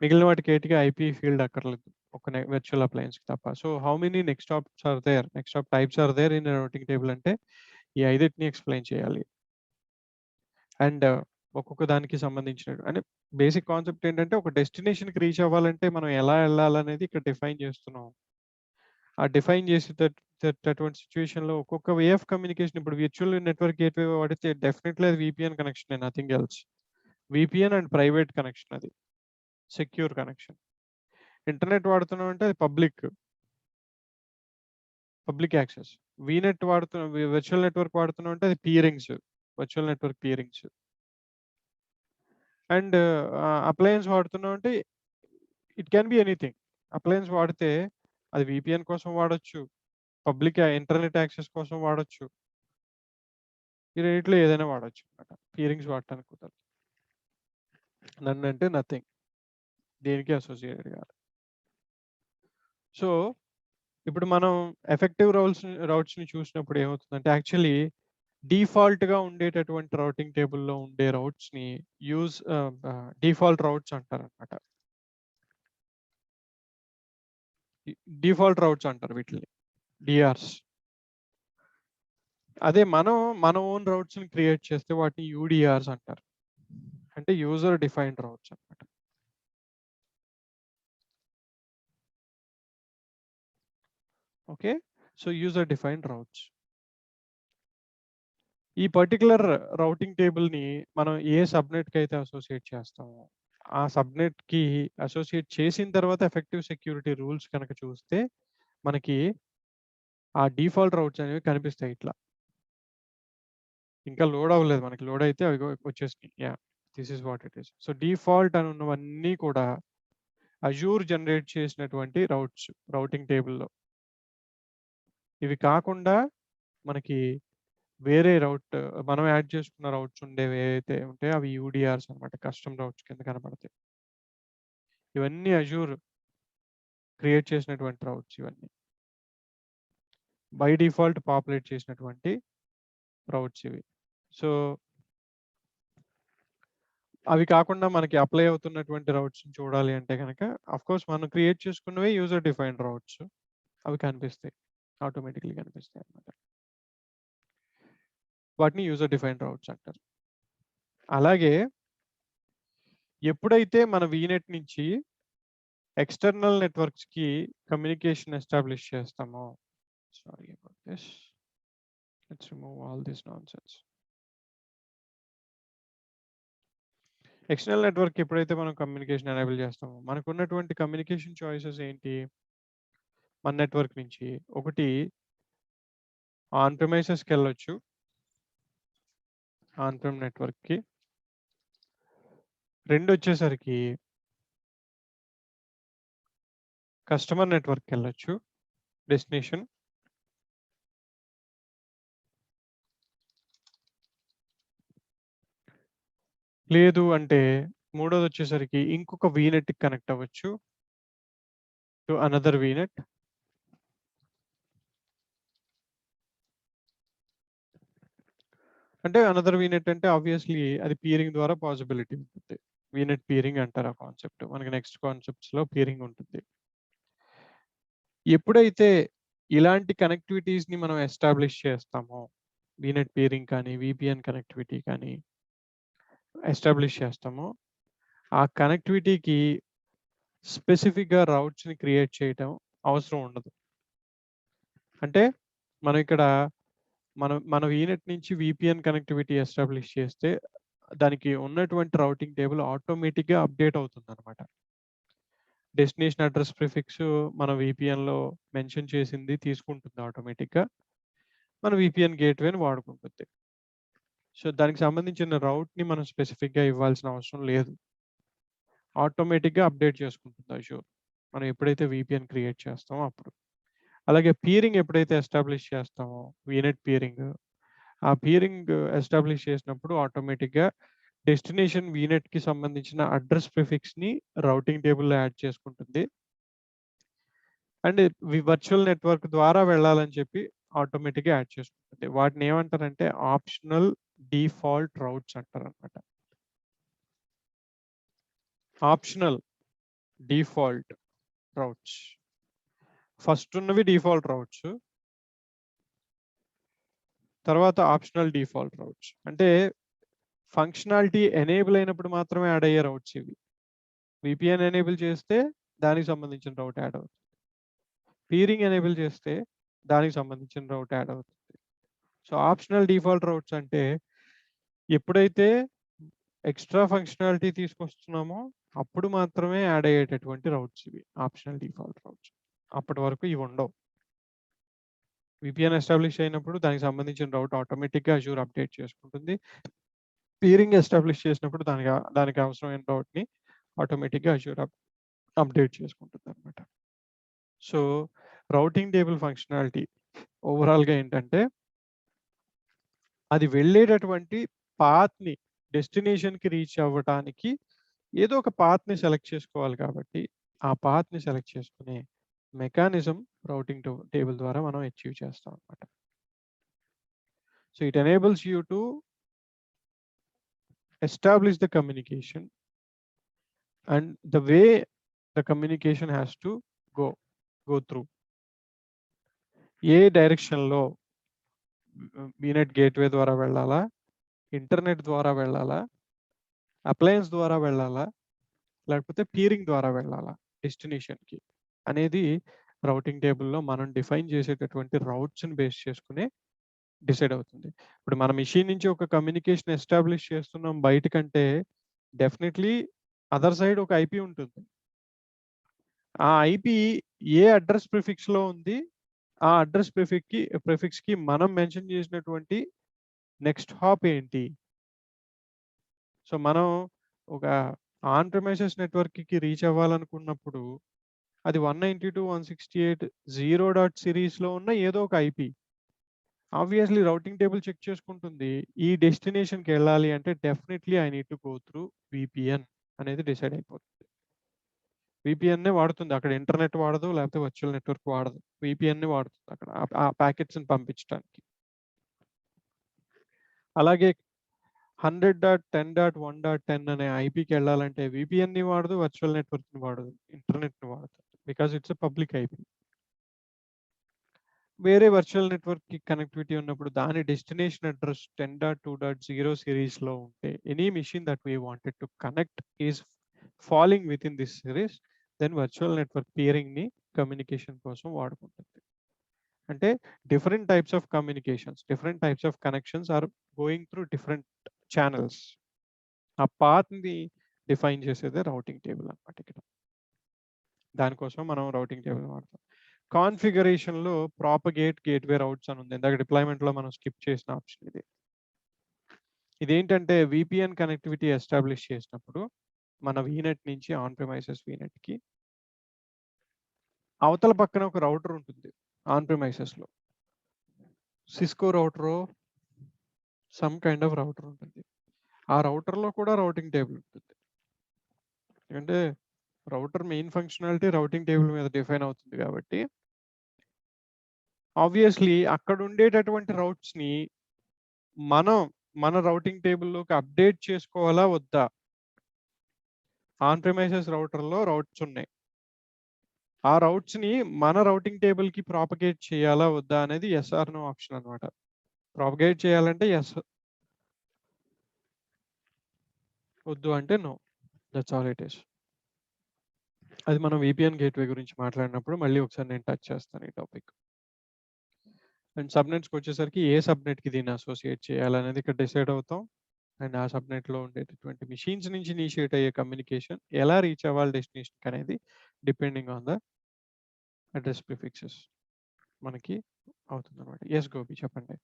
మిగిలిన వాటికి ఏటికి ఐపీ ఫీల్డ్ అక్కర్లేదు ఒక వర్చువల్ అప్లయన్స్కి తప్ప. So how many next hops are there, next hop types are there in routing table అంటే ఈ 5ని ఎక్స్ప్లెయిన్ చేయాలి. అండ్ ఒక్కొక్క దానికి సంబంధించిన అంటే బేసిక్ కాన్సెప్ట్ ఏంటంటే ఒక డెస్టినేషన్కి రీచ్ అవ్వాలంటే మనం ఎలా వెళ్ళాలనేది ఇక్కడ డిఫైన్ చేస్తున్నాం. ఆ డిఫైన్ చేసేటటువంటి సిచ్యువేషన్లో ఒక్కొక్క వే ఆఫ్ కమ్యూనికేషన్, ఇప్పుడు వర్చువల్ నెట్వర్క్ గేట్వే వాడితే డెఫినెట్లీ అది VPN connection, nothing else. VPN and private connection, అది సెక్యూర్ కనెక్షన్. ఇంటర్నెట్ వాడుతున్నాం అంటే అది పబ్లిక్ యాక్సెస్. వీనెట్ వాడుతున్నాం, వర్చువల్ నెట్వర్క్ వాడుతున్నాం అంటే అది peerings, virtual network peerings. And appliance వాడుతున్నాం అంటే it can be anything. Appliance వాడితే అది విపిఎన్ కోసం వాడచ్చు, పబ్లిక్ ఇంటర్నెట్ యాక్సెస్ కోసం వాడచ్చు, ఈ రెండిట్లో ఏదైనా వాడచ్చు అనమాట. పీరింగ్స్ వాడటానికి కుదరదు. నన్ను అంటే నథింగ్, దేనికి అసోసియేటెడ్ కాదు. సో ఇప్పుడు మనం ఎఫెక్టివ్ రౌట్స్ని చూసినప్పుడు ఏమవుతుందంటే యాక్చువల్లీ డిఫాల్ట్గా ఉండేటటువంటి రౌటింగ్ టేబుల్లో ఉండే రౌట్స్ని డిఫాల్ట్ రౌట్స్ అంటారు అనమాట. డిఫాల్ట్ రౌట్స్ అంటారు వీటిని, డిఆర్స్. అదే మనం మన ఓన్ రౌట్స్ని క్రియేట్ చేస్తే వాటిని యూడిఆర్స్ అంటారు, అంటే యూజర్ డిఫైన్డ్ రౌట్స్ అనమాట. Okay, so user defined routes. ఈ పర్టికులర్ రౌటింగ్ టేబుల్ని మనం ఏ సబ్నెట్కి అయితే అసోసియేట్ చేస్తామో ఆ సబ్నెట్కి అసోసియేట్ చేసిన తర్వాత ఎఫెక్టివ్ సెక్యూరిటీ రూల్స్ కనుక చూస్తే మనకి ఆ డిఫాల్ట్ రౌట్స్ అనేవి కనిపిస్తాయి ఇట్లా. ఇంకా లోడ్ అవ్వలేదు, మనకి లోడ్ అయితే అవి వచ్చేసినాయి. Yeah, this is what it is. So default అని ఉన్నవన్నీ కూడా అజూర్ జనరేట్ చేసినటువంటి రౌటింగ్ టేబుల్లో. ఇవి కాకుండా మనకి వేరే రౌట్ మనం యాడ్ చేసుకున్న రౌట్స్ ఉండేవి ఏవైతే ఉంటాయో అవి యూడిఆర్స్ అనమాట. కస్టమ్ రౌట్స్ కింద కనపడతాయి. ఇవన్నీ అజూర్ క్రియేట్ చేసినటువంటి రౌట్స్ ఇవన్నీ. బై డిఫాల్ట్ పాపులేట్ చేసినటువంటి రౌట్స్ ఇవి. సో అవి కాకుండా మనకి అప్లై అవుతున్నటువంటి రౌట్స్ చూడాలి అంటే కనుక కోర్స్ మనం క్రియేట్ చేసుకున్నవే యూజర్ డిఫైన్డ్ రౌట్స్. అవి కనిపిస్తాయి, ఆటోమేటిక్లీ కనిపిస్తాయి అన్నమాట. వాటిని యూజర్ డిఫైన్డ్ రౌట్స్ అంటారు. అలాగే ఎప్పుడైతే మన వీనెట్ నుంచి ఎక్స్టర్నల్ నెట్వర్క్స్కి కమ్యూనికేషన్ ఎస్టాబ్లిష్ చేస్తామో, sorry about this, let's remove all this nonsense. External network ఎప్పుడైతే మనం కమ్యూనికేషన్ ఎనేబుల్ చేస్తామో మనకు ఉన్నటువంటి కమ్యూనికేషన్ చాయిసెస్ ఏంటి? మన నెట్వర్క్ నుంచి ఒకటి ఆన్ ప్రిమైసెస్కి వెళ్ళొచ్చు, ఆన్ ప్రిమ్ నెట్వర్క్కి. రెండు వచ్చేసరికి కస్టమర్ నెట్వర్క్కి వెళ్ళొచ్చు, డెస్టినేషన్. లేదు అంటే మూడోది వచ్చేసరికి ఇంకొక వీనెట్కి కనెక్ట్ అవ్వచ్చు టు అనదర్ వీనెట్. అంటే అనదర్ వీనెట్ అంటే ఆబ్వియస్లీ అది పీరింగ్ ద్వారా పాసిబిలిటీ ఉంటుంది. వీనెట్ పీరింగ్ అంటారు ఆ కాన్సెప్ట్. మనకి నెక్స్ట్ కాన్సెప్ట్స్లో పీరింగ్ ఉంటుంది. ఎప్పుడైతే ఇలాంటి కనెక్టివిటీస్ని మనం ఎస్టాబ్లిష్ చేస్తామో, వీనెట్ పీరింగ్ కానీ విపిఎన్ కనెక్టివిటీ కానీ ఎస్టాబ్లిష్ చేస్తామో, ఆ కనెక్టివిటీకి స్పెసిఫిక్గా రౌట్స్ని క్రియేట్ చేయటం అవసరం ఉండదు. అంటే మనం ఇక్కడ మన వీనెట్ నుంచి విపిఎన్ కనెక్టివిటీ ఎస్టాబ్లిష్ చేస్తే దానికి ఉన్నటువంటి రౌటింగ్ టేబుల్ ఆటోమేటిక్గా అప్డేట్ అవుతుంది అనమాట. డెస్టినేషన్ అడ్రస్ ప్రిఫిక్స్ మన విపిఎన్లో మెన్షన్ చేసింది తీసుకుంటుంది ఆటోమేటిక్గా, మన విపిఎన్ గేట్వేని వాడుకుంటుంది. సో దానికి సంబంధించిన రౌట్ని మనం స్పెసిఫిక్గా ఇవ్వాల్సిన అవసరం లేదు, ఆటోమేటిక్గా అప్డేట్ చేసుకుంటుంది అజూర్ మనం ఎప్పుడైతే విపిఎన్ క్రియేట్ చేస్తామో అప్పుడు. అలాగే పీరింగ్ ఎప్పుడైతే ఎస్టాబ్లిష్ చేస్తామో, వీనెట్ పీరింగ్, ఆ పీరింగ్ ఎస్టాబ్లిష్ చేసినప్పుడు ఆటోమేటిక్గా డెస్టినేషన్ వీనెట్కి సంబంధించిన అడ్రస్ ప్రిఫిక్స్ని రౌటింగ్ టేబుల్లో యాడ్ చేసుకుంటుంది. అండ్ వర్చువల్ నెట్వర్క్ ద్వారా వెళ్ళాలని చెప్పి ఆటోమేటిక్గా యాడ్ చేసుకుంటుంది. వాటిని ఏమంటారంటే ఆప్షనల్ డిఫాల్ట్ రౌట్స్ అంటారు అనమాట. ఆప్షనల్ డిఫాల్ట్ రౌట్స్, ఫస్ట్ ఉన్నవి డిఫాల్ట్ రౌట్స్, తర్వాత ఆప్షనల్ డిఫాల్ట్ రౌట్స్. అంటే ఫంక్షనాలిటీ ఎనేబుల్ అయినప్పుడు మాత్రమే యాడ్ అయ్యే రౌట్స్ ఇవి. విపిఎన్ ఎనేబుల్ చేస్తే దానికి సంబంధించిన రౌట్ యాడ్ అవుతుంది, పీరింగ్ ఎనేబుల్ చేస్తే దానికి సంబంధించిన రౌట్ యాడ్ అవుతుంది. సో ఆప్షనల్ డిఫాల్ట్ రౌట్స్ అంటే ఎప్పుడైతే ఎక్స్ట్రా ఫంక్షనాలిటీ తీసుకొస్తున్నామో అప్పుడు మాత్రమే యాడ్ అయ్యేటటువంటి రౌట్స్ ఇవి ఆప్షనల్ డిఫాల్ట్ రౌట్స్. అప్పటి వరకు ఇవి ఉండవు. విపిఎన్ ఎస్టాబ్లిష్ అయినప్పుడు దానికి సంబంధించిన రౌట్ ఆటోమేటిక్గా అజూర్ అప్డేట్ చేసుకుంటుంది. పీరింగ్ ఎస్టాబ్లిష్ చేసినప్పుడు దానికి అవసరమైన రౌట్ని ఆటోమేటిక్గా అజూర్ అప్డేట్ చేసుకుంటుంది అనమాట. సో రౌటింగ్ టేబుల్ ఫంక్షనాలిటీ ఓవరాల్గా ఏంటంటే అది వెళ్ళేటటువంటి పాత్ని డెస్టినేషన్కి రీచ్ అవ్వటానికి ఏదో ఒక పాత్ని సెలెక్ట్ చేసుకోవాలి కాబట్టి ఆ పాత్ని సెలెక్ట్ చేసుకునే మెకానిజం రౌటింగ్ టేబుల్ ద్వారా మనం అచీవ్ చేస్తాం అనమాట. So it enables you to establish the communication and the way the communication has to go through. ఏ డైరెక్షన్లో వీనెట్ గేట్వే ద్వారా వెళ్ళాలా, ఇంటర్నెట్ ద్వారా వెళ్ళాలా, అప్లయన్స్ ద్వారా వెళ్ళాలా, లేకపోతే పీరింగ్ ద్వారా వెళ్ళాలా డెస్టినేషన్కి అనేది రౌటింగ్ టేబుల్లో మనం డిఫైన్ చేసేటటువంటి రౌట్స్ని బేస్ చేసుకునే డిసైడ్ అవుతుంది. ఇప్పుడు మన మిషన్ నుంచి ఒక కమ్యూనికేషన్ ఎస్టాబ్లిష్ చేస్తున్నాం బయటకంటే డెఫినెట్లీ అదర్ సైడ్ ఒక ఐపీ ఉంటుంది. ఆ ఐపీ ఏ అడ్రస్ ప్రిఫిక్స్లో ఉంది, ఆ అడ్రస్ ప్రిఫిక్స్కి మనం మెన్షన్ చేసినటువంటి నెక్స్ట్ హాప్ ఏంటి. సో మనం ఒక ఆన్ ప్రిమైసెస్ నెట్వర్క్కి రీచ్ అవ్వాలనుకున్నప్పుడు అది 192.168.0. సిరీస్లో ఉన్న ఏదో ఒక IP. Obviously routing table check చేసుకుంటుంది. ఈ డెస్టినేషన్కి వెళ్ళాలి అంటే definitely I need to go through VPN అనేది డిసైడ్ అయిపోతుంది. విపిఎన్నే వాడుతుంది అక్కడ, ఇంటర్నెట్ వాడదు, లేకపోతే వర్చువల్ నెట్వర్క్ వాడదు, విపిఎన్నే వాడుతుంది అక్కడ ఆ ప్యాకెట్స్ని పంపించడానికి. అలాగే 100.10.1.10 అనే ఐపీకి వెళ్ళాలంటే విపిఎన్ని వాడదు, వర్చువల్ నెట్వర్క్ని వాడదు, ఇంటర్నెట్ని వాడుతుంది, because it's a public IP. వేరే వర్చువల్ నెట్వర్క్కి కనెక్టివిటీ ఉన్నప్పుడు దాని డెస్టినేషన్ అడ్రస్ 10.2.0 సిరీస్లో ఉంటే any machine that we wanted to connect is falling within this series, then virtual network పియరింగ్ని కమ్యూనికేషన్ కోసం వాడుకుంటుంది. అంటే different types of communications, different types of connections are going through different channels. ఆ పాత్ని define చేసేదే routing table అన్నమాట. ఇక్కడ దానికోసం మనం రౌటింగ్ టేబుల్ వాడతాం. కాన్ఫిగరేషన్లో ప్రాపగేట్ గేట్వే రౌట్స్ అని ఉంది, ఇందాక డిప్లాయ్మెంట్లో మనం స్కిప్ చేసిన ఆప్షన్ ఇది. ఇదేంటంటే విపిఎన్ కనెక్టివిటీ ఎస్టాబ్లిష్ చేసినప్పుడు మన వీనెట్ నుంచి ఆన్ ప్రిమైసెస్ వీనెట్కి అవతల పక్కన ఒక రౌటర్ ఉంటుంది ఆన్ ప్రిమైసెస్లో, సిస్కో రౌటరో సమ్ కైండ్ ఆఫ్ రౌటర్ ఉంటుంది. ఆ రౌటర్లో కూడా రౌటింగ్ టేబుల్ ఉంటుంది. ఎందుకంటే router main functionality routing table మీద డిఫైన్ అవుతుంది కాబట్టి ఆబ్వియస్లీ అక్కడ ఉండేటటువంటి రౌట్స్ని మన రౌటింగ్ టేబుల్లోకి అప్డేట్ చేసుకోవాలా వద్దా? ఆన్ ప్రిమైసెస్ రౌటర్లో రౌట్స్ ఉన్నాయి, ఆ రౌట్స్ని మన రౌటింగ్ టేబుల్కి ప్రాపగేట్ చేయాలా వద్దా అనేది ఎస్ ఆర్ నో ఆప్షన్ అనమాట. ప్రాపగేట్ చేయాలంటే ఎస్, వద్దు అంటే no. That's all it is. అది మనం విపిఎన్ గేట్వే గురించి మాట్లాడినప్పుడు మళ్ళీ ఒకసారి నేను టచ్ చేస్తాను ఈ టాపిక్. అండ్ సబ్నెట్స్కి వచ్చేసరికి ఏ సబ్నెట్కి దీన్ని అసోసియేట్ చేయాలనేది ఇక్కడ డిసైడ్ అవుతాం. అండ్ ఆ సబ్నెట్లో ఉండేటటువంటి మిషన్స్ నుంచి ఇనిషియేట్ అయ్యే కమ్యూనికేషన్ ఎలా రీచ్ అవ్వాలి డెస్టినేషన్కి అనేది depending on the address prefixes మనకి అవుతుంది అనమాట. ఎస్ గోపి చెప్పండి.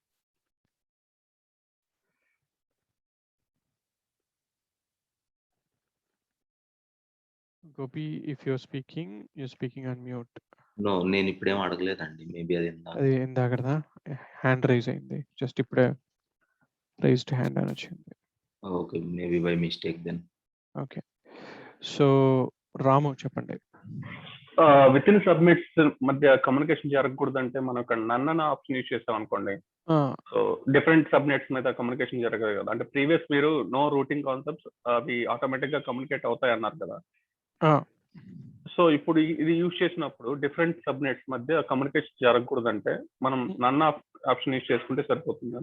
Gopi if you're speaking on mute. No, నేను ఇప్పుడేం అడగలేదండి. మేబీ అది అది ఇందాకదా హ్యాండ్ రైజ్ అయింది, జస్ట్ ఇప్పుడే రైజ్డ్ హ్యాండ్ అని వచ్చింది. Okay, maybe by mistake then. Okay, so Ramu చెప్పండి. విత్ ఇన్ సబ్మిట్స్ మధ్య కమ్యూనికేషన్ జరగకూడదంటే మనం ఇక్కడ నన్ అనే ఆప్షన్ యూజ్ చేస్తాం అనుకోండి, సో డిఫరెంట్ సబ్నెట్స్ మీద కమ్యూనికేషన్ జరగదు కదా. అంటే ప్రీవియస్ మీరు నో రూటింగ్ కాన్సెప్ట్స్ అవి ఆటోమేటిక్ గా కమ్యూనికేట్ అవుతాయి అన్నారు కదా. సో ఇప్పుడు ఇది యూజ్ చేసినప్పుడు డిఫరెంట్ సబ్నెట్స్ మధ్య కమ్యూనికేషన్ జరగకూడదంటే మనం నన్ ఆప్షన్ యూజ్ చేసుకుంటే సరిపోతుంది.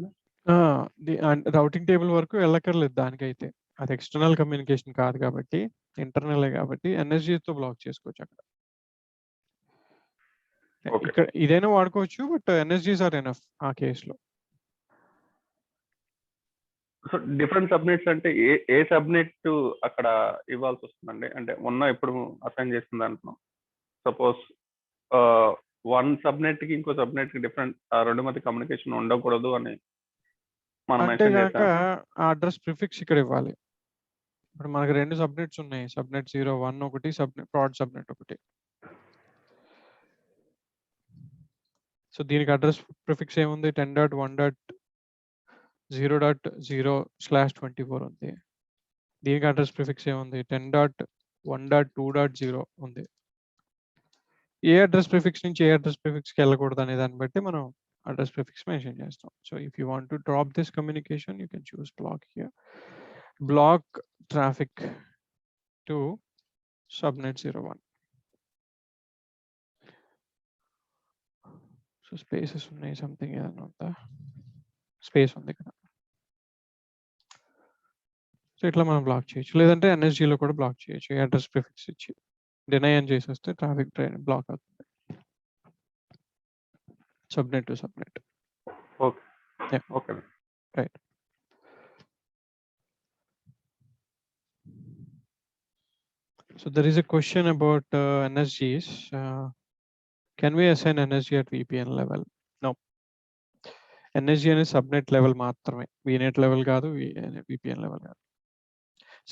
రౌటింగ్ టేబుల్ వరకు వెళ్ళక్కర్లేదు దానికైతే, అది ఎక్స్టర్నల్ కమ్యూనికేషన్ కాదు కాబట్టి, ఇంటర్నల్ కాబట్టి ఎన్ఎస్జీతో బ్లాక్ చేసుకోవచ్చు అక్కడ. ఇక్కడ ఇదైనా వాడుకోవచ్చు, బట్ ఎన్ఎస్జీస్ ఆర్ ఎనఫ్ ఆ కేసులో. సో డిఫరెంట్ సబ్నెట్స్ అంటే ఏ సబ్నెట్ అక్కడ ఇవ్వాల్సి వస్తుందండి? అంటే మొన్న ఇప్పుడు అసైన్ చేసింది అంటున్నాం, సపోజ్ వన్ సబ్నెట్ కి ఇంకో సబ్నెట్ కి డిఫరెంట్ రెండు మధ్య కమ్యూనికేషన్ ఉండకూడదు అని మనం మెన్షన్ చేసాం. ఆ అడ్రస్ ప్రిఫిక్స్ ఇక్కడ ఇవ్వాలి. ఇప్పుడు మనకి రెండు సబ్నెట్స్ ఉన్నాయి, సబ్నెట్ 01 ఒకటి, ప్రాడ్ సబ్నెట్ ఒకటి. సో దీనికి అడ్రస్ ప్రిఫిక్స్ ఏముంది? 10.1.0.0/24 ఉంది. దీనికి అడ్రస్ ప్రిఫిక్స్ ఏముంది? 10.1.2.0 ఉంది. ఏ అడ్రస్ ప్రిఫిక్స్ నుంచి ఏ అడ్రస్ ప్రిఫిక్స్కి వెళ్ళకూడదు అనే దాన్ని బట్టి మనం అడ్రస్ ప్రిఫిక్స్ మెన్షన్ చేస్తాం. So if you want to drop this communication you can choose block here, block traffic to subnet 01. So spaces ఉన్నాయి, సంథింగ్ ఏదైనా ఉందా? స్పేస్ ఉంది ఇక్కడ. సో ఇట్లా మనం బ్లాక్ చేయొచ్చు, లేదంటే ఎన్ఎస్జీలో కూడా బ్లాక్ చేయొచ్చు. అడ్రస్ ప్రిఫిక్స్ ఇచ్చి డినై అని చేసేస్తే ట్రాఫిక్ ట్రైన్ బ్లాక్ అవుతుంది, subnet to subnet. Okay okay right. So there is a question about NSGs. Can we assign NSG at VPN level? No. NSG అనేది సబ్నెట్ లెవెల్ మాత్రమే, VNet level కాదు, VPN level కాదు.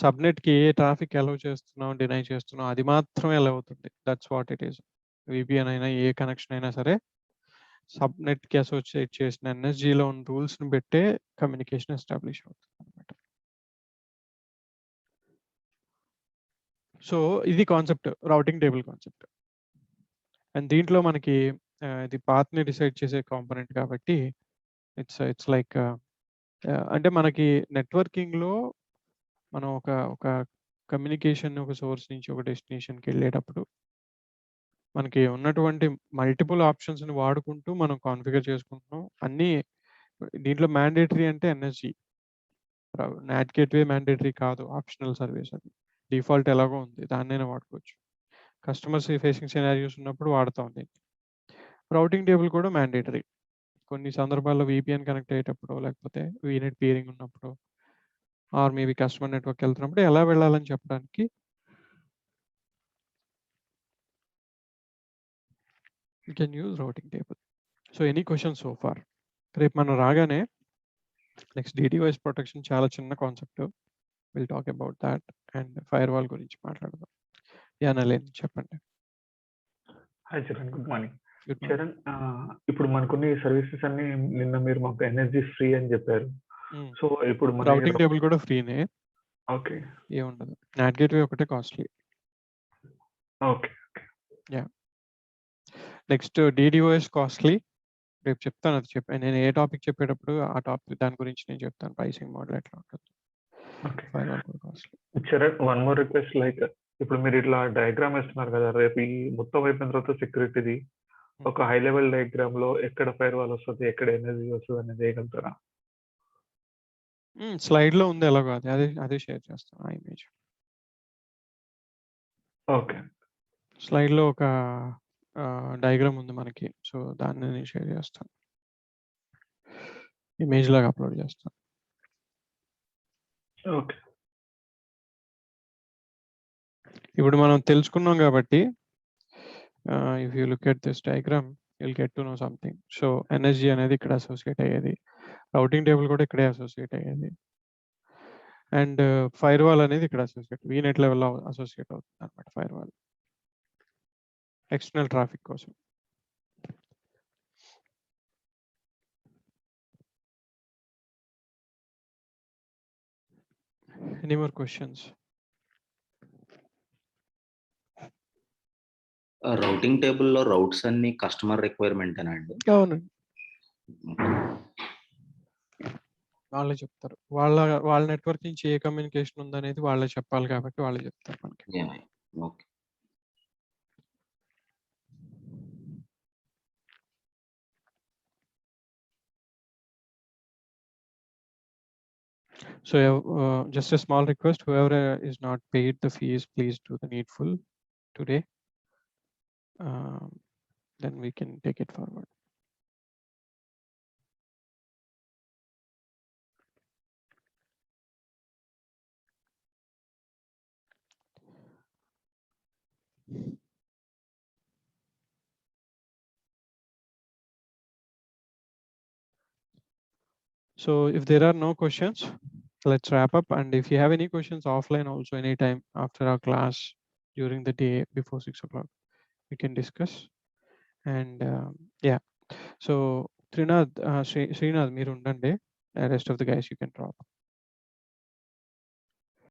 సబ్నెట్కి ఏ traffic allow చేస్తున్నాం, deny చేస్తున్నాం అది మాత్రమే allow అవుతుంది. That's what it is. VPN అయినా ఏ కనెక్షన్ అయినా సరే సబ్నెట్కి అసోసియేట్ చేసిన ఎన్ఎస్జిలో ఉన్న రూల్స్ని బట్టే కమ్యూనికేషన్ ఎస్టాబ్లిష్ అవుతుంది అనమాట. సో ఇది concept, routing table concept. And దీంట్లో మనకి ఇది పాత్ని డిసైడ్ చేసే కాంపోనెంట్ కాబట్టి ఇట్స్ లైక్ అంటే మనకి నెట్వర్కింగ్లో మనం ఒక కమ్యూనికేషన్ ఒక సోర్స్ నుంచి ఒక డెస్టినేషన్కి వెళ్ళేటప్పుడు మనకి ఉన్నటువంటి మల్టిపుల్ ఆప్షన్స్ని వాడుకుంటూ మనం కాన్ఫిగర్ చేసుకుంటున్నాం. అన్నీ దీంట్లో మ్యాండేటరీ అంటే ఎన్ఎస్జి, నాట్ గేట్వే మ్యాండేటరీ కాదు, ఆప్షనల్ సర్వీస్. అది డిఫాల్ట్ ఎలాగో ఉంది, దాన్నైనా వాడుకోవచ్చు. కస్టమర్స్ ఫేసింగ్ సినారియోస్ ఉన్నప్పుడు వాడుతాం దీన్ని. రౌటింగ్ టేబుల్ కూడా మ్యాండేటరీ. కొన్ని సందర్భాల్లో విపిఎన్ కనెక్ట్ అయ్యేటప్పుడు, లేకపోతే వీనెట్ పియరింగ్ ఉన్నప్పుడు, ఆర్ మేబీ కస్టమర్ నెట్వర్క్ వెళ్తున్నప్పుడు ఎలా వెళ్ళాలని చెప్పడానికి you can use routing table. So any question so far? రేపు మనం రాగానే నెక్స్ట్ DDoS ప్రొటెక్షన్ చాలా చిన్న concept, will talk about that. And firewall గురించి మాట్లాడదాం. నలేన్ చెప్పండి. Hi Charan, good morning. Good morning. Charan, ఇప్పుడు మనకున్న ఈ సర్వీసెస్ అన్ని నిన్న మీరు మాకు ఎన్ఎస్జి ఫ్రీ అని చెప్పారు. సో ఇప్పుడు మన రౌటింగ్ టేబుల్ కూడా ఫ్రీనే, ఓకే ఏముండదు. నాట్ గేట్వే ఒకటే costly. Okay next DDoS costly, రేపు చెప్తాను. అది నేను ఏ టాపిక్ చెప్పేటప్పుడు ఆ టాపిక్ దాని గురించి నేను చెప్తాను. ప్రైసింగ్ మోడల్ ఎట్లా ఉంటుంది. ఓకే ఫైర్ వాల్ కూడా costly. Charan, one more request. Like ఇప్పుడు మీరు ఇట్లా డయాగ్రామ్ వేస్తున్నారు కదా, రేపు ఈ మొత్తం అయిపోయిన తర్వాత సెక్యూరిటీది ఒక హై లెవెల్ డయాగ్రామ్ లో ఎక్కడ ఫైర్ వాల్ వస్తుంది, ఎక్కడ ఎనర్జీ వస్తుంది అనేది వేయగలుగుతారా? స్లైడ్ లో ఉంది ఎలాగో, అదే షేర్ చేస్తాను ఆ ఇమేజ్. ఓకే, స్లైడ్ లో ఒక డయాగ్రామ్ ఉంది మనకి, సో దాన్ని నేను షేర్ చేస్తాను, ఇమేజ్ లాగా అప్లోడ్ చేస్తాను. ఓకే. ఇప్పుడు మనం తెలుసుకున్నాం కాబట్టి if you look at this diagram you'll get to know something. So energy అనేది ఇక్కడ అసోసియేట్ అయ్యేది, రౌటింగ్ టేబుల్ కూడా ఇక్కడే అసోసియేట్ అయ్యేది, అండ్ ఫైర్ వాల్ అనేది ఇక్కడ అసోసియేట్, వీనెట్ లెవెల్లో అసోసియేట్ అవుతుంది అనమాట ఫైర్ వాల్, ఎక్స్టర్నల్ ట్రాఫిక్ కోసం. Any more questions? రౌటింగ్ టేబుల్లో రౌట్స్ అన్ని కస్టమర్ రిక్వైర్మెంటేనా అండి? అవునండి, వాళ్ళే చెప్తారు. వాళ్ళ నెట్వర్క్ నుంచి ఏ కమ్యూనికేషన్ ఉందనేది వాళ్ళే చెప్పాలి కాబట్టి వాళ్ళే చెప్తారు మనకి. Okay. So just a small request, whoever is not paid the fees, please do the needful today. Then we can take it forward. So if there are no questions, let's wrap up. And if you have any questions offline also, anytime after our class, during the day before 6 o'clock, we can discuss. And yeah, so Srinath, Srinath, మీరు ఉండండి, rest of the guys you can drop.